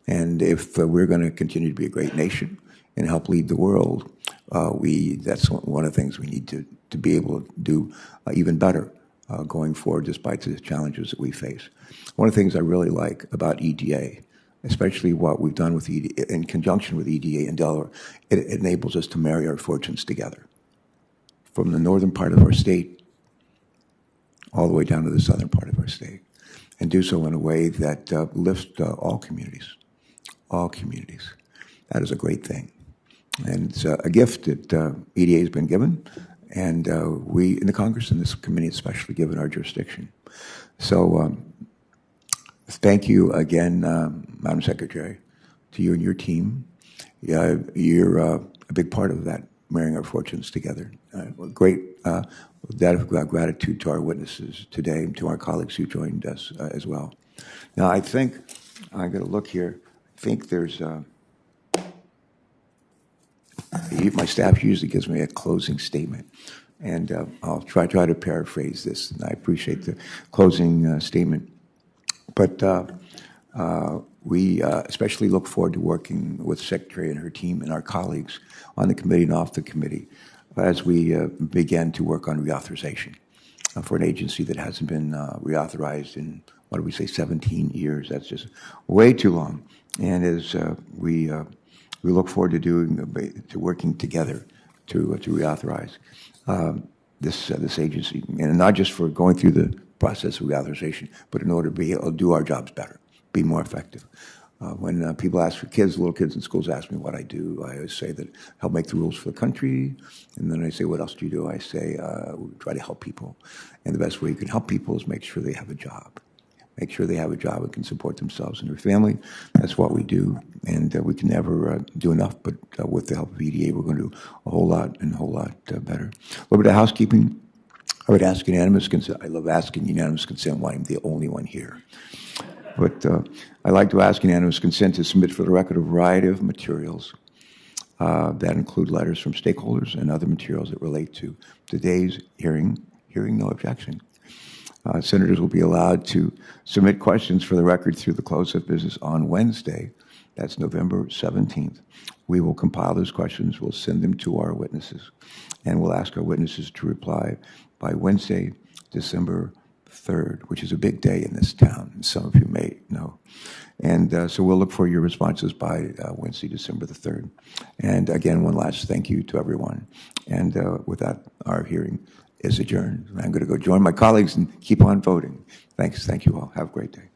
And if we're going to continue to be a great nation and help lead the world, that's one of the things we need to be able to do even better going forward, despite the challenges that we face. One of the things I really like about EDA, especially what we've done with EDA, in conjunction with EDA in Delaware, it enables us to marry our fortunes together. From the northern part of our state all the way down to the southern part of our state, and do so in a way that lifts all communities, all communities. That is a great thing. And it's a gift that EDA has been given, and we in the Congress and this committee especially given our jurisdiction. So thank you again, Madam Secretary, to you and your team. You're a big part of that, marrying our fortunes together. Great debt of gratitude to our witnesses today and to our colleagues who joined us as well. Now, I think, I'm going to look here, I think there's, my staff usually gives me a closing statement, and I'll try to paraphrase this, and I appreciate the closing statement. But we especially look forward to working with the Secretary and her team and our colleagues on the committee and off the committee as we begin to work on reauthorization for an agency that hasn't been reauthorized in, what do we say, 17 years. That's just way too long. And as we look forward to working together to reauthorize this agency, and not just for going through the process of reauthorization, but in order to be able to do our jobs better, be more effective. When people ask for little kids in schools ask me what I do, I always say that I help make the rules for the country. And then I say, what else do you do? I say, we try to help people. And the best way you can help people is make sure they have a job. Make sure they have a job and can support themselves and their family. That's what we do. And we can never do enough, but with the help of EDA, we're going to do a whole lot and a whole lot better. A little bit of housekeeping. I would ask unanimous consent. I love asking unanimous consent when I'm the only one here. But I'd like to ask unanimous consent to submit for the record a variety of materials that include letters from stakeholders and other materials that relate to today's hearing. Hearing no objection. Senators will be allowed to submit questions for the record through the close of business on Wednesday. That's November 17th. We will compile those questions. We'll send them to our witnesses. And we'll ask our witnesses to reply by Wednesday, December 3rd, which is a big day in this town, and some of you may know. And so we'll look for your responses by Wednesday, December the 3rd. And again, one last thank you to everyone. And with that, our hearing is adjourned. I'm going to go join my colleagues and keep on voting. Thanks. Thank you all. Have a great day.